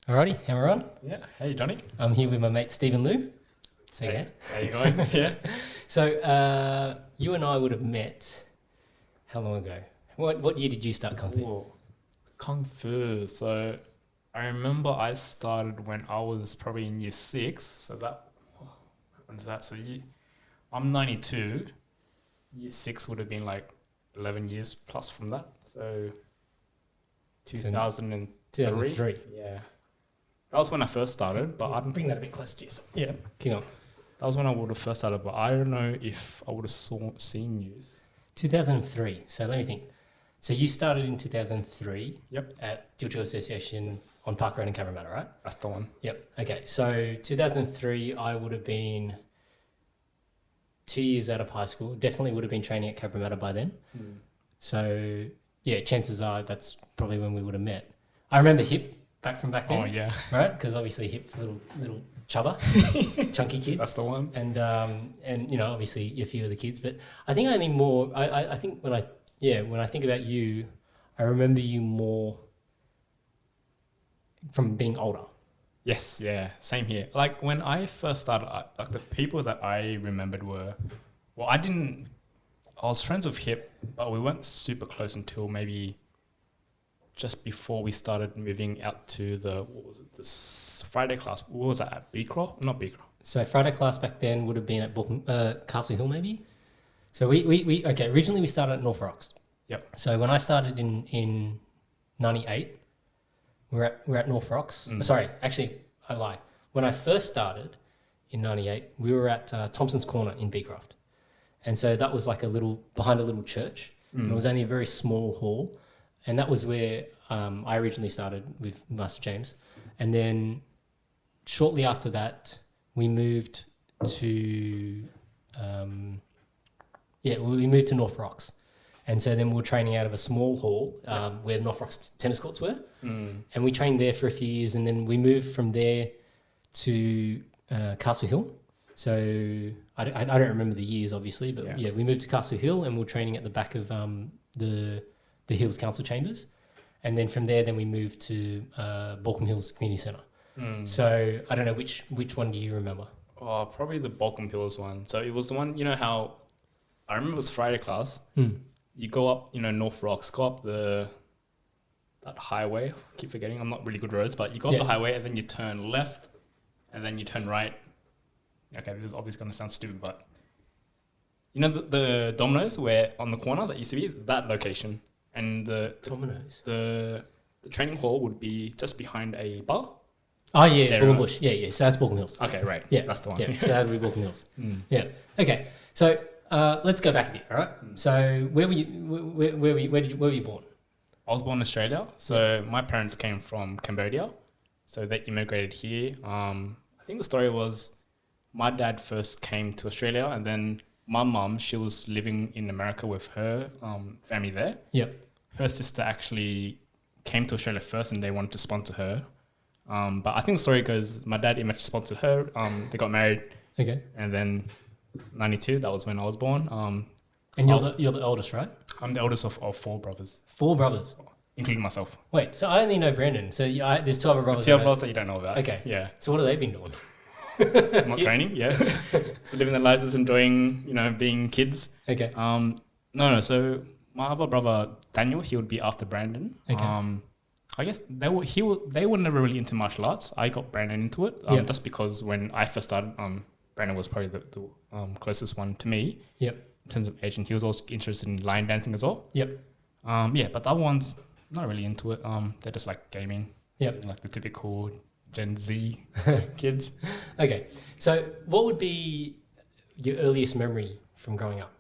Alrighty, how are we on? Yeah. Hey, Johnny. I'm here with my mate Stephen Liu. So Hey, yeah. how you going? Yeah. So you and I would have met how long ago? What year did you start Kung Fu? Whoa. Kung Fu. So I remember I started when I was probably in year 6. So when's that? I'm 92. Year 6 would have been like 11 years plus from that. So 2003. 2003. Yeah. That was when I first started, but I didn't Bring that a bit closer to yourself. Yeah. Keep on. That was when I would have first started, but I don't know if I would have seen you. 2003. So let me think. So you started in 2003. Yep. At Teochew Association on Park Road in Cabramatta, right? That's the one. Yep. Okay. So 2003, I would have been 2 years out of high school. Definitely would have been training at Cabramatta by then. So yeah, chances are that's probably when we would have met. I remember Hip back then. Oh, yeah. Right? Because obviously Hip's little chubber, chunky kid. That's the one. And you know, obviously a few of the kids. But I think only more, I think when I think about you, I remember you more from being older. Yes, yeah, same here. Like when I first started, like the people that I remembered were, I was friends with Hip, but we weren't super close until maybe just before we started moving out to this Friday class. What was that at Beecroft? Not Beecroft. So Friday class back then would have been at Castle Hill maybe. So we originally we started at North Rocks. Yep. So when I started in 98, we're at North Rocks. Sorry, actually I lie. When I first started in 98, we were at Thompson's Corner in Beecroft. And so that was like behind a little church. And it was only a very small hall. And that was where I originally started with Master James. And then shortly after that, we moved to North Rocks. And so then we were training out of a small hall where North Rocks tennis courts were. And we trained there for a few years. And then we moved from there to Castle Hill. So I don't remember the years, obviously. But yeah, we moved to Castle Hill and we were training at the back of the Hills Council Chambers. And then from there, we moved to Balcombe Hills Community Centre. So I don't know, which one do you remember? Oh, probably the Balcombe Hills one. So it was the one, you know how, I remember it was Friday class. You go up, North Rocks, go up that highway. I keep forgetting, I'm not really good at roads, but you go up the highway and then you turn left and then you turn right. Okay, this is obviously going to sound stupid, but you know the Domino's where on the corner that used to be that location, and Domino's. The training hall would be just behind a bar. Oh yeah, there, Balcombe right? Bush. Yeah. So that's Balcombe Hills. Okay, right. Yeah, that's the one. Yeah, so that would be Balcombe Hills. Yeah. Okay. So let's go back a bit. All right. So where were you? Where were you born? I was born in Australia. So my parents came from Cambodia, so they immigrated here. I think the story was my dad first came to Australia, and then my mum, she was living in America with her family there. Yep. Her sister actually came to Australia first, and they wanted to sponsor her. But I think the story goes, my dad eventually sponsored her. They got married. Okay. And then 92, that was when I was born. And you're the oldest, right? I'm the oldest of 4 brothers. 4 brothers, including myself. Wait, so I only know Brandon. So there's 2 other brothers. 2 other brothers that you don't know about. Okay. Yeah. So what have they been doing? Not training, yeah. So living their lives, just enjoying, being kids. Okay. No. So my other brother Daniel, he would be after Brandon. Okay. I guess they were never really into martial arts. I got Brandon into it just because when I first started, Brandon was probably the closest one to me. Yep. In terms of age, and he was also interested in line dancing as well. Yep. But the other ones not really into it. They're just like gaming. Yep. Like the typical Gen Z kids. Okay. So what would be your earliest memory from growing up?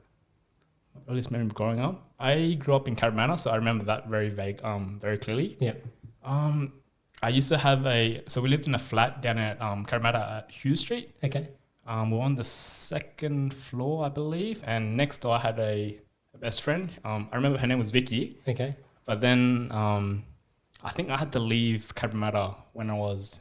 Earliest memory of growing up, I grew up in Cabramatta, so I remember that very very clearly. Yep. I used to have so we lived in a flat down at Cabramatta at Hughes Street. Okay. We were on the 2nd floor, I believe, and next door I had a best friend. I remember her name was Vicky. Okay. But then I think I had to leave Cabramatta when I was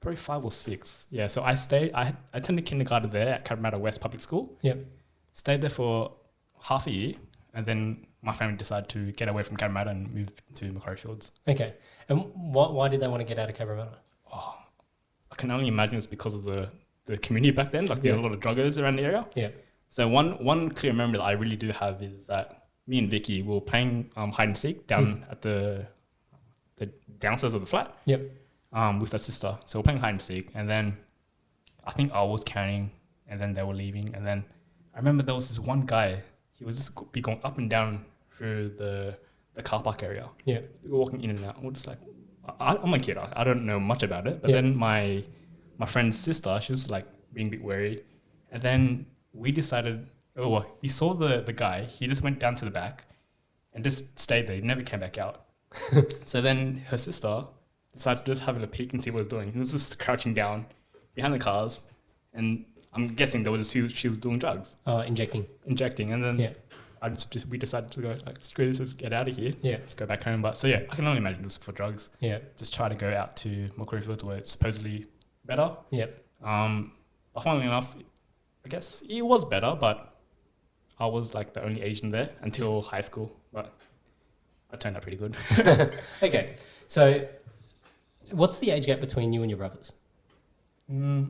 probably 5 or 6. Yeah, so I attended kindergarten there at Cabramatta West Public School. Yep. Stayed there for half a year, and then my family decided to get away from Cabramatta and move to Macquarie Fields. Okay. And why did they want to get out of Cabramatta? Oh, I can only imagine it's because of the community back then. Like, there were a lot of druggers around the area. Yeah. So one clear memory that I really do have is that me and Vicky were playing hide and seek down at the downstairs of the flat. Yep. With her sister. So we're playing hide and seek, and then I think I was counting, and then they were leaving, and then I remember there was this one guy. He was just be going up and down through the car park area. Yeah. We were walking in and out. We're just like, I'm a kid. I don't know much about it. But then my friend's sister, she was like being a bit wary, and then we decided. Oh, well, he saw the guy. He just went down to the back and just stayed there. He never came back out. So then her sister decided to just have a peek and see what he was doing. He was just crouching down behind the cars, and I'm guessing there was she was doing drugs. Injecting. And then we decided to go, like, screw this, let's get out of here. Yeah. Let's go back home. But so yeah, I can only imagine it was for drugs. Yeah. Just try to go out to Macquarie Fields where it's supposedly better. Yeah. But funnily enough, I guess it was better, but I was like the only Asian there until high school. But I turned out pretty good. Okay. So what's the age gap between you and your brothers? I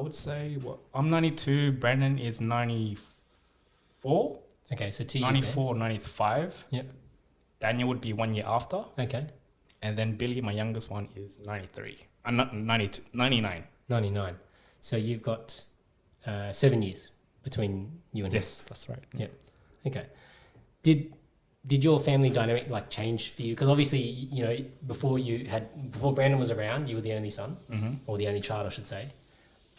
would say I'm 92. Brandon is 94. Okay, so 2 years. 94, 95. Yep. Daniel would be 1 year after. Okay. And then Billy, my youngest one, is 93. 92, 99. 99. So you've got 7 years between you and him. Yes, that's right. Yep. Okay. Did your family dynamic like change for you? Because obviously, you know, before Brandon was around, you were the only son, or the only child, I should say.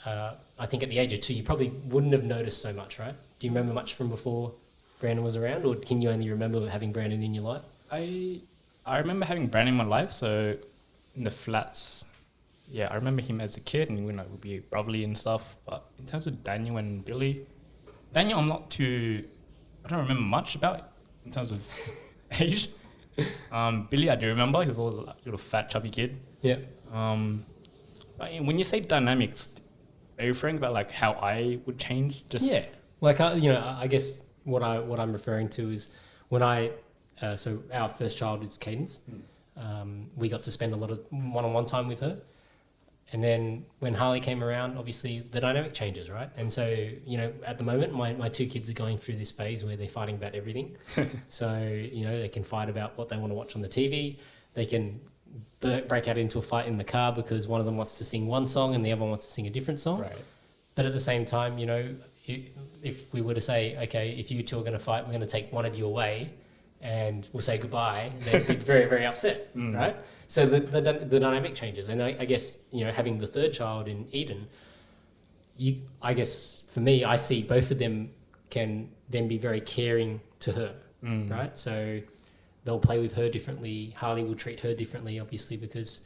I think at the age of 2, you probably wouldn't have noticed so much, right? Do you remember much from before Brandon was around, or can you only remember having Brandon in your life? I remember having Brandon in my life, so in the flats, yeah, I remember him as a kid, and we'd be brotherly and stuff. But in terms of Daniel and Billy, Daniel, I don't remember much about in terms of age. Billy, I do remember. He was always a little fat, chubby kid. Yeah. But when you say dynamics, are you referring about like how I would change? Like I guess what I'm referring to is when so our first child is Cadence. We got to spend a lot of one-on-one time with her. And then when Harley came around, obviously the dynamic changes, right? And so, you know, at the moment, my 2 kids are going through this phase where they're fighting about everything. So, you know, they can fight about what they want to watch on the TV. They can break out into a fight in the car because one of them wants to sing one song and the other one wants to sing a different song. Right. But at the same time, you know, if we were to say, okay, if you two are going to fight, we're going to take one of you away and we'll say goodbye, they'd be very, very upset, right? So the dynamic changes. And I guess, you know, having the third child in Eden, I guess for me, I see both of them can then be very caring to her, right? So they'll play with her differently. Harley will treat her differently, obviously, because,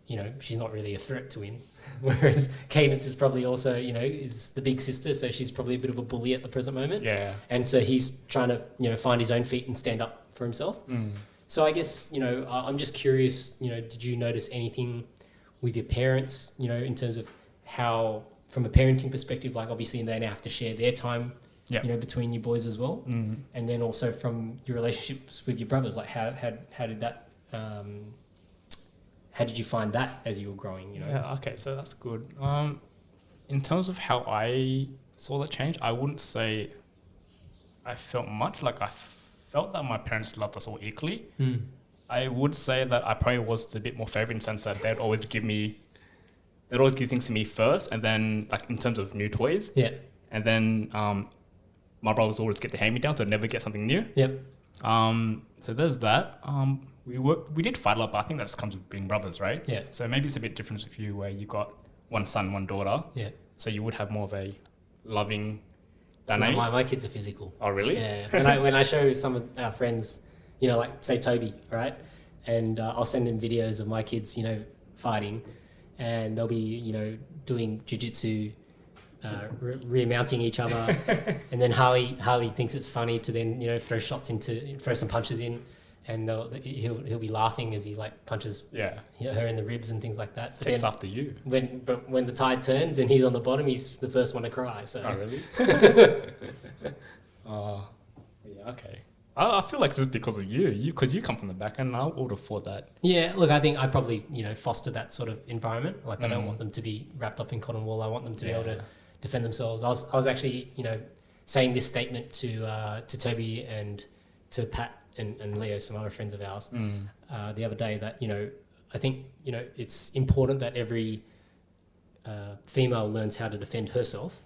you know, she's not really a threat to him. Whereas Cadence is probably also, you know, is the big sister, so she's probably a bit of a bully at the present moment. Yeah. And so he's trying to, you know, find his own feet and stand up for himself. So I guess, you know, I'm just curious, you know, did you notice anything with your parents, you know, in terms of how, from a parenting perspective, like obviously they now have to share their time, you know, between you boys as well. And then also from your relationships with your brothers, like how did that, how did you find that as you were growing, you know? Yeah, okay, so that's good. In terms of how I saw that change, I wouldn't say I felt much. Like I felt that my parents loved us all equally. I would say that I probably was a bit more favourite in the sense that they'd always give things to me first, and then like in terms of new toys. Yeah. And then my brothers always get the hand-me-down, so I'd never get something new. Yep. So there's that. We did fight a lot, but I think that just comes with being brothers, right? Yeah. So maybe it's a bit different with you where you got one son, one daughter. Yeah. So you would have more of a loving dynamic. My kids are physical. Oh, really? Yeah. When I show some of our friends, you know, like say Toby, right? And I'll send them videos of my kids, you know, fighting, and they'll be, you know, doing jiu-jitsu, rear-mounting each other, and then Harley thinks it's funny to then, you know, throw some punches in, and he'll be laughing as he like punches her in the ribs and things like that. So takes after you. But when the tide turns and he's on the bottom, he's the first one to cry. So. Oh, really? Yeah, okay. I feel like this is because of you. Because you come from the background, and I would have thought that. Yeah, look, I think I probably, foster that sort of environment. Like, I don't want them to be wrapped up in cotton wool. I want them to be able to defend themselves. I was actually, saying this statement to Toby and to Pat and Leo, some other friends of ours, the other day that, I think, it's important that every female learns how to defend herself.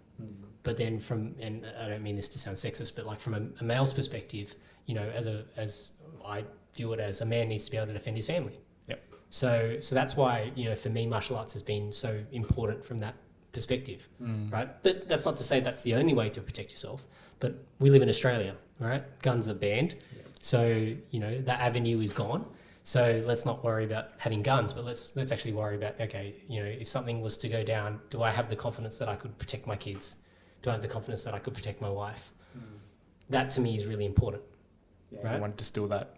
But then and I don't mean this to sound sexist, but like from a male's perspective, as I view it as, a man needs to be able to defend his family. Yep. So that's why, for me, martial arts has been so important from that perspective, right? But that's not to say that's the only way to protect yourself. But we live in Australia, right? Guns are banned. Yep. So, that avenue is gone. So let's not worry about having guns, but let's actually worry about, okay, if something was to go down, do I have the confidence that I could protect my kids? Do I have the confidence that I could protect my wife? That to me is really important. Yeah, right? You want to distill that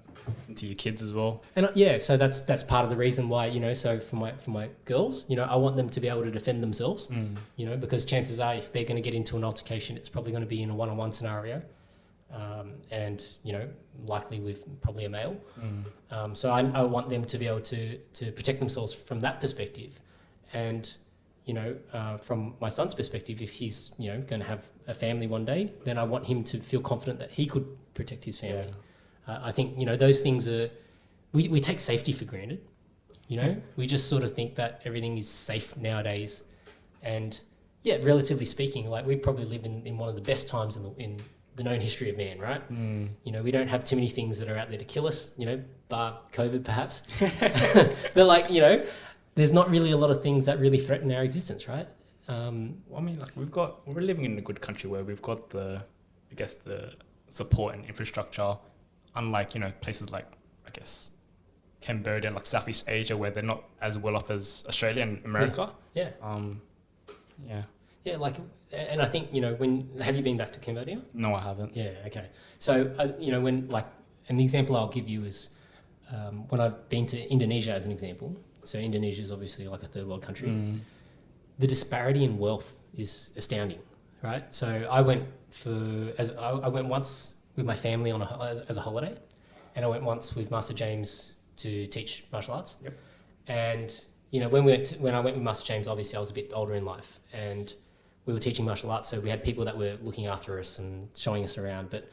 into your kids as well. And so that's part of the reason why, so for my girls, I want them to be able to defend themselves, because chances are if they're going to get into an altercation, it's probably going to be in a one-on-one scenario. And likely with probably a male. So I want them to be able to protect themselves from that perspective. And from my son's perspective, if he's going to have a family one day, then I want him to feel confident that he could protect his family. I think those things are, we take safety for granted. We just sort of think that everything is safe nowadays. And relatively speaking, like we probably live in one of the best times in the known history of man, right? We don't have too many things that are out there to kill us, bar COVID perhaps. But like, there's not really a lot of things that really threaten our existence, right? We're living in a good country where we've got the support and infrastructure, unlike, places like, I guess, Cambodia and like Southeast Asia, where they're not as well off as Australia and America. Yeah. Yeah, and I think, have you been back to Cambodia? No, I haven't. Yeah, okay. So, when, like, an example I'll give you is when I've been to Indonesia as an example. So Indonesia is obviously like a third world country. The disparity in wealth is astounding, right? So I went once with my family as a holiday, and I went once with Master James to teach martial arts. Yep. And when I went with Master James, obviously I was a bit older in life, and we were teaching martial arts, so we had people that were looking after us and showing us around. But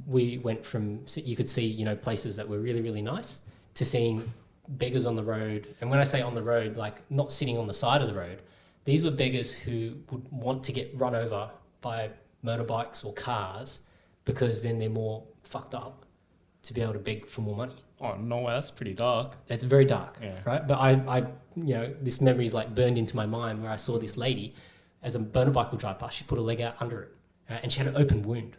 we went from, you could see places that were really, really nice, to seeing beggars on the road. And when I say on the road, like not sitting on the side of the road, these were beggars who would want to get run over by motorbikes or cars, because then they're more fucked up to be able to beg for more money. Oh no, that's pretty dark. It's very dark, yeah. Right? But I this memory is like burned into my mind, where I saw this lady, as a motorbike would drive past, she put her leg out under it, and she had an open wound.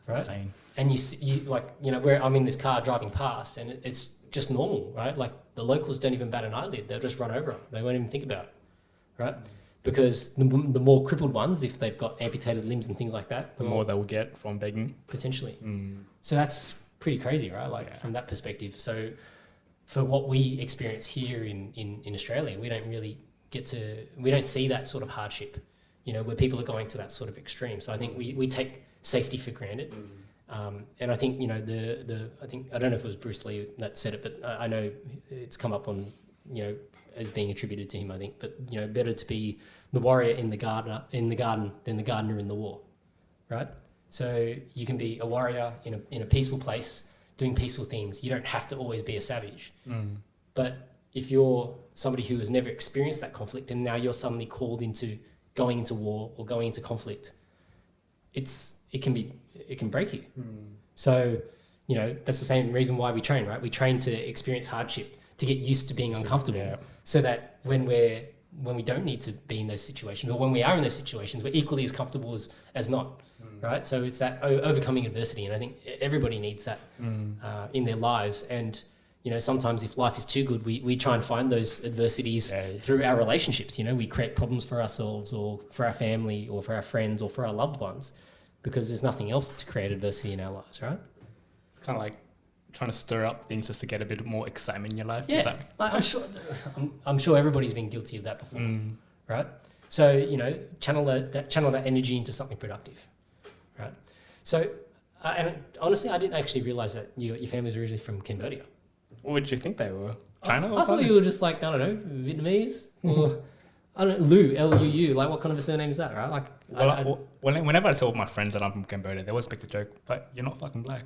Right? Insane. And you where I'm in this car driving past, and it's just normal, right? Like the locals don't even bat an eyelid; they'll just run over her. They won't even think about it, right? Because the more crippled ones, if they've got amputated limbs and things like that, the more they will get from begging, potentially. So that's pretty crazy, right? Like from that perspective. So for what we experience here in Australia, we don't really we don't see that sort of hardship, where people are going to that sort of extreme. So I think we take safety for granted. And I think, I don't know if it was Bruce Lee that said it, but I know it's come up on, as being attributed to him, I think. But, better to be the warrior in the garden than the gardener in the war, right? So you can be a warrior in a peaceful place, doing peaceful things. You don't have to always be a savage. But if you're somebody who has never experienced that conflict, and now you're suddenly called into going into war or going into conflict, it can break you. So, that's the same reason why we train, right? We train to experience hardship, to get used to being uncomfortable, so that when we don't need to be in those situations, or when we are in those situations, we're equally as comfortable as not, right? So it's that overcoming adversity, and I think everybody needs that in their lives. And sometimes if life is too good, we try and find those adversities through our relationships. We create problems for ourselves, or for our family, or for our friends, or for our loved ones, because there's nothing else to create adversity in our lives, right? It's kind of like trying to stir up things just to get a bit more excitement in your life. Yeah, I'm sure everybody's been guilty of that before, right? So channel that energy into something productive, right? So And honestly, I didn't actually realize that your family was originally from Cambodia. What did you think they were? China or I thought something? you were just like, I don't know, Vietnamese or I don't know, Lu, L-U-U. Like, what kind of a surname is that, right? Like, Whenever I tell my friends that I'm from Cambodia, they always make the joke, but you're not fucking black.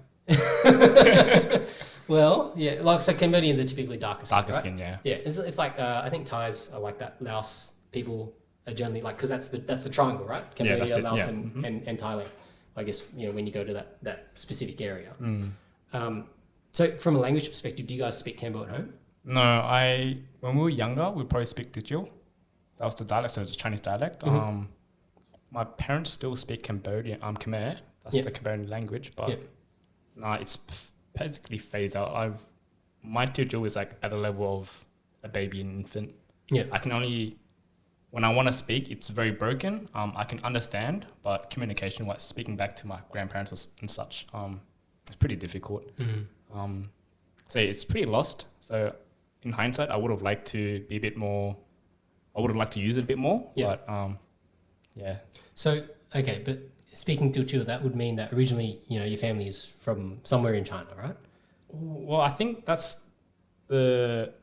well, yeah, like, so Cambodians are typically darker skin, Darker right? skin, yeah. Yeah, it's like, I think Thais are like that. Laos people are generally like, because that's the triangle, right? Cambodia, that's it, Laos, yeah. and Thailand. I guess, when you go to that specific area. Mm. So from a language perspective, do you guys speak Cambo at home? No, when we were younger, we probably speak Teochew. That was the dialect, so it's a Chinese dialect. Mm-hmm. My parents still speak Cambodian, Khmer. That's the Cambodian language, but it's basically phased out. My Teochew is like at a level of a baby and infant. Yeah. I can only, when I want to speak, it's very broken. I can understand, but communication-wise, speaking back to my grandparents and such, it's pretty difficult. Mm-hmm. So it's pretty lost. So in hindsight, I would have liked to be a bit more. I would have liked to use it a bit more. Yeah. But yeah. So okay, but speaking Teochew, that would mean that originally, your family is from somewhere in China, right? Well, I think that's the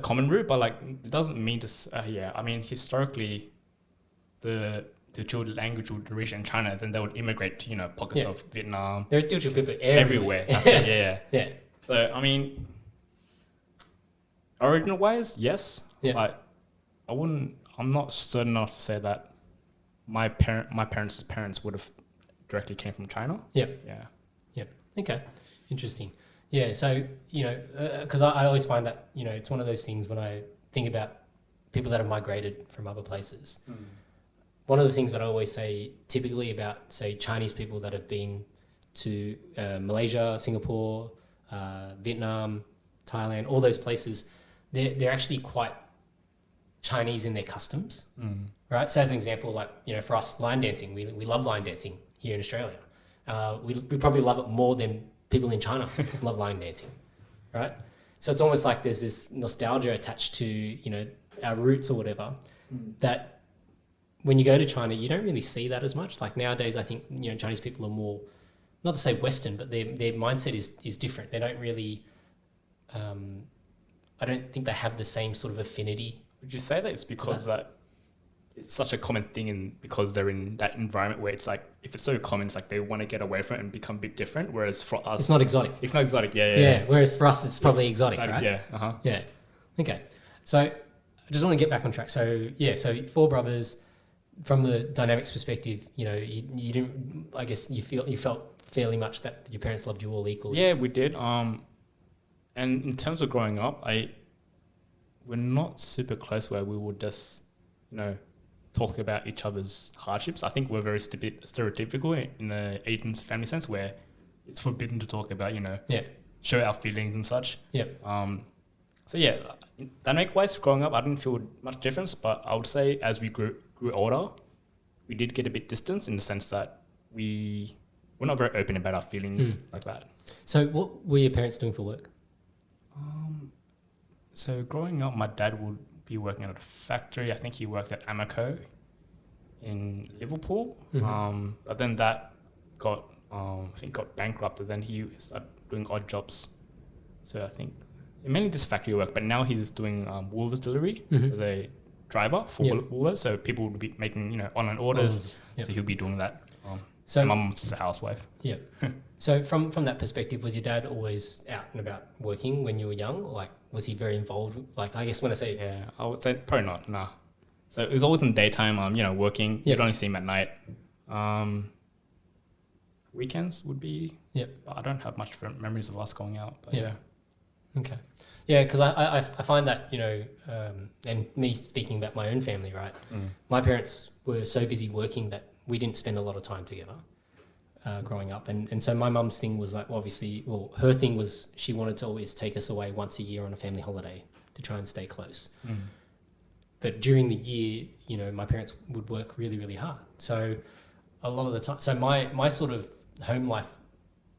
common route, but like it doesn't mean to. I mean, historically, the Teochew language would reach in China, then they would immigrate to pockets of Vietnam. There are Teochew people Everywhere. That's it. Yeah. Yeah. So I mean, original wise, yes. Yeah. But I wouldn't. I'm not certain enough to say that my parents' parents would have directly came from China. Yeah. Yeah. Yeah. Okay. Interesting. Yeah. So because I always find that it's one of those things when I think about people that have migrated from other places. One of the things that I always say, typically about say Chinese people that have been to Malaysia, Singapore, Vietnam, Thailand, all those places, they're actually quite Chinese in their customs, right? So as an example, like, for us, line dancing, we love line dancing here in Australia. We probably love it more than people in China love line dancing, right? So it's almost like there's this nostalgia attached to, our roots or whatever, that when you go to China, you don't really see that as much. Like nowadays, I think, Chinese people are more, not to say Western, but their mindset is different. They don't really, I don't think they have the same sort of affinity. Would you say that it's because that it's such a common thing because they're in that environment where it's like, if it's so common, it's like they want to get away from it and become a bit different, whereas for us... It's not exotic. It's not exotic, yeah. Whereas for us, it's probably exotic, right? Yeah, uh-huh. Yeah. Okay. So I just want to get back on track. So, so 4 brothers, from the dynamics perspective, you didn't, I guess you felt fairly much that your parents loved you all equally. Yeah, we did. And in terms of growing up, we're not super close where we would just, talk about each other's hardships. I think we're very stereotypical in the Asian family sense where it's forbidden to talk about, show our feelings and such. Yeah. So yeah, dynamic-wise, growing up, I didn't feel much difference, but I would say as we grew older, we did get a bit distant in the sense that we're not very open about our feelings like that. So what were your parents doing for work? So growing up, my dad would be working at a factory. I think he worked at Amoco in Liverpool. But then that got bankrupted. Then he started doing odd jobs. So I think mainly this factory work, but now he's doing Woolworths delivery as a driver for Woolworths. So people would be making online orders. So he'll be doing that. So my mom's just a housewife. Yeah. So from that perspective, was your dad always out and about working when you were young? Or like, was he very involved? Like, I guess when I say... Yeah, I would say probably not, nah. So it was always in the daytime, working. You'd only see him at night. Weekends would be... Yeah. But I don't have much memories of us going out. But yeah. Okay. Yeah, because I find that, and me speaking about my own family, right? My parents were so busy working that we didn't spend a lot of time together growing up. And so my mum's thing was like, her thing was she wanted to always take us away once a year on a family holiday to try and stay close. But during the year, my parents would work really, really hard. So a lot of the time, so my sort of home life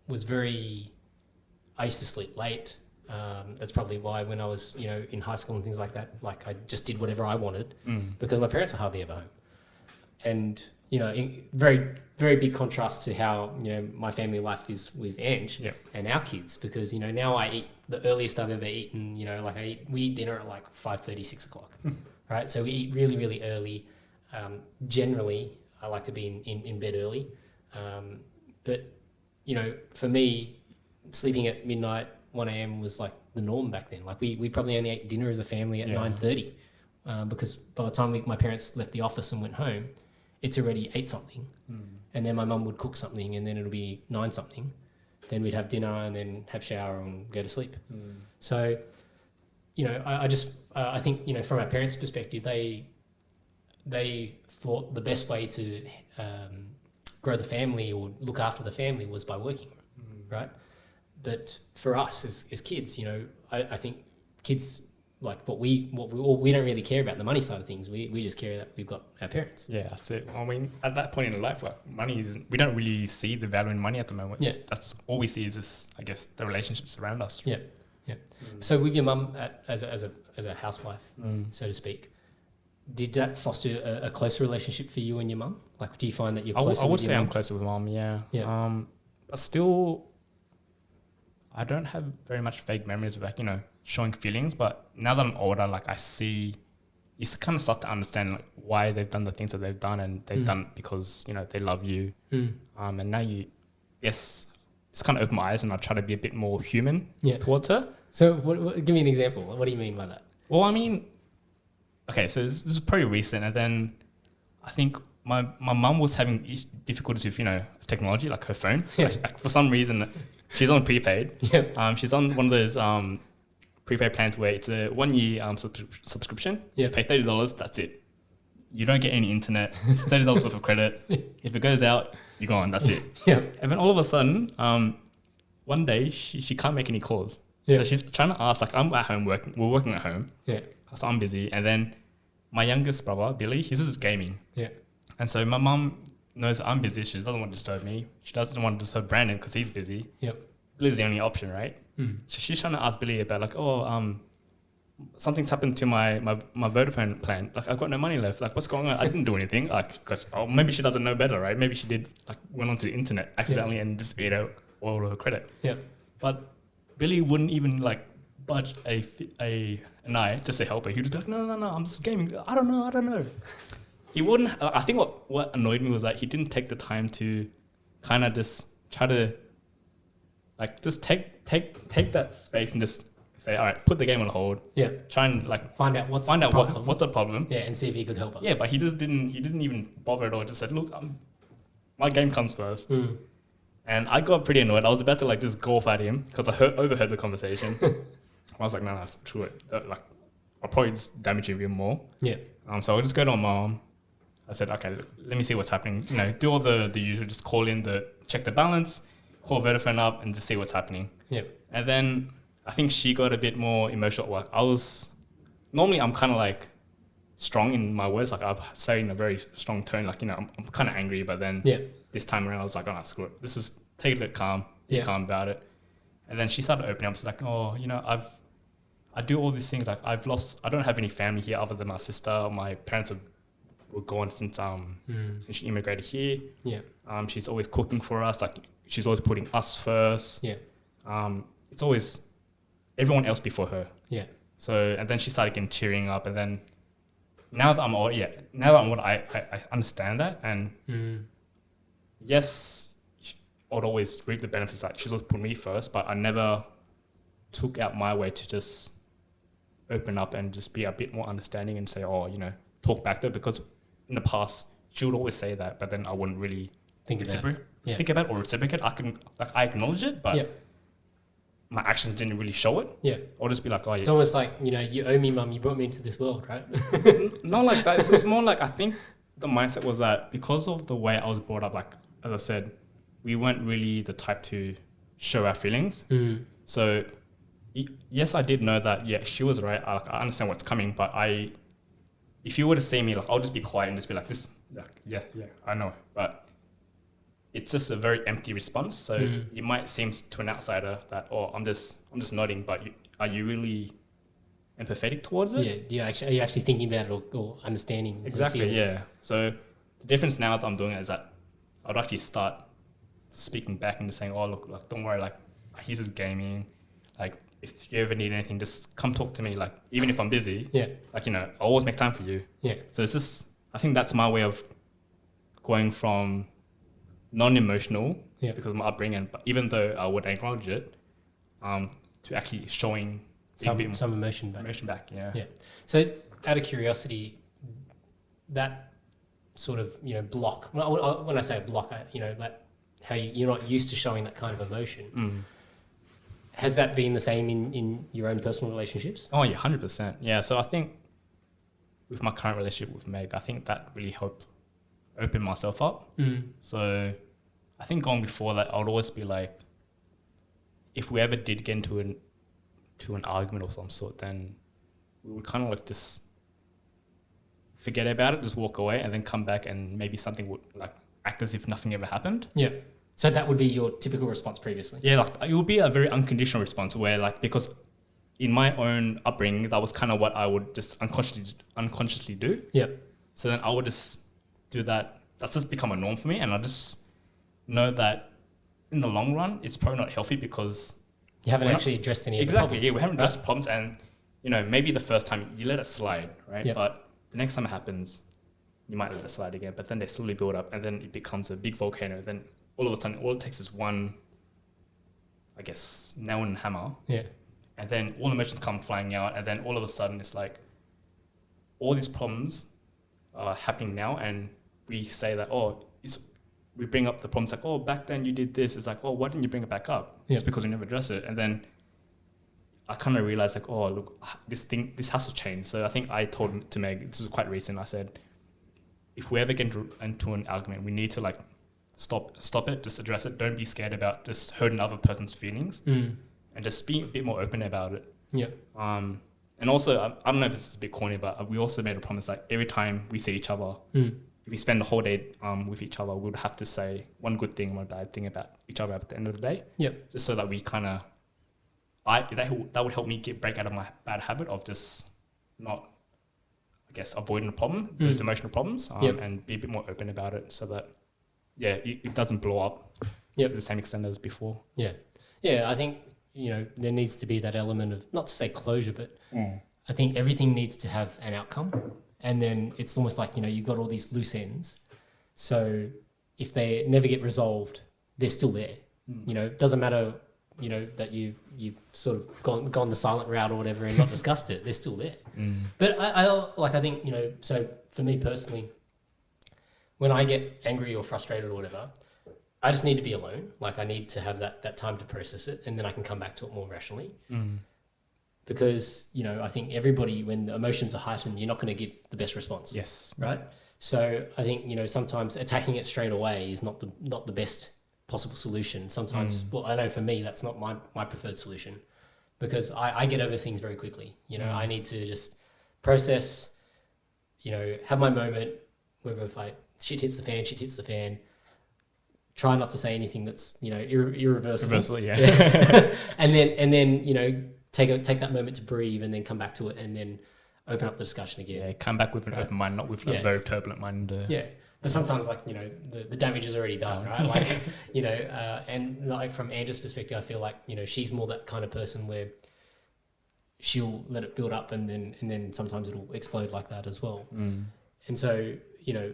was I used to sleep late. That's probably why when I was, in high school and things like that, like I just did whatever I wanted because my parents were hardly ever home. And very, very big contrast to how, my family life is with Ange Yeah. and our kids, because, now I eat the earliest I've ever eaten, we eat dinner at like 5:30, 6 o'clock, right? So we eat really, really early. Generally, I like to be in bed early. But, for me, sleeping at midnight, 1 a.m. was like the norm back then. Like we probably only ate dinner as a family at 9:30, because by the time my parents left the office and went home, it's already 8 something. And then my mum would cook something, and then it'll be 9 something. Then we'd have dinner and then have shower and go to sleep. So, I think, from our parents' perspective, they thought the best way to grow the family or look after the family was by working, right? But for us as kids, I think kids, like we don't really care about the money side of things. We just care that we've got our parents. Yeah, that's it. I mean, at that point in life, like we don't really see the value in money at the moment. Yeah. That's all we see is this, I guess, the relationships around us. Yeah, yeah. So with your mum as a housewife, so to speak, did that foster a closer relationship for you and your mum? Like, do you find that you're closer with your mum? I would say I'm closer with mum, yeah. But still, I don't have very much vague memories of like, showing feelings. But now that I'm older, like I see, you kind of start to understand like why they've done the things that they've done, and they've done it because, they love you. And now it's kind of opened my eyes, and I try to be a bit more human towards her. So give me an example. What do you mean by that? Well, I mean, okay, so this is pretty recent, and then I think my mum was having difficulties with, technology, like her phone. Like for some reason, she's on prepaid. She's on one of those prepaid plans where it's a 1 year subscription. You pay $30, that's it. You don't get any internet. It's $30 worth of credit. If it goes out, you're gone. That's it. And then all of a sudden, one day she can't make any calls. So she's trying to ask, like, I'm at home working. We're working at home. So I'm busy. And then my youngest brother, Billy, he's just gaming. And so my mum knows I'm busy. She doesn't want to disturb me. She doesn't want to disturb Brandon because he's busy. Billy's the only option, right? So she's trying to ask Billy about like, something's happened to my Vodafone plan. Like, I've got no money left. Like, what's going on? I didn't do anything. Like, because maybe she doesn't know better, right? Maybe she did, like, went onto the internet accidentally and just ate out all of her credit. But Billy wouldn't even like budge an eye just to help her. He would be like, no, I'm just gaming. I don't know. He wouldn't. I think what annoyed me was that he didn't take the time to kind of just try to like just take that space and just say, all right, put the game on hold. Try and like find out what's the problem. And see if he could help us. But he just didn't. He didn't even bother at all. Just said, look, my game comes first. And I got pretty annoyed. I was about to like just go off at him because I overheard the conversation. I was like, no, that's true. Like, I'll probably just damage him even more. So I just go to my mom. I said, okay, let me see what's happening. Do all the usual, just call in check the balance, call Vodafone up, and just see what's happening. And then I think she got a bit more emotional. Normally I'm kind of like strong in my words. Like, I say in a very strong tone, like, I'm kind of angry, but then this time around I was like, oh, screw it. This is, take it calm, be calm about it. And then she started opening up. She's like, oh, I do all these things. Like, I don't have any family here other than my sister. My parents were gone since she immigrated here. She's always cooking for us. Like, she's always putting us first. It's always everyone else before her. So, and then she started getting tearing up. And then now that I'm old, I understand that. And yes, I'd always reap the benefits. Like, she's always put me first, but I never took out my way to just open up and just be a bit more understanding and say, talk back to her, because in the past she would always say that, but then I wouldn't really think about it or reciprocate. I acknowledge it, but my actions didn't really show it. I'll just be like, it's almost like, you owe me, mum, you brought me into this world, right? Not like that. It's just more like, I think the mindset was that because of the way I was brought up, like, as I said, we weren't really the type to show our feelings. So yes, I did know that, she was right. I understand what's coming, but if you were to see me, like, I'll just be quiet and just be like, this, like, I know. But it's just a very empty response. So it might seem to an outsider that, I'm just nodding, but are you really empathetic towards it? Are you actually thinking about it or understanding? Exactly, So the difference now that I'm doing it is that I'd actually start speaking back and just saying, oh, look, like, don't worry, like, here's his gaming. Like, if you ever need anything, just come talk to me. Like, even if I'm busy, like, you know, I always make time for you. Yeah. So it's just, I think that's my way of going from non-emotional because of my upbringing, but even though I would acknowledge it, to actually showing some emotion back. Yeah. So out of curiosity, that sort of, you know, block, when I say a block, you know, that how you're not used to showing that kind of emotion. Has that been the same in your own personal relationships? Oh yeah, 100%. Yeah. So I think with my current relationship with Meg, I think that really helped open myself up. So I think going before that, I would always be like, if we ever did get into an argument of some sort, then we would kind of like just forget about it, just walk away, and then come back, and maybe something would like act as if nothing ever happened. Yeah. So that would be your typical response previously? Yeah, like it would be a very unconditional response where, like, because in my own upbringing, that was kind of what I would just unconsciously do. Yeah. So then I would just do that. That's just become a norm for me, and I just know that in the long run, it's probably not healthy because you haven't actually addressed any of the problems. Exactly, yeah, we haven't addressed problems, and you know, maybe the first time you let it slide, right? Yep. But the next time it happens, you might let it slide again, but then they slowly build up, and then it becomes a big volcano. Then all of a sudden, all it takes is one, I guess, nail and hammer. Yeah. And then all emotions come flying out, and then all of a sudden, it's like all these problems are happening now, and we say that, we bring up the problems like, oh, back then you did this. It's like, oh, why didn't you bring it back up? Yeah. It's because we never addressed it. And then I kind of realized like, oh, look, this has to change. So I think I told to Meg, this was quite recent, I said, if we ever get into an argument, we need to like stop it, just address it. Don't be scared about just hurting other person's feelings and just be a bit more open about it. Yeah. And also, I don't know if this is a bit corny, but we also made a promise like every time we see each other, if we spend the whole day with each other, we would have to say one good thing and one bad thing about each other at the end of the day. Yep. Just so that we kind of, that would help me break out of my bad habit of just not, I guess, avoiding the problem, those emotional problems, and be a bit more open about it so that, it doesn't blow up to the same extent as before. Yeah. Yeah, I think, you know, there needs to be that element of, not to say closure, but I think everything needs to have an outcome. And then it's almost like, you know, you've got all these loose ends. So if they never get resolved, they're still there. You know, it doesn't matter, you know, that you've sort of gone the silent route or whatever and not discussed it. They're still there. But I think, you know, so for me personally, when I get angry or frustrated or whatever, I just need to be alone. Like I need to have that time to process it, and then I can come back to it more rationally. Because, you know, I think everybody, when the emotions are heightened, you're not going to give the best response. Yes. Right? So I think, you know, sometimes attacking it straight away is not the best possible solution. Sometimes, well, I know for me, that's not my preferred solution, because I get over things very quickly. You know, I need to just process, you know, have my moment, whether if shit hits the fan, try not to say anything that's, you know, irreversible. and then, you know, take that moment to breathe and then come back to it and then open up the discussion again. Yeah, come back with an open mind, not with a very turbulent mind. But sometimes, like, you know, the damage is already done, right? Like, you know, and like from Angela's perspective, I feel like, you know, she's more that kind of person where she'll let it build up and then sometimes it'll explode like that as well. And so, you know,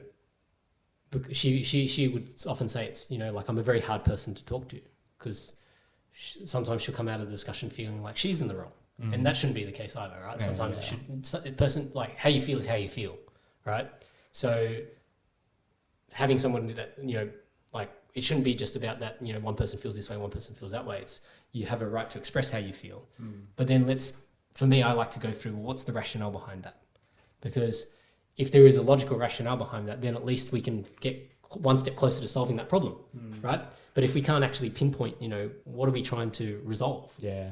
she would often say it's, you know, like, I'm a very hard person to talk to, because sometimes she'll come out of the discussion feeling like she's in the wrong, and that shouldn't be the case either, right? Sometimes it should. A person, like, how you feel is how you feel, right? So having someone that, you know, like, it shouldn't be just about that, you know, one person feels this way, one person feels that way. It's, you have a right to express how you feel, but then for me, I like to go through, what's the rationale behind that? Because if there is a logical rationale behind that, then at least we can get one step closer to solving that problem, right? But if we can't actually pinpoint, you know, what are we trying to resolve? Yeah.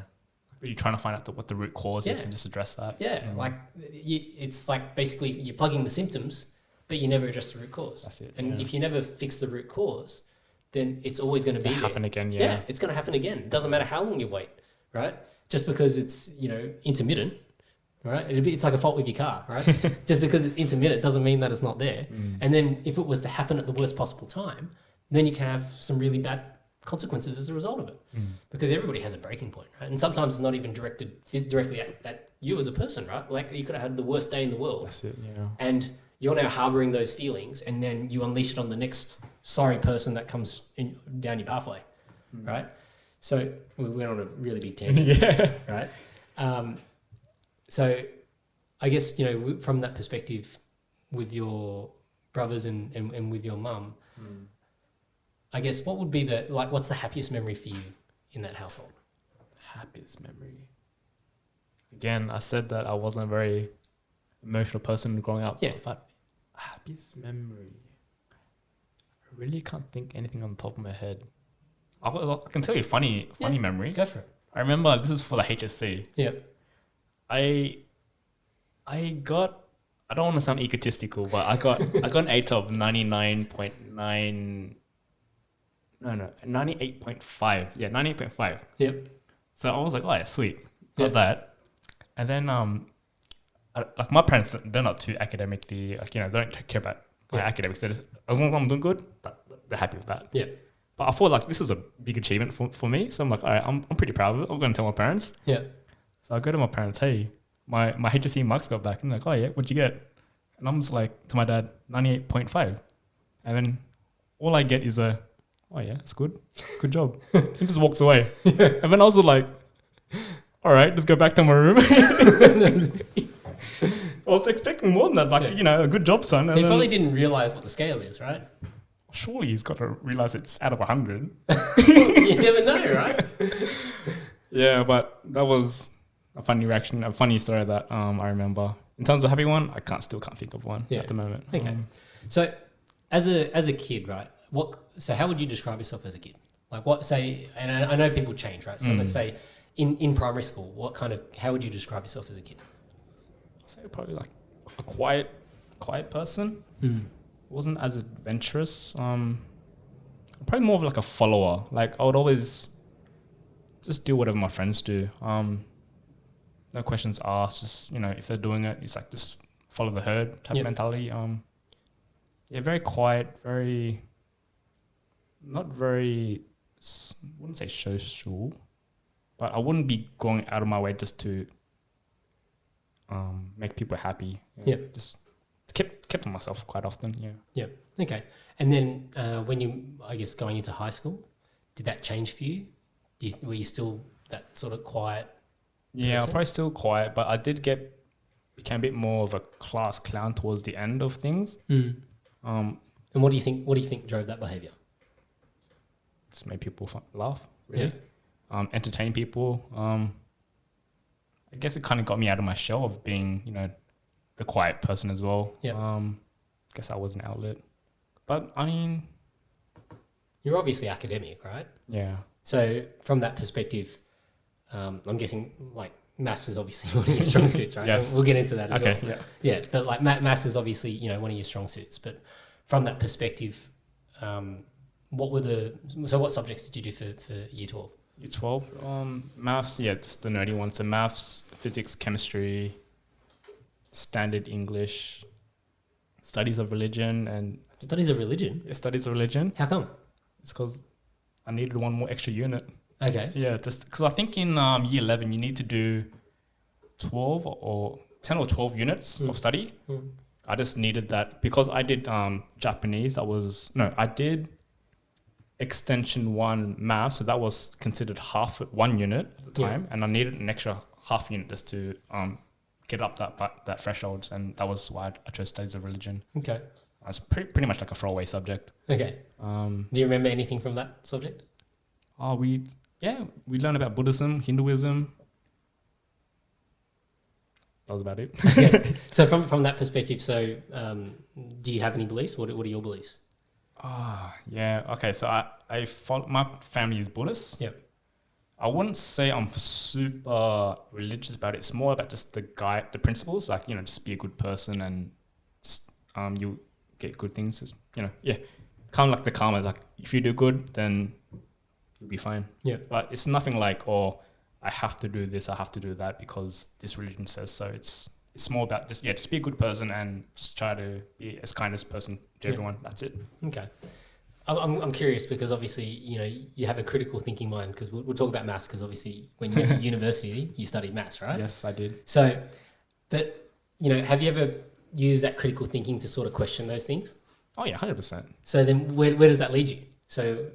You're trying to find out what the root cause is and just address that. Yeah, like, it's like basically you're plugging the symptoms, but you never address the root cause. That's it. And if you never fix the root cause, then it's always going to be happen again. Yeah, it's going to happen again. It doesn't matter how long you wait, right? Just because it's, you know, intermittent, right? It's like a fault with your car, right? Just because it's intermittent doesn't mean that it's not there. And then if it was to happen at the worst possible time, then you can have some really bad consequences as a result of it. Because everybody has a breaking point, right? And sometimes it's not even directed directly at you as a person, right? Like you could have had the worst day in the world. That's it, yeah. And you're now harboring those feelings, and then you unleash it on the next sorry person that comes down your pathway, right? So we went on a really big tangent, right? So I guess, from that perspective with your brothers and with your mum, I guess what would be what's the happiest memory for you in that household? Happiest memory. Again, I said that I wasn't a very emotional person growing up. Yeah. But happiest memory. I really can't think anything on the top of my head. I can tell you a funny memory. Go for it. I remember this is for the HSC. Yeah. I got, I don't want to sound egotistical, but I got an 8 of 99.9. No, 98.5. Yeah, 98.5. Yep. So I was like, oh yeah, sweet. Got that. And then like my parents, they're not too academically, they don't care about my academics. They're just, as long as I'm doing good, they're happy with that. Yeah. But I thought like this is a big achievement for me. So I'm like, all right, I'm pretty proud of it. I'm going to tell my parents. Yeah. So I go to my parents, hey, my HSC marks got back. And they're like, oh yeah, what'd you get? And I'm just like, to my dad, 98.5. And then all I get is a, oh yeah, it's good. Good job. He just walks away. And then I was like, all right, just go back to my room. I was expecting more than that, like, a good job, son. And he probably didn't realize what the scale is, right? Surely he's got to realize it's out of 100. You never know, right? Yeah, but that was a funny reaction, a funny story that I remember. In terms of happy one, I still can't think of one at the moment. Okay. So as a kid, right? So how would you describe yourself as a kid? Like and I know people change, right? So let's say in primary school, how would you describe yourself as a kid? I'd say probably like a quiet person. Wasn't as adventurous. Probably more of like a follower. Like I would always just do whatever my friends do. No questions asked. Just if they're doing it, it's like just follow the herd type of mentality. Very quiet. Not very. Wouldn't say social, but I wouldn't be going out of my way just to make people happy. Just kept to myself quite often. Yeah. Okay. And then when you, I guess, going into high school, did that change for you? Were you still that sort of quiet? Yeah, I'm probably still quiet, but I did became a bit more of a class clown towards the end of things. And what do you think drove that behavior? Just made people laugh, really. Entertain people. I guess it kind of got me out of my shell of being, the quiet person as well. Guess that was an outlet. But I mean, you're obviously academic, right? Yeah. So from that perspective, I'm guessing like maths is obviously one of your strong suits, right? Yes. We'll get into that as well. Okay. Yeah. But like maths is obviously one of your strong suits. But from that perspective, what subjects did you do for year 12? Year 12, maths. Yeah, it's the nerdy ones. So maths, physics, chemistry, standard English, studies of religion, and Studies of religion? Yeah, studies of religion. How come? It's because I needed one more extra unit. Okay. Yeah, just because I think in year 11 you need to do 12 or 10 or 12 units of study. I just needed that because I did Japanese. I did extension 1 math, so that was considered half 1 unit at the time, and I needed an extra half unit just to get up that threshold, and that was why I chose studies of religion. Okay. It's pretty much like a throwaway subject. Okay. Do you remember anything from that subject? We learned about Buddhism, Hinduism. That was about it. Okay. So from that perspective, do you have any beliefs? What are your beliefs? Yeah. Okay. So I follow, my family is Buddhist. Yep. I wouldn't say I'm super religious about it. It's more about just the principles, like, just be a good person and just, you get good things. Kind of like the karma. Like if you do good, then you'll be fine. Yeah. But it's nothing like, I have to do this, I have to do that because this religion says so. It's more about just be a good person and just try to be as kind as person to everyone. That's it. Okay. I'm curious because obviously, you have a critical thinking mind because we'll talk about maths because obviously when you went to university, you studied maths, right? Yes, I did. So, but, have you ever used that critical thinking to sort of question those things? Oh yeah, 100%. So then where does that lead you? So,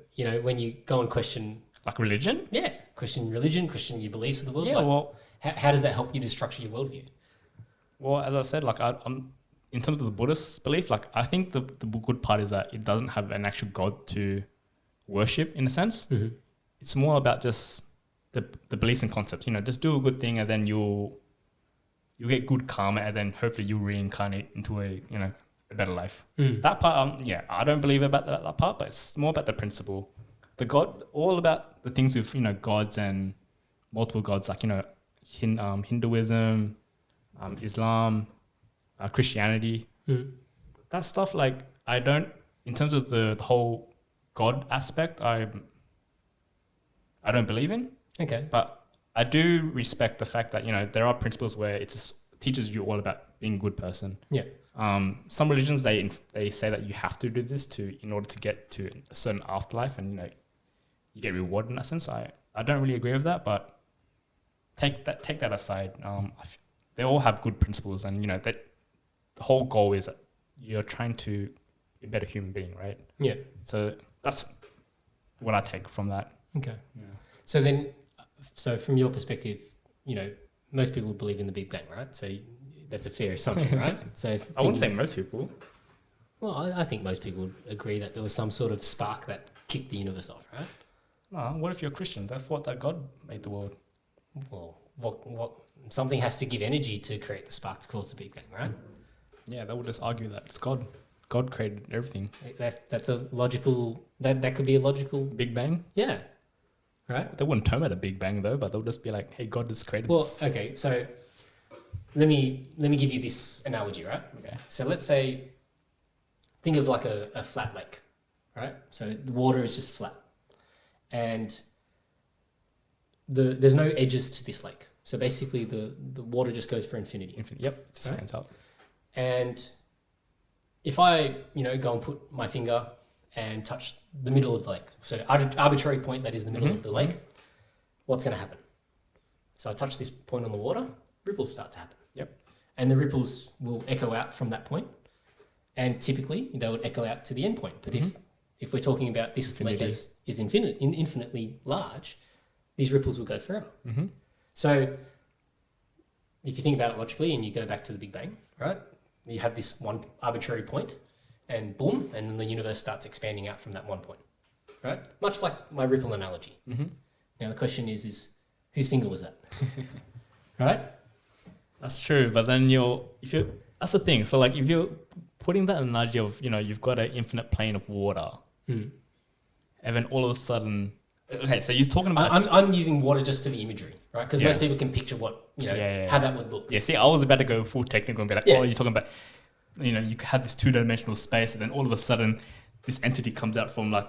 when you go and question... Like religion? Yeah. Question religion, question your beliefs of the world. Yeah, well... How does that help you to structure your worldview? Well, as I said, like I'm in terms of the Buddhist belief, like I think the good part is that it doesn't have an actual God to worship in a sense. Mm-hmm. It's more about just the beliefs and concepts. Just do a good thing and then you'll get good karma and then hopefully you reincarnate into a better life. That part, I don't believe about that part, but it's more about the principle. The God, all about the things with gods and multiple gods, like Hinduism, Islam, Christianity. That stuff, like I don't, in terms of the whole God aspect, I don't believe in. Okay, but I do respect the fact that there are principles where it just teaches you all about being a good person. Yeah. Some religions they say that you have to do this in order to get to a certain afterlife, and you get rewarded in that sense. I don't really agree with that, but take that aside. They all have good principles, and that the whole goal is that you're trying to be a better human being, right? Yeah. So that's what I take from that. Okay. Yeah. So from your perspective, most people believe in the Big Bang, right? So that's a fair assumption, right? So I wouldn't say most people. Well, I think most people would agree that there was some sort of spark that kicked the universe off, right? No, what if you're a Christian? They thought that God made the world. Well, what something has to give energy to create the spark to cause the Big Bang, right? Yeah, they would just argue that it's God. God created everything. That's a logical... That could be a logical... Big Bang? Yeah. Right? They wouldn't term it a Big Bang, though, but they'll just be like, hey, God just created this. Well, okay, so let me give you this analogy, right? Okay. So let's say, think of like a flat lake, right? So the water is just flat. And there's no edges to this lake. So basically the water just goes for infinity. Yep, it just spans out. And if I, go and put my finger and touch the middle of the lake, so arbitrary point that is the middle of the lake, what's going to happen? So I touch this point on the water, ripples start to happen. Yep. And the ripples will echo out from that point, and typically they would echo out to the end point. But if we're talking about this lake is infinitely large, these ripples will go forever. So if you think about it logically and you go back to the Big Bang, right? You have this one arbitrary point and boom, and then the universe starts expanding out from that one point, right? Much like my ripple analogy. Now the question is whose finger was that? Right? That's true, but then that's the thing. So like if you're putting that analogy of, you've got an infinite plane of water, and then all of a sudden, okay, so you're talking about... I'm using water just for the imagery, right? Because most people can picture what, how that would look. Yeah, see, I was about to go full technical and be like, you're talking about, you have this two-dimensional space, and then all of a sudden, this entity comes out from like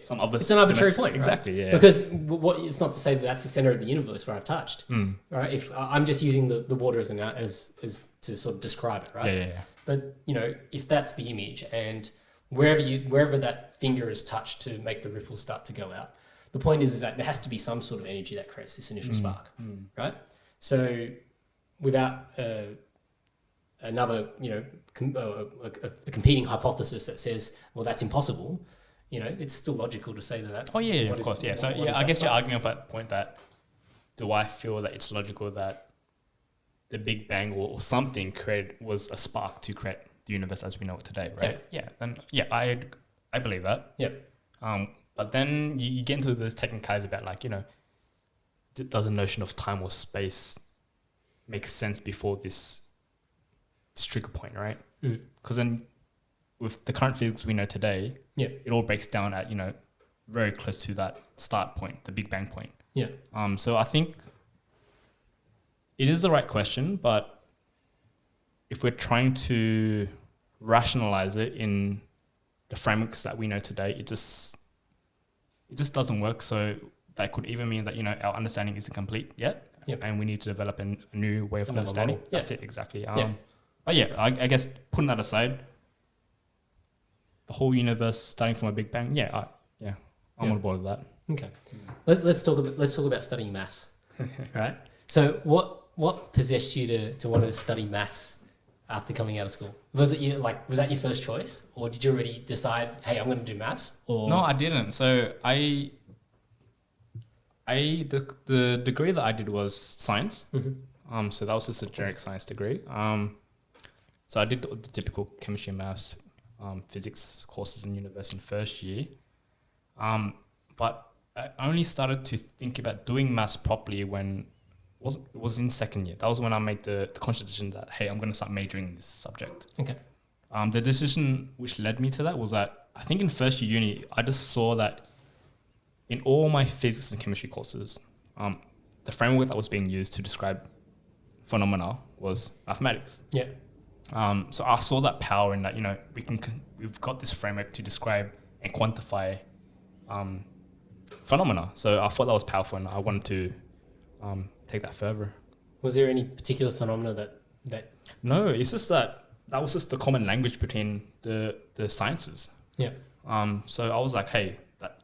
some other... It's an arbitrary point, exactly, right? Yeah. Because it's not to say that that's the center of the universe where I've touched, right? If I'm just using the water as to sort of describe it, right? Yeah. But if that's the image, and wherever that finger is touched to make the ripples start to go out, the point is that there has to be some sort of energy that creates this initial spark, right? So without another, a competing hypothesis that says, well, that's impossible, it's still logical to say that. Oh yeah, of course, yeah. So I guess you're arguing about the point that, do I feel that it's logical that the Big Bang or something was a spark to create the universe as we know it today, right? Yeah. Then I believe that. Yeah. But then you get into those technicalities about like, does a notion of time or space make sense before this trigger point, right? Because then with the current physics we know today, it all breaks down at, very close to that start point, the Big Bang point. Yeah. So I think it is the right question, but if we're trying to rationalize it in the frameworks that we know today, it just doesn't work. So that could even mean that, you know, our understanding isn't complete yet. Yep. And we need to develop a new way of Another understanding. model. Yeah. That's it, exactly. Yeah. But yeah, I guess putting that aside, the whole universe starting from a Big Bang, I'm on board with that. Okay. Let's talk about studying maths. Right. So what possessed you to want to study maths after coming out of school? Was that your first choice, or did you already decide, hey, I'm going to do maths? Or No, I didn't. So the degree that I did was science. Mm-hmm. So that was just a generic science degree. So I did the typical chemistry, maths, physics courses in university in first year. But I only started to think about doing maths properly when it was in second year. That was when I made the conscious decision that, hey, I'm going to start majoring in this subject. Okay. The decision which led me to that was that I think in first year uni, I just saw that in all my physics and chemistry courses, the framework that was being used to describe phenomena was mathematics. Yeah. So I saw that power in that, you know, we've got this framework to describe and quantify phenomena. So I thought that was powerful, and I wanted to take that further. Was there any particular phenomena that? No, it's just that was just the common language between the sciences. Yeah. So I was like, hey, that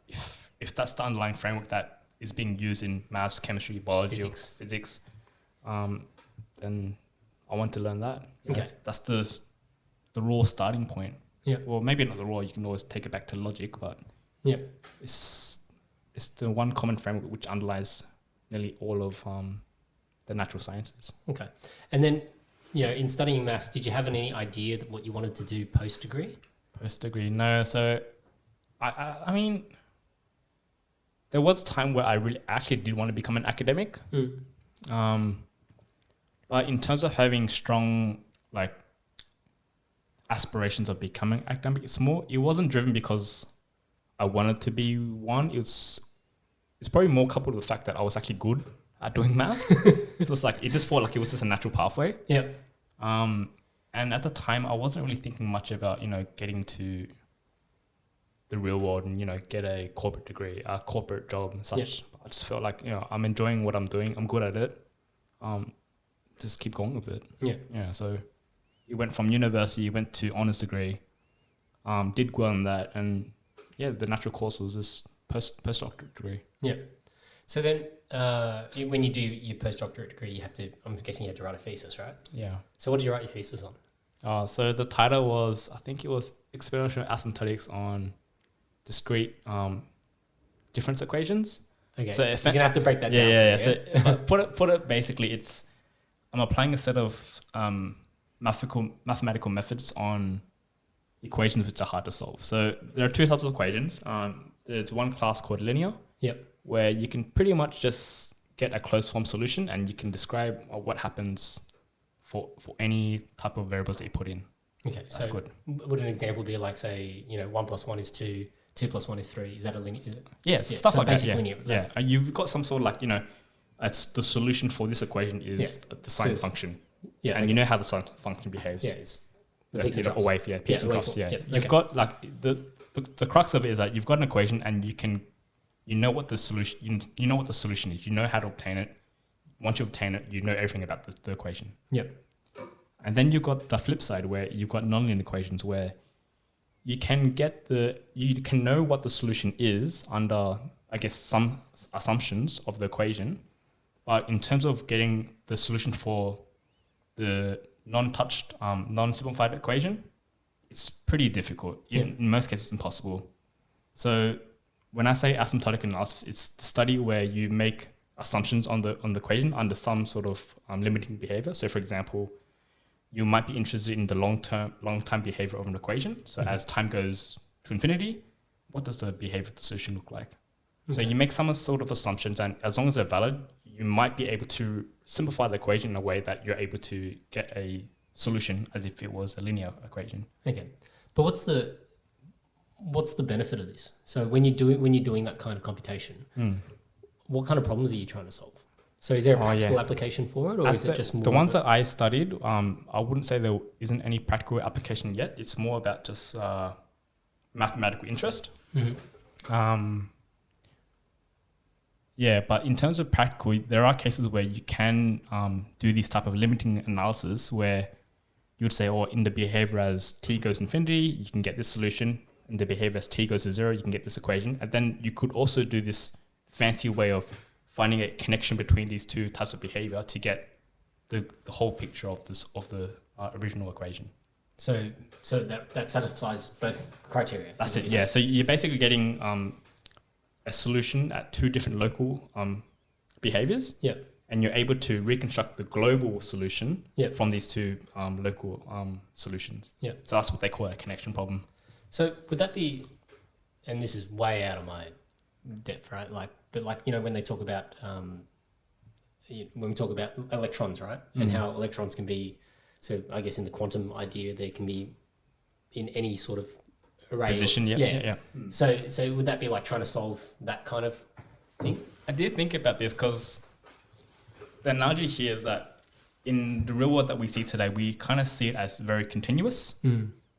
if that's the underlying framework that is being used in maths, chemistry, biology, physics, then I want to learn that. Okay. Know, that's the raw starting point. Yeah. Well, maybe not the raw. You can always take it back to logic, but yeah, it's the one common framework which underlies nearly all of the natural sciences. Okay. And then, you know, in studying maths, did you have any idea that what you wanted to do post-degree? Post-degree, no. So, I mean, there was a time where I really actually did want to become an academic. But in terms of having strong, like, aspirations of becoming academic, it wasn't driven because I wanted to be one. It's probably more coupled with the fact that I was actually good at doing maths. So it's like, it just felt like it was just a natural pathway. Yeah. And at the time, I wasn't really thinking much about, you know, getting to the real world and, you know, get a corporate degree, a corporate job and such. Yep. I just felt like, you know, I'm enjoying what I'm doing. I'm good at it. Just keep going with it. Yeah. Yeah. So you went from university, you went to honors degree, did well in that. And yeah, the natural course was this postdoctorate degree. Yeah. So then when you do your postdoctorate degree, I'm guessing you had to write a thesis, right? Yeah. So what did you write your thesis on? So the title was, I think it was Experimental Asymptotics on Discrete Difference Equations. Okay. So you're going to have to break that down. Yeah. So put it basically, I'm applying a set of mathematical methods on equations which are hard to solve. So there are two types of equations. There's one class called linear. Yep. Where you can pretty much just get a closed form solution and you can describe what happens for any type of variables that you put in. Okay, that's so good. Would an example be like, say, you know, 1 + 1 is 2, 2 + 1 is 3? Is that a linear? Stuff so like that. Yeah, linear, right? yeah. And you've got some sort of like, you know, it's the solution for this equation is the sine function. Yeah, and you know how the sine function behaves. Yeah, it's the peaks and troughs. Peaks and troughs. Yeah, you've okay. got like the crux of it is that you've got an equation and you know what the solution you know what the solution is. You know how to obtain it. Once you obtain it, you know everything about the equation. Yep. And then you've got the flip side where you've got nonlinear equations where you can know what the solution is under, I guess, some assumptions of the equation, but in terms of getting the solution for the non-touched, non-simplified equation, it's pretty difficult. In most cases, impossible. So when I say asymptotic analysis, it's the study where you make assumptions on the equation under some sort of limiting behavior. So, for example, you might be interested in the long-term behavior of an equation. So as time goes to infinity, what does the behavior of the solution look like? Okay. So you make some sort of assumptions, and as long as they're valid, you might be able to simplify the equation in a way that you're able to get a solution as if it was a linear equation. Okay, but what's the benefit of this? So when you're doing that kind of computation, what kind of problems are you trying to solve? So is there a practical application for it, or is it just more... The ones that I studied, I wouldn't say there isn't any practical application yet. It's more about just mathematical interest. Mm-hmm. Yeah, but in terms of practical, there are cases where you can do these type of limiting analysis where you would say, oh, in the behavior as t goes infinity, you can get this solution. In the behavior as t goes to 0, you can get this equation. And then you could also do this fancy way of finding a connection between these two types of behavior to get the whole picture of the original equation. So that satisfies both criteria. That's it. Yeah. So you're basically getting a solution at two different local behaviors. Yeah. And you're able to reconstruct the global solution Yep. from these two local solutions. Yeah. So that's what they call a connection problem. So would that be, and this is way out of my depth, right? But when they talk about, when we talk about electrons, right? And how electrons can be, so I guess in the quantum idea, they can be in any sort of array. Position, yeah. So would that be like trying to solve that kind of thing? I did think about this because the analogy here is that in the real world that we see today, we kind of see it as very continuous.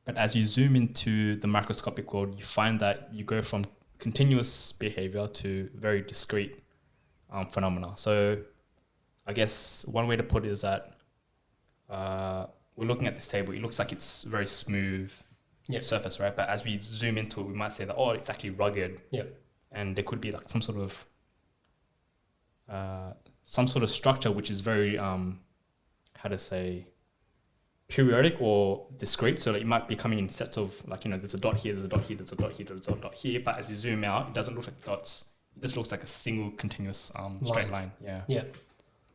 But as you zoom into the microscopic world, you find that you go from continuous behavior to very discrete phenomena. So I guess one way to put it is that we're looking at this table. It looks like it's very smooth surface, right? But as we zoom into it, we might say that, oh, it's actually rugged. Yep. And there could be like some sort of structure which is very, periodic or discrete. So it might be coming in sets of there's a dot here, there's a dot here, there's a dot here, there's a dot here. But as you zoom out, it doesn't look like dots. It just looks like a single continuous straight line. Yeah. Yeah.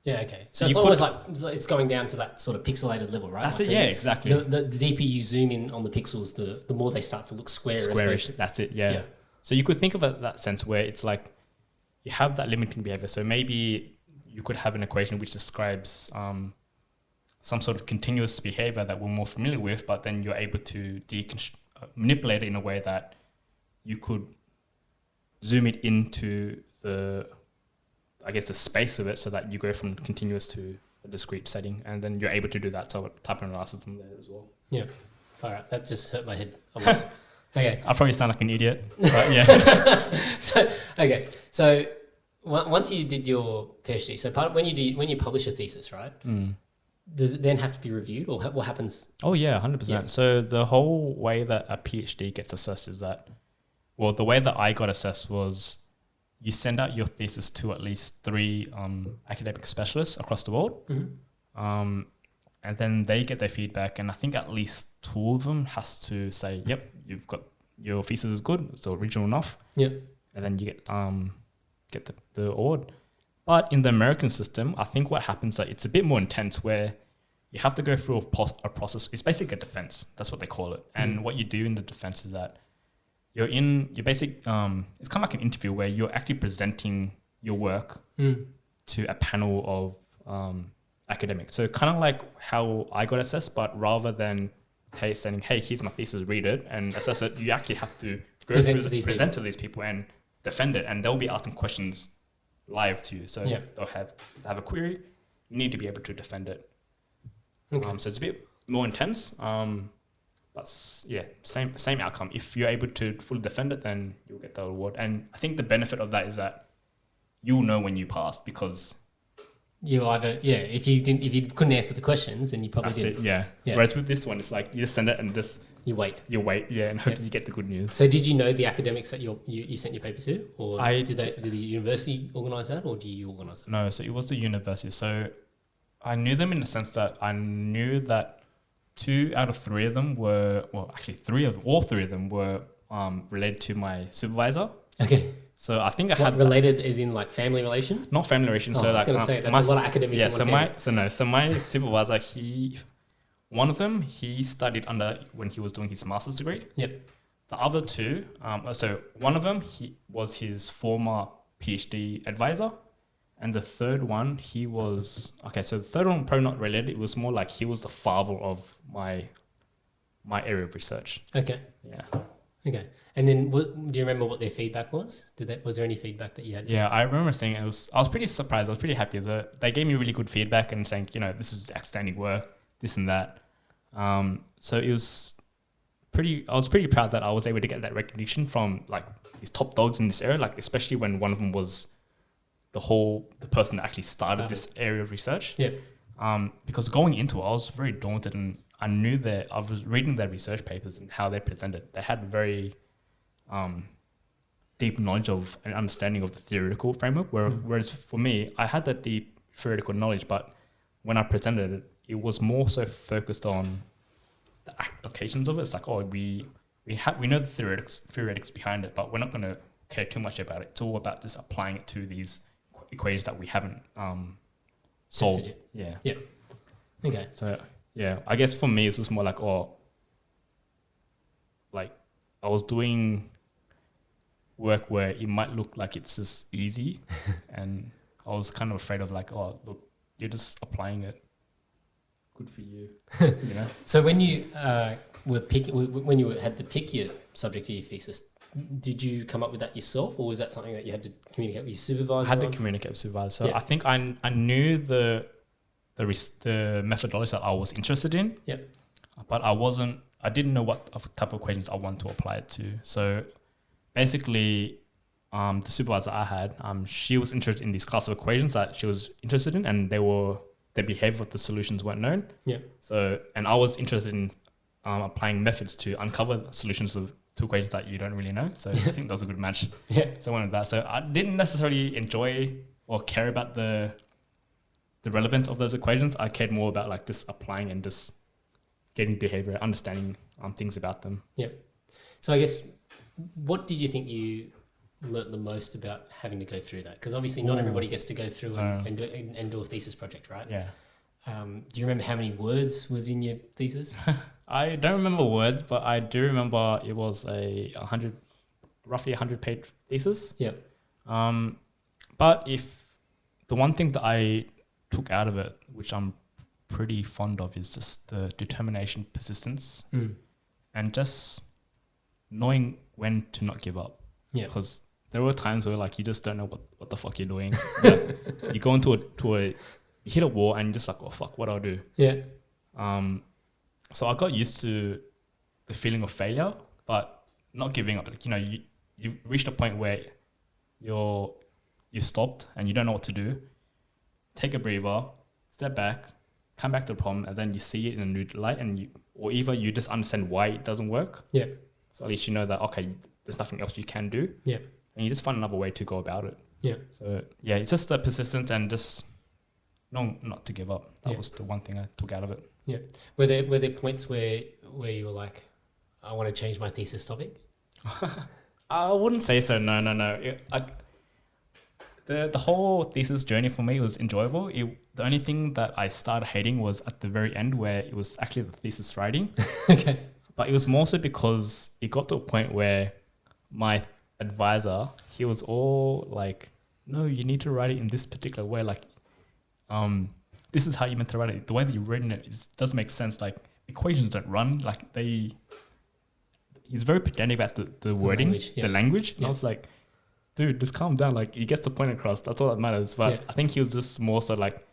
Yeah. Okay. So it's almost like it's going down to that sort of pixelated level, right? That's like, it. Yeah. Exactly. The deeper you zoom in on the pixels, the more they start to look squarish. That's it. Yeah. So you could think of it that sense where it's like you have that limiting behavior. So maybe you could have an equation which describes some sort of continuous behavior that we're more familiar with, but then you're able to manipulate it in a way that you could zoom it into the space of it so that you go from continuous to a discrete setting, and then you're able to do that type of analysis from there as well. Yeah. All right. That just hurt my head a lot. Okay. I probably sound like an idiot, but yeah. So once you did your PhD, so when you publish a thesis, right? Does it then have to be reviewed, or what happens? Oh yeah, 100%. Yeah. So the whole way that a PhD gets assessed is that, well, the way that I got assessed was you send out your thesis to at least 3 academic specialists across the world, and then they get their feedback, and I think at least 2 of them has to say, "Yep, you've got your thesis is good, it's original enough." Yep. And then you get the award. But in the American system, I think what happens is that it's a bit more intense, where you have to go through a process. It's basically a defense. That's what they call it. And what you do in the defense is that it's kind of like an interview where you're actually presenting your work to a panel of academics. So kind of like how I got assessed, but rather than saying, hey, here's my thesis, read it and assess it, you actually have to present to these people and defend it. And they'll be asking questions live to you. So they'll have a query, you need to be able to defend it. Okay. So it's a bit more intense, but yeah, same outcome. If you're able to fully defend it, then you'll get the award. And I think the benefit of that is that you'll know when you passed, because you either if you couldn't answer the questions, then you probably didn't. Yeah. Whereas with this one, it's like you just send it and just you wait, and hope you get the good news. So did you know the academics that you sent your paper to, or did the university organise that, or do you organise it? No, so it was the university. So I knew them in the sense that I knew that 2 out of 3 of them were, well, actually all three of them were related to my supervisor. Okay. So I think I had related as in like family relation? Not family relation. So I was going to say that's a lot of academics. Yeah. So my supervisor, one of them he studied under when he was doing his master's degree. Yep. The other 2, so one of them he was his former PhD advisor, and the third one So the third one probably not related. It was more like he was the father of my area of research. Okay. Yeah. Okay. And then, do you remember what their feedback was? Was there any feedback that you had? Yeah, I remember saying I was pretty surprised. I was pretty happy. So they gave me really good feedback and saying, this is outstanding work, this and that. So it was I was pretty proud that I was able to get that recognition from like these top dogs in this area, like especially when one of them was the person that actually started this area of research. Yeah. Because going into it, I was very daunted, and I knew that I was reading their research papers and how they presented. They had very deep knowledge of and understanding of the theoretical framework, whereas for me, I had that deep theoretical knowledge, but when I presented it, it was more so focused on the applications of it. It's like, oh, we know the theoretics behind it, but we're not going to care too much about it. It's all about just applying it to these equations that we haven't solved. Yeah. Yeah. Okay. So yeah, I guess for me, it's just more like, like I was doing work where it might look like it's just easy, and I was kind of afraid of like, oh, look, you're just applying it. Good for you, you know. So when you when you had to pick your subject of your thesis, did you come up with that yourself, or was that something that you had to communicate with your supervisor? I had on? to communicate with supervisor. So I think I knew the methodology that I was interested in. Yeah. But I didn't know what type of equations I want to apply it to. So basically, the supervisor I had, she was interested in these class of equations that she was interested in, and their behavior of the solutions weren't known. Yeah. So, and I was interested in applying methods to uncover solutions to equations that you don't really know. So I think that was a good match. Yeah. So I wanted that. So I didn't necessarily enjoy or care about the relevance of those equations. I cared more about like just applying and just getting behavior, understanding things about them. Yeah. So I guess, what did you think you learnt the most about having to go through that? Because obviously not everybody gets to go through and do a thesis project, right? Yeah. Do you remember how many words was in your thesis? I don't remember words, but I do remember it was roughly 100-page thesis. Yeah. But if the one thing that I took out of it, which I'm pretty fond of, is just the determination, persistence, and just knowing when to not give up. Yeah. Because there were times where like you just don't know what the fuck you're doing. Like, you go into you hit a wall and you're just like, oh fuck, what do I do? Yeah. So I got used to the feeling of failure, but not giving up. Like, you know, you reached a point where you stopped and you don't know what to do. Take a breather, step back, come back to the problem, and then you see it in a new light, or either you just understand why it doesn't work. Yeah. So at least you know that, okay, there's nothing else you can do. Yeah. And you just find another way to go about it. Yeah. So yeah, it's just the persistence and just not to give up. That was the one thing I took out of it. Yeah. Were there points where you were like, I want to change my thesis topic? I wouldn't say so. No. The whole thesis journey for me was enjoyable. The only thing that I started hating was at the very end, where it was actually the thesis writing. Okay. But it was more so because it got to a point where my advisor, he was all like, no, you need to write it in this particular way. Like, this is how you meant to write it. The way that you've written it doesn't make sense. Like, equations don't run. Like, he's very pedantic about the wording, the language. And I was like, dude, just calm down. Like, he gets the point across. That's all that matters. But I think he was just more so like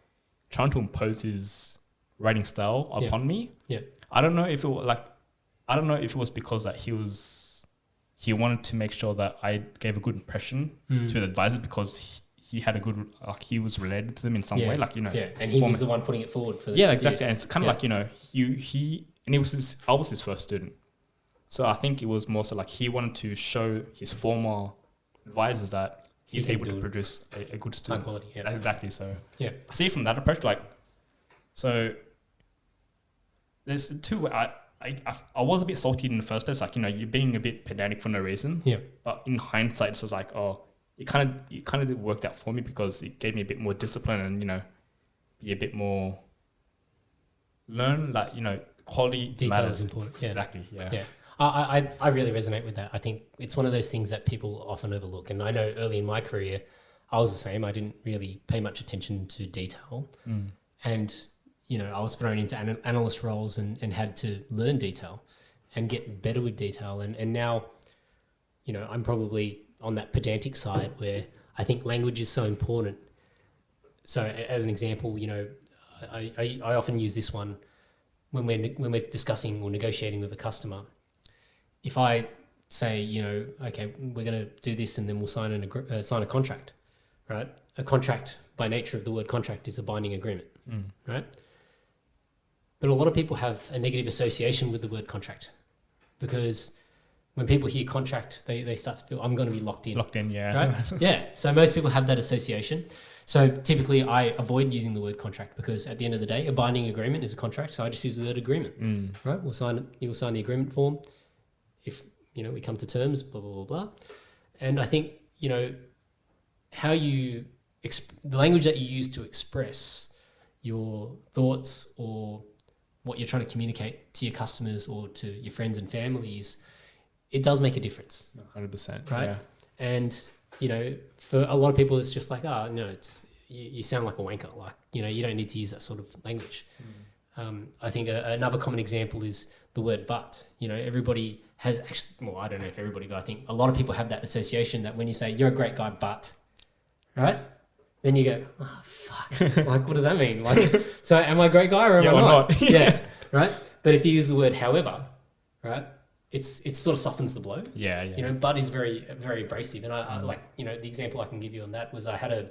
trying to impose his writing style upon me. Yeah. I don't know if it was because that he wanted to make sure that I gave a good impression to the advisor, because he had a good, like, he was related to them in some way, like, you know. Yeah, and he was the one putting it forward for the exactly. And it's kind of like, you know, I was his first student. So I think it was more so like he wanted to show his former advisors that he's able to produce a good student. High quality, yeah. Exactly. So I see from that approach, like, so there's two. I was a bit salty in the first place, like, you know, you're being a bit pedantic for no reason. Yeah. But in hindsight, it's like, oh, it kind of worked out for me, because it gave me a bit more discipline and, you know, be a bit more learn, like, you know, quality detail matters. is important. Yeah. Exactly. Yeah. Yeah. I really resonate with that. I think it's one of those things that people often overlook. And I know early in my career, I was the same. I didn't really pay much attention to detail. And, you know, I was thrown into analyst roles and had to learn detail and get better with detail. And now, you know, I'm probably on that pedantic side where I think language is so important. So as an example, you know, I often use this one when we're discussing or negotiating with a customer. If I say, you know, okay, we're going to do this and then we'll sign a contract, right? a contract, by nature of the word contract, is a binding agreement, right? But a lot of people have a negative association with the word contract, because when people hear contract, they start to feel, I'm going to be locked in. Locked in, yeah. Right? Yeah. So most people have that association. So typically I avoid using the word contract, because at the end of the day, a binding agreement is a contract. So I just use the word agreement, right? We'll sign it. You'll sign the agreement form. If, we come to terms, blah, blah, blah, blah. And I think, how you, the language that you use to express your thoughts or what you're trying to communicate to your customers or to your friends and families, it does make a difference. 100%. Right. Yeah. And, for a lot of people, it's just like, you sound like a wanker. Like, you don't need to use that sort of language. I think another common example is the word but. Everybody has actually, well, I don't know if everybody, but I think a lot of people have that association that when you say you're a great guy, but, right? Then you go, oh, fuck. Like, what does that mean? Like, so am I a great guy or am I not? Yeah. Right. But if you use the word however, right, it sort of softens the blow. Yeah. But is very, very abrasive. And I like, the example I can give you on that was I had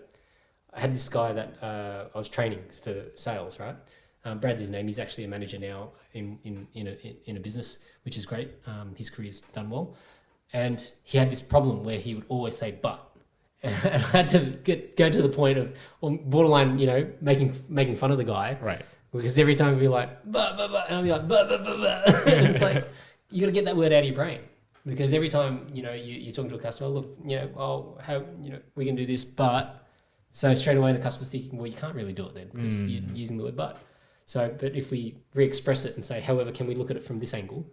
this guy that I was training for sales, right? Brad's his name. He's actually a manager now in a business, which is great. His career's done well. And he had this problem where he would always say but. And I had to go to the point of borderline, making fun of the guy. Right. Because every time he'd be like, but, and I'd be like, but. And it's like, you got to get that word out of your brain. Because every time, you're talking to a customer, look, we can do this, but. So straight away the customer's thinking, well, you can't really do it then because you're using the word but. So, but if we re-express it and say, however, can we look at it from this angle,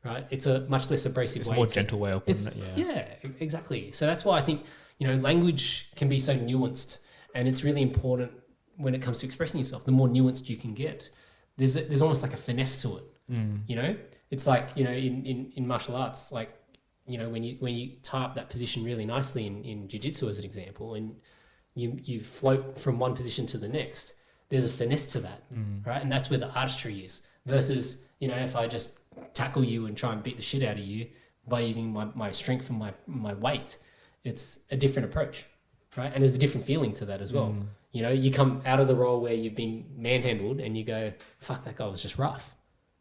right? It's a much less abrasive way. It's a more gentle way of putting it, Yeah, exactly. So that's why I think, language can be so nuanced, and it's really important when it comes to expressing yourself. The more nuanced you can get, there's almost like a finesse to it. It's like, in martial arts, like, when you tie up that position really nicely in jiu-jitsu as an example, and you float from one position to the next, there's a finesse to that, right? And that's where the artistry is. Versus, if I just tackle you and try and beat the shit out of you by using my strength and my weight, it's a different approach, right? And there's a different feeling to that as well. You come out of the role where you've been manhandled and you go, fuck, that guy was just rough,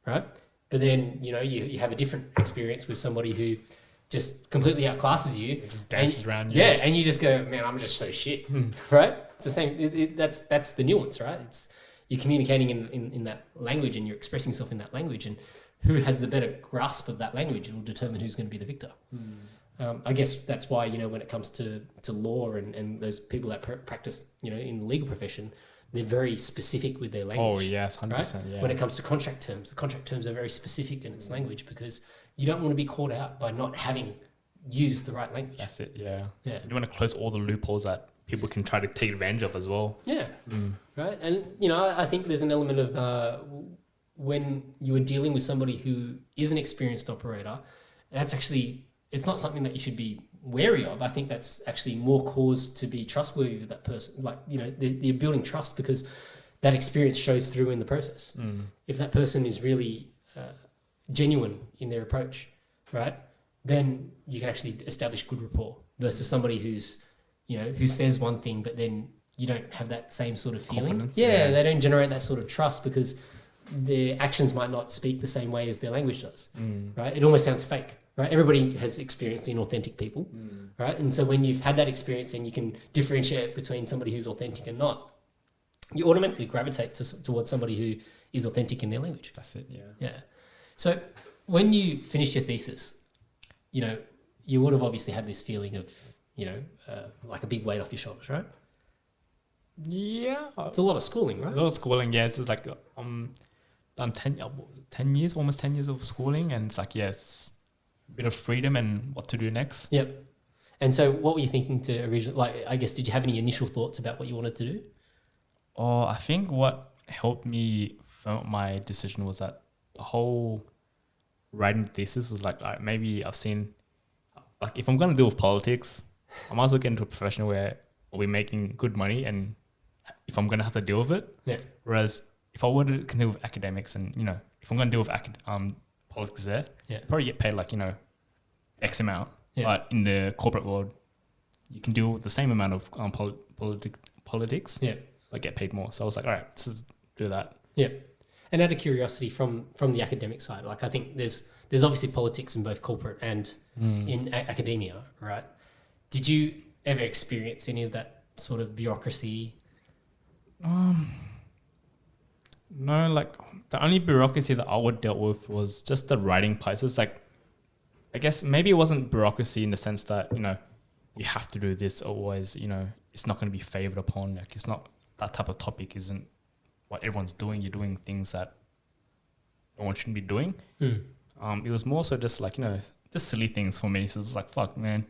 right? But then, you have a different experience with somebody who just completely outclasses you. It just dances around you. Yeah, and you just go, man, I'm just so shit, right? It's the same. That's the nuance, right? It's you're communicating in that language and you're expressing yourself in that language, and who has the better grasp of that language will determine who's going to be the victor. I guess that's why, when it comes to law and those people that practice, in the legal profession, they're very specific with their language. Oh, yes, 100%. Right? Yeah. When it comes to contract terms, the contract terms are very specific in its language, because you don't want to be caught out by not having used the right language. That's it, yeah. You want to close all the loopholes that people can try to take advantage of as well. Yeah, right. And, I think there's an element of when you are dealing with somebody who is an experienced operator, that's actually, it's not something that you should be wary of. I think that's actually more cause to be trustworthy with that person. Like, they're building trust because that experience shows through in the process. If that person is really genuine in their approach, right, then you can actually establish good rapport versus somebody who's, who says one thing, but then you don't have that same sort of feeling. Confidence, yeah, they don't generate that sort of trust because their actions might not speak the same way as their language does, right? It almost sounds fake, right? Everybody has experienced inauthentic people, right? And so when you've had that experience and you can differentiate between somebody who's authentic and not, you automatically gravitate towards somebody who is authentic in their language. That's it, yeah. Yeah. So when you finished your thesis, you would have obviously had this feeling of, like a big weight off your shoulders, right? Yeah. It's a lot of schooling, right? A lot of schooling, yeah. It's just like, done 10 years, almost 10 years of schooling. And it's like, yes, a bit of freedom and what to do next. Yep. And so what were you thinking to originally, like, I guess, did you have any initial thoughts about what you wanted to do? Oh, I think what helped me firm my decision was that the whole writing the thesis was like maybe I've seen, like, if I'm going to deal with politics, I might as well get into a profession where I'll be making good money, and if I'm going to have to deal with it. Yeah. Whereas if I were to deal with academics and, if I'm going to deal with politics there, probably get paid like, X amount. Yeah. But in the corporate world, you can deal with the same amount of politics, Yeah. but get paid more. So I was like, all right, let's just do that. Yeah. And out of curiosity, from the academic side, like I think there's obviously politics in both corporate and in academia, right? Did you ever experience any of that sort of bureaucracy? No, like the only bureaucracy that I would dealt with was just the writing parts. It's like, I guess maybe it wasn't bureaucracy in the sense that, you know, you have to do this always, you know, it's not going to be favored upon. Like it's not, that type of topic isn't what everyone's doing. You're doing things that no one shouldn't be doing. It was more so just like, you know, just silly things for me. So it's like, fuck, man.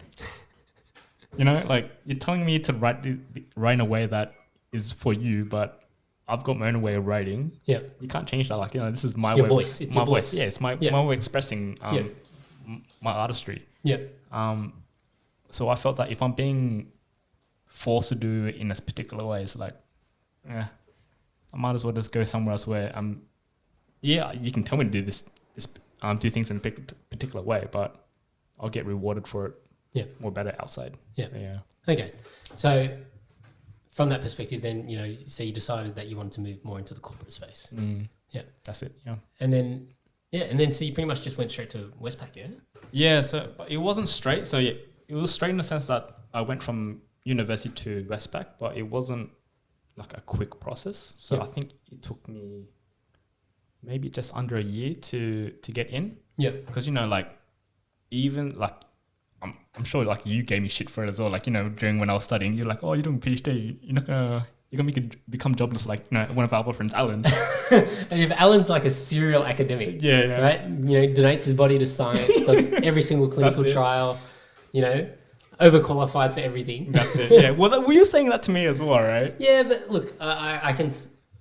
You know, like you're telling me to write in a way that is for you, but I've got my own way of writing. Yeah. You can't change that. Like, you know, this is my Your way. voice. It's your voice. Yeah, it's my way of expressing my artistry. Yeah. So I felt that if I'm being forced to do it in a particular way, it's like, I might as well just go somewhere else where you can tell me to do this do things in a particular way, but I'll get rewarded for it. Yeah. More better outside. Yeah. So, yeah. Okay. So from that perspective, then, you know, so you decided that you wanted to move more into the corporate space. Yeah. That's it. Yeah. And then so you pretty much just went straight to Westpac, yeah? Yeah. So but it wasn't straight. So yeah, it was straight in the sense that I went from university to Westpac, but it wasn't like a quick process. So I think it took me maybe just under a year to get in. Yeah. Because, you know, like even like I'm sure like you gave me shit for it as well. Like, you know, during when I was studying, you're like, oh, you're doing PhD. You're gonna become jobless like, you know, one of our other friends, Alan. And if Alan's like a serial academic, yeah, right? You know, donates his body to science, does every single clinical trial, you know, overqualified for everything. That's it. Yeah. Well, were you saying that to me as well, right? Yeah, but look, I can.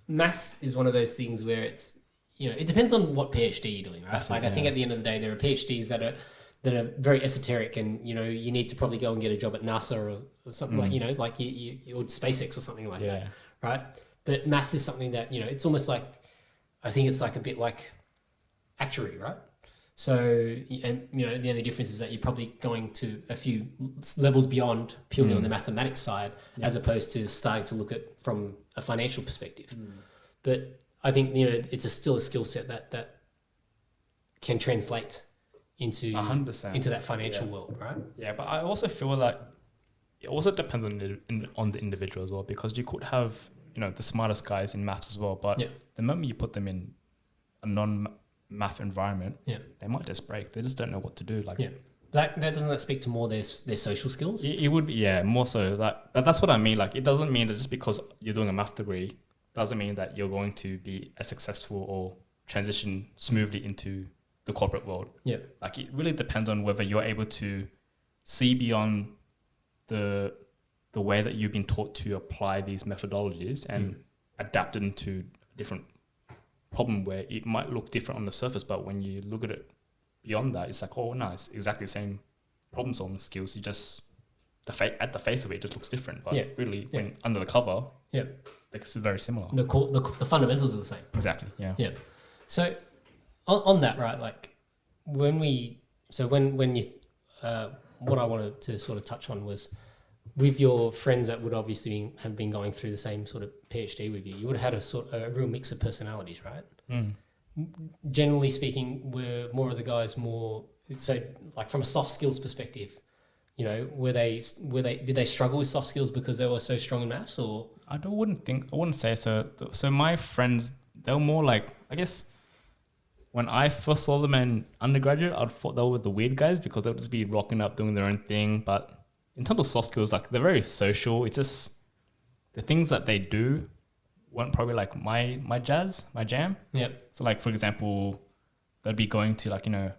Maths is one of those things where it's, you know, it depends on what PhD you're doing, right? That's like I think at the end of the day, there are PhDs that are very esoteric, and you know, you need to probably go and get a job at NASA or something like, you know, like you or SpaceX or something like that, right? But maths is something that, you know, it's almost like, I think it's like a bit like actuary, right? So, and you know, the only difference is that you're probably going to a few levels beyond purely on the mathematics side, as opposed to starting to look at from a financial perspective. But I think, you know, it's still a skill set that can translate into 100%. into that financial world, right? Yeah, but I also feel like it also depends on the individual as well, because you could have, you know, the smartest guys in maths as well, but the moment you put them in a non-math environment, they might just break. They just don't know what to do. Like, that doesn't that speak to more their social skills? It would be, more so that's what I mean. Like, it doesn't mean that just because you're doing a math degree doesn't mean that you're going to be as successful or transition smoothly into the corporate world. Yeah. Like, it really depends on whether you're able to see beyond the way that you've been taught to apply these methodologies and adapt it into a different problem where it might look different on the surface, but when you look at it beyond that, it's like, oh no, it's exactly the same problem solving skills. You just at the face of it just looks different, but really when under the cover, it's very similar. The fundamentals are the same. Exactly. Yeah. Yeah. So on that, right? Like when you what I wanted to sort of touch on was with your friends that would obviously have been going through the same sort of PhD with you. You would have had a real mix of personalities, right? Generally speaking, were more of the guys more so like from a soft skills perspective, you know, did they struggle with soft skills because they were so strong in maths, or? I wouldn't say so. So my friends, they were more like, I guess when I first saw them in undergraduate, I thought they were the weird guys because they would just be rocking up doing their own thing. But in terms of soft skills, like they're very social. It's just the things that they do weren't probably like my jam. Yeah. So like, for example, they'd be going to like, you know,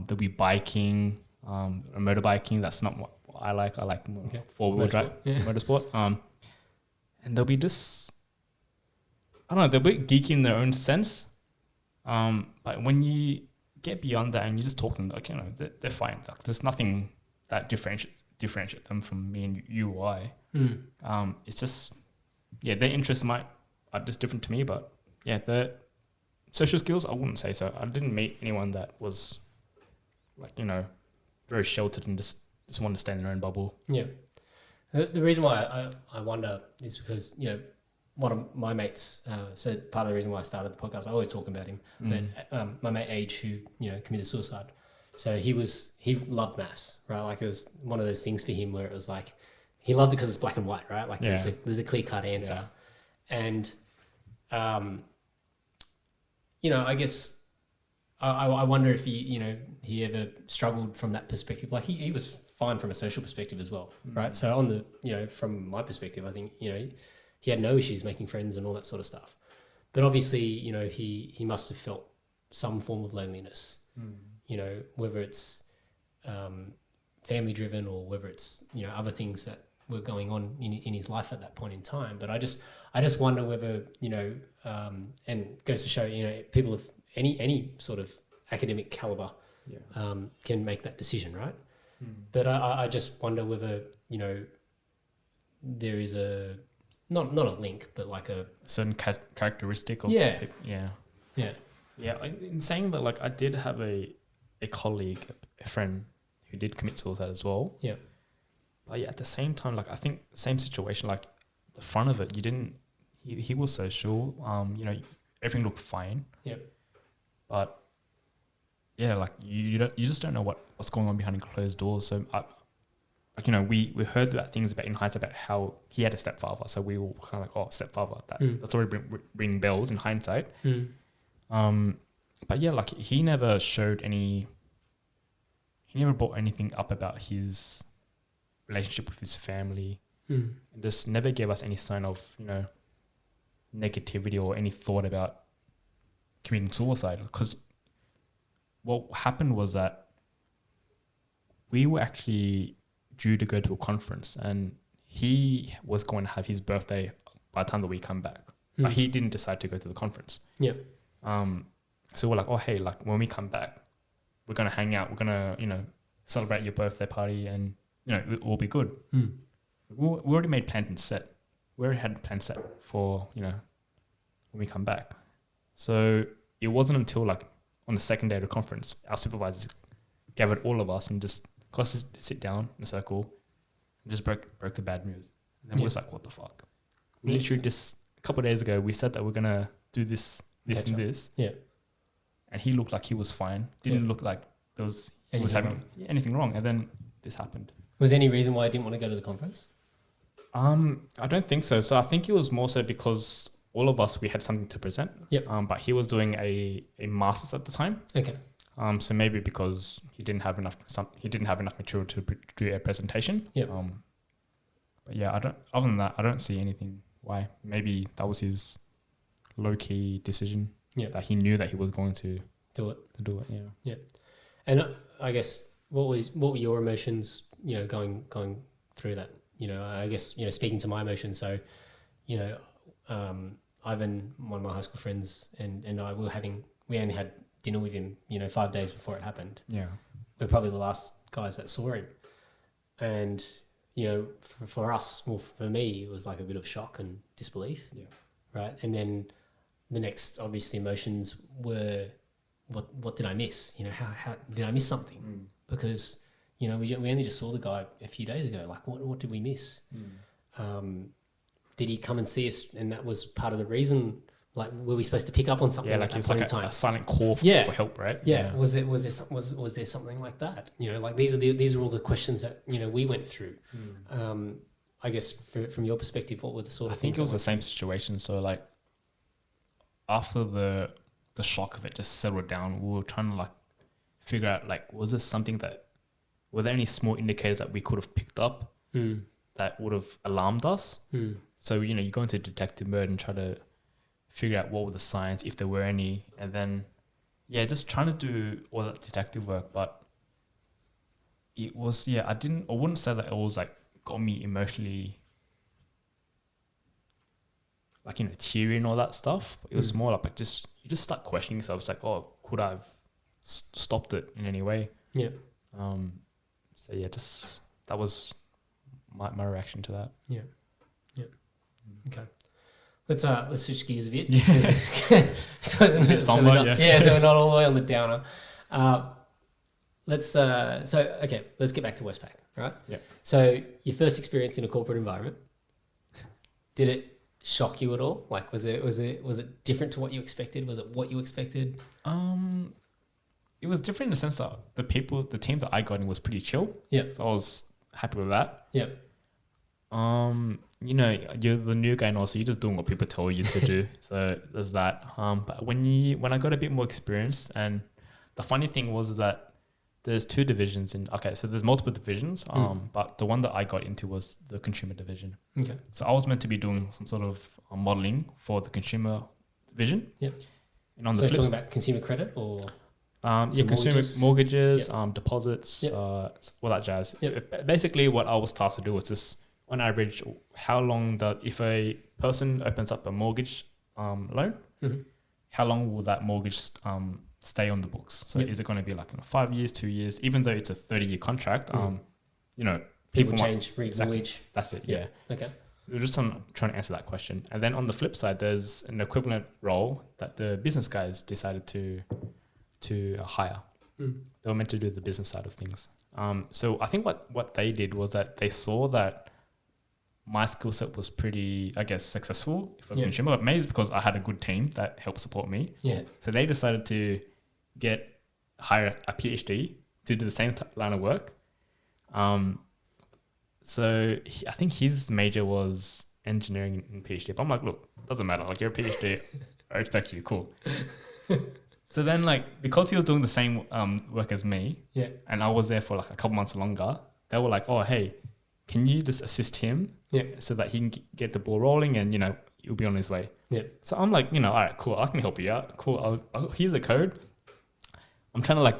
they'll be biking, or motorbiking. That's not what I like. I like four-wheel drive, motorsport. And they'll be just, I don't know, they're a bit geeky in their own sense. But when you get beyond that and you just talk to them, like, you know, they're fine. Like, there's nothing that differentiate them from me and you or I. It's just, their interests are just different to me, but the social skills, I wouldn't say so. I didn't meet anyone that was like, you know, very sheltered and just wanted to stay in their own bubble. Yeah. The reason why I wonder is because, you know, one of my mates, so part of the reason why I started the podcast, I always talk about him, but my mate Age, who, you know, committed suicide. So he loved maths, right? Like, it was one of those things for him where it was like, he loved it because it's black and white, right? Like, there's a clear cut answer. Yeah. And, you know, I guess I wonder if he ever struggled from that perspective. Like, he was fine from a social perspective as well, right? So on the, you know, from my perspective, I think, you know, he had no issues making friends and all that sort of stuff. But obviously, you know, he must have felt some form of loneliness, you know, whether it's family driven or whether it's, you know, other things that were going on in his life at that point in time. But I just wonder whether, you know, and it goes to show, you know, people of any sort of academic caliber can make that decision, right? But I just wonder whether, you know, there is a not a link, but like a certain characteristic of yeah. In saying that, like, I did have a colleague, a friend who did commit suicide as well. Yeah. But yeah, at the same time, like, I think same situation, like the front of it, you didn't. He was social. You know, everything looked fine. Yeah. But yeah, like you just don't know what's going on behind closed doors. So like, you know, we heard about things about in hindsight about how he had a stepfather. So we were kind of like, oh, stepfather, that's already ringing bells in hindsight. But yeah, like, he never brought anything up about his relationship with his family. And just never gave us any sign of, you know, negativity or any thought about committing suicide. Because what happened was that we were actually due to go to a conference, and he was going to have his birthday by the time that we come back. But he didn't decide to go to the conference. Yeah. So we're like, oh, hey, like, when we come back, we're going to hang out. We're going to, you know, celebrate your birthday party, and, you know, it will be good. We already made plans and set. We already had plans set for, you know, when we come back. So it wasn't until, like, on the second day of the conference, our supervisors gathered all of us and just got us to sit down in a circle and just broke the bad news. And then we're just like, what the fuck? Literally just a couple of days ago, we said that we're going to do this and this. Yeah. And he looked like he was fine. Didn't look like he was having anything wrong. And then this happened. Was there any reason why I didn't want to go to the conference? I don't think so. So I think it was more so because all of us, we had something to present. Yep. But he was doing a master's at the time. Okay. So maybe because he didn't have enough material to do a presentation. Yep. But yeah, other than that, I don't see anything why. Maybe that was his low-key decision. Yeah. That he knew that he was going to do it. Yeah. Yeah. And I guess what were your emotions, you know, going through that? You know, I guess, you know, speaking to my emotions. So, you know, Ivan, one of my high school friends, and I we only had dinner with him, you know, 5 days before it happened. Yeah. We're probably the last guys that saw him. And, you know, for us, well, for me, it was like a bit of shock and disbelief. Yeah. Right. And then the next, obviously, emotions were, what did I miss? You know, how did I miss something? Because, you know, we only just saw the guy a few days ago. Like, what did we miss? Did he come and see us? And that was part of the reason. Like, were we supposed to pick up on something? Yeah, like it was like a silent call for help, right? Yeah. Was there something like that? You know, like these are all the questions that, you know, we went through. I guess from your perspective, what were the sort of things? I think it was the same situation. So, like, after the shock of it just settled down, we were trying to, like, figure out, like, were there any small indicators that we could have picked up that would have alarmed us? So, you know, you go into detective mode and try to figure out what were the signs, if there were any, and then, yeah, just trying to do all that detective work. But it was, I wouldn't say that it was, like, got me emotionally, like, you know, teary and all that stuff. But it was more like, you just start questioning yourself. It's like, oh, could I have stopped it in any way? Yeah. So yeah, just that was my reaction to that. Yeah. Okay. Let's switch gears a bit. Yeah. So we're not all the way on the downer. let's get back to Westpac, right? Yeah. So your first experience in a corporate environment, did it shock you at all? Like, was it different to what you expected? Was it what you expected? It was different in the sense that the team that I got in was pretty chill. Yeah. So I was happy with that. Yeah. You know, you're the new guy and also you're just doing what people tell you to do. So there's that. But when I got a bit more experience, and the funny thing was that there's two divisions so there's multiple divisions. But the one that I got into was the consumer division. Okay. So I was meant to be doing some sort of modeling for the consumer division. Yep. And on So the flip talking about consumer credit or consumer mortgages, Yep. deposits, Yep. all that jazz. Yep. Basically, what I was tasked to do was just, on average, how long if a person opens up a mortgage loan, how long will that mortgage stay on the books? So is it going to be like 5 years, 2 years? Even though it's a 30-year contract, you know, people change, remortgage. Exactly. That's it. Yeah. Okay. We're just trying to answer that question. And then on the flip side, there's an equivalent role that the business guys decided to hire. They were meant to do the business side of things. So I think what they did was that they saw that my skill set was pretty, I guess, successful for consumer, but maybe it's because I had a good team that helped support me. Yeah. So they decided to hire a PhD to do the same line of work. So I think his major was engineering and PhD. But I'm like, look, doesn't matter. Like, you're a PhD, I expect you. Cool. So then, like, because he was doing the same work as me, and I was there for like a couple months longer, they were like, oh, hey, can you just assist him so that he can get the ball rolling and, you know, he'll be on his way. Yeah. So I'm like, you know, all right, cool. I can help you out. Cool. Here's the code. I'm trying to like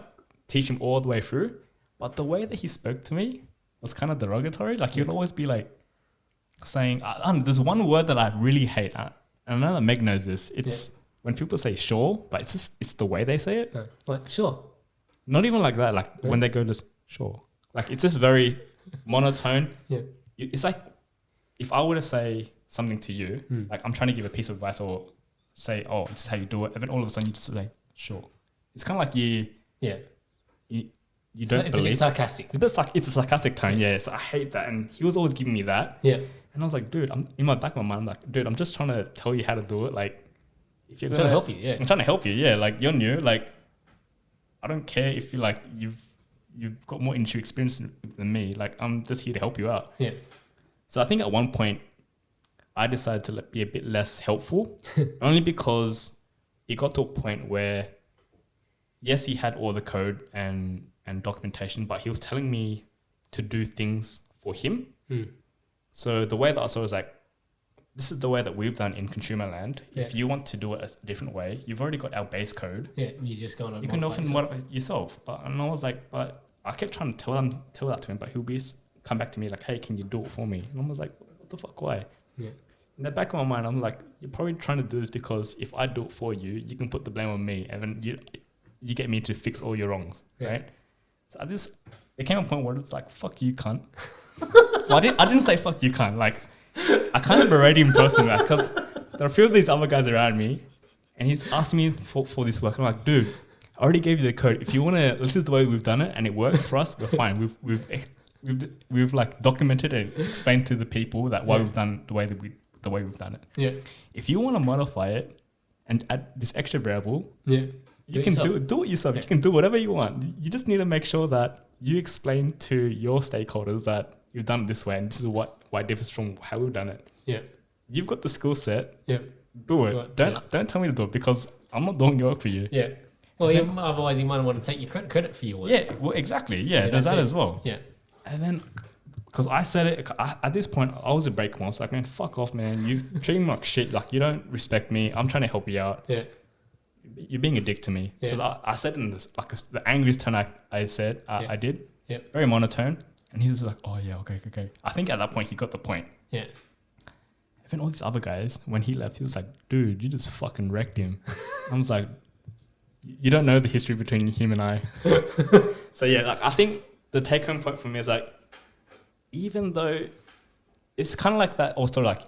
teach him all the way through. But the way that he spoke to me was kind of derogatory. Like, he would always be like saying, there's one word that I really hate. And I know that Meg knows this. It's when people say sure, but it's the way they say it. Like, sure. Not even like that. Like when they go to sure. Like, it's just very monotone. Yeah. It's like if I were to say something to you, like I'm trying to give a piece of advice or say, oh, this is how you do it. And then all of a sudden you just say, sure. It's kind of like you don't believe. It's a bit sarcastic. It's a sarcastic tone, yeah. So I hate that. And he was always giving me that. Yeah. And I was like, dude, I'm in my back of my mind, I'm like, dude, I'm just trying to tell you how to do it. Like, if you're trying to help you, yeah. I'm trying to help you, yeah. Like, you're new. Like, I don't care if you like you've got more industry experience than me. Like, I'm just here to help you out. Yeah. So I think at one point I decided to be a bit less helpful, only because it got to a point where, yes, he had all the code and documentation, but he was telling me to do things for him. So the way that I saw it was like, this is the way that we've done in consumer land. Yeah. If you want to do it a different way, you've already got our base code. Yeah, you just go on. You can often modify yourself. And I was like, but I kept trying to tell that to him, but he'll come back to me like, hey, can you do it for me? And I was like, what the fuck, why? Yeah. In the back of my mind, I'm like, you're probably trying to do this because if I do it for you, you can put the blame on me, and then you get me to fix all your wrongs, right? So there came a point where it was like, fuck you, cunt. Well, I didn't say fuck you, cunt. Like, I kind of berated him personally because there are a few of these other guys around me, and he's asked me for this work. I'm like, dude, I already gave you the code. If you want to, this is the way we've done it, and it works for us. We're fine. We've like documented and explained to the people that why we've done the way we've done it. Yeah. If you want to modify it and add this extra variable, you can do it yourself. Yeah. You can do whatever you want. You just need to make sure that you explain to your stakeholders that you've done it this way, and this is why it differs from how we've done it. Yeah. You've got the skill set. Yeah. Do it. Don't tell me to do it because I'm not doing your work for you. Yeah. Well, otherwise you might want to take your credit for your work. Yeah. Well, exactly. Yeah. There's that as well. Yeah. And then, because I said it, at this point, I was a break once. Like, man, fuck off, man. You treat me like shit. Like, you don't respect me. I'm trying to help you out. Yeah. You're being a dick to me. Yeah. So I said it in this, like the angriest tone I said, I did. Yeah. Very monotone. And he was like, oh, yeah, okay. I think at that point, he got the point. Yeah. And then all these other guys, when he left, he was like, dude, you just fucking wrecked him. I was like, you don't know the history between him and I. So, yeah, like, I think the take-home point for me is like, even though it's kind of like that also, like,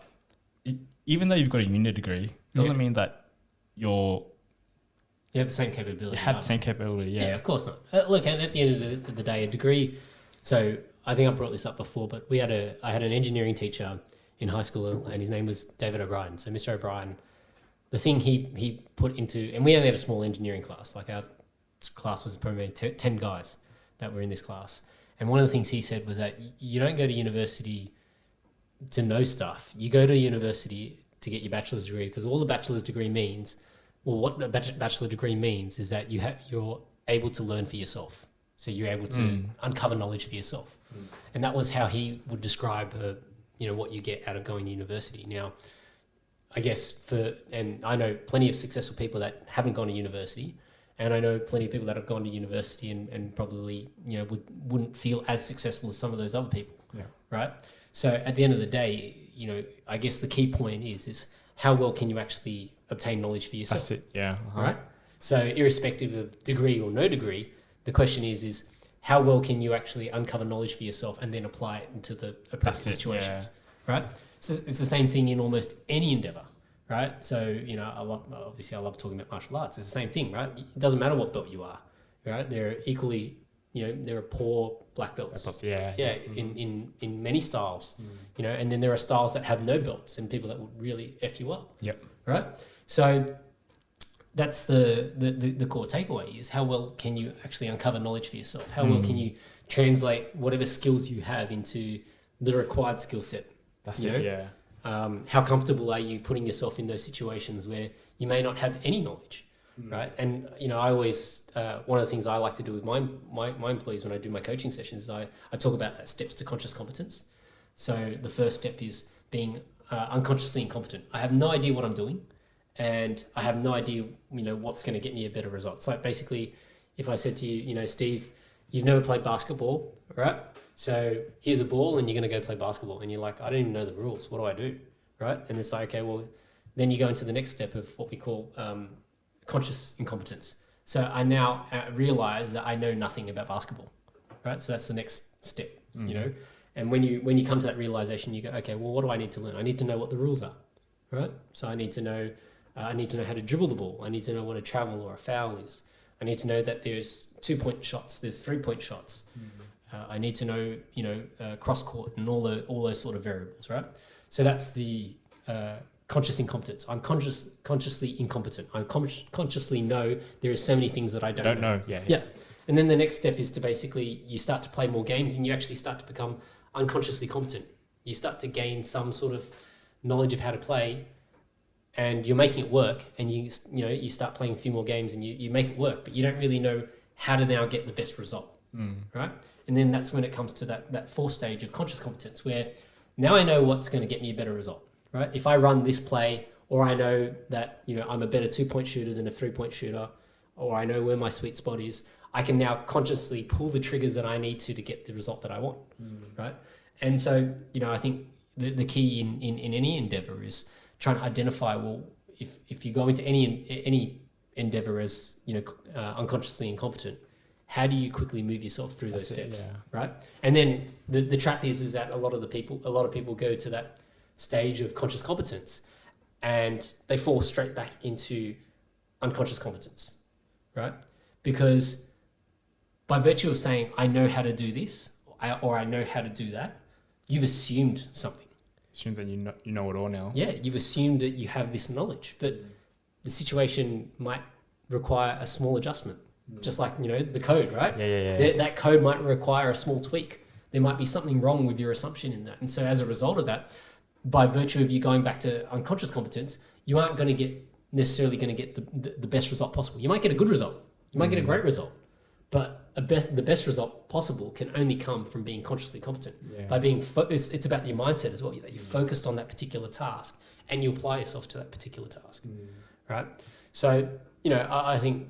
even though you've got a uni degree, doesn't mean that you're You have the same capability. You have the same capability, yeah. Yeah, of course not. Look, at the end of the day, a degree. So I think I brought this up before, but I had an engineering teacher in high school, and his name was David O'Brien. So Mr. O'Brien, the thing he put into, and we only had a small engineering class. Like our class was probably 10 guys that were in this class. And one of the things he said was that you don't go to university to know stuff. You go to university to get your bachelor's degree, because all the bachelor's degree means, well, what a bachelor degree means is that you're able to learn for yourself. So you're able to uncover knowledge for yourself. And that was how he would describe, what you get out of going to university. Now, I guess and I know plenty of successful people that haven't gone to university, and I know plenty of people that have gone to university and probably, wouldn't feel as successful as some of those other people. Yeah. Right. So at the end of the day, I guess the key point is how well can you actually obtain knowledge for yourself? That's it. Yeah. Uh-huh. Right. So irrespective of degree or no degree, the question is how well can you actually uncover knowledge for yourself and then apply it into the appropriate situations, right? So it's the same thing in almost any endeavor, right? So, I love talking about martial arts. It's the same thing, right? It doesn't matter what belt you are, right? They're equally, there are poor black belts. Yeah. In many styles, and then there are styles that have no belts and people that would really F you up. Yep. Right? So that's the core takeaway, is how well can you actually uncover knowledge for yourself? How well can you translate whatever skills you have into the required skill set? That's it, yeah. How comfortable are you putting yourself in those situations where you may not have any knowledge, right? And, I always, one of the things I like to do with my employees when I do my coaching sessions is I talk about that steps to conscious competence. So the first step is being unconsciously incompetent. I have no idea what I'm doing, and I have no idea, what's going to get me a better result. It's like basically if I said to you, Steve, you've never played basketball, right? So here's a ball and you're going to go play basketball. And you're like, I don't even know the rules. What do I do? Right? And it's like, okay, well, then you go into the next step of what we call conscious incompetence. So I now realize that I know nothing about basketball, right? So that's the next step, And when you come to that realization, you go, okay, well, what do I need to learn? I need to know what the rules are, right? So I need to know how to dribble the ball. I need to know what a travel or a foul is. I need to know that there's 2-point shots, there's 3-point shots. I need to know, cross court and all those sort of variables, right? So that's the conscious incompetence. I'm consciously incompetent. I consciously know there are so many things that I don't know. Yeah. And then the next step is to basically, you start to play more games and you actually start to become unconsciously competent. You start to gain some sort of knowledge of how to play, and you're making it work, and you start playing a few more games and you make it work, but you don't really know how to now get the best result, right? And then that's when it comes to that fourth stage of conscious competence, where now I know what's going to get me a better result, right? If I run this play, or I know that I'm a better 2-point shooter than a 3-point shooter, or I know where my sweet spot is, I can now consciously pull the triggers that I need to get the result that I want, right? And so, I think the key in any endeavor is trying to identify, well, if you go into any endeavor as, unconsciously incompetent, how do you quickly move yourself through those steps, right? And then the trap is that a lot of people go to that stage of conscious competence and they fall straight back into unconscious competence, right? Because by virtue of saying, I know how to do this, or I know how to do that, you've assumed something. Assume that you know it all now. Yeah, you've assumed that you have this knowledge, but the situation might require a small adjustment. Just like, the code, right? Yeah. That code might require a small tweak. There might be something wrong with your assumption in that. And so as a result of that, by virtue of you going back to unconscious competence, you aren't necessarily going to get the best result possible. You might get a good result. You might get a great result. But the best result possible can only come from being consciously competent. Yeah. By being it's about your mindset as well. That you're focused on that particular task and you apply yourself to that particular task, right? So I think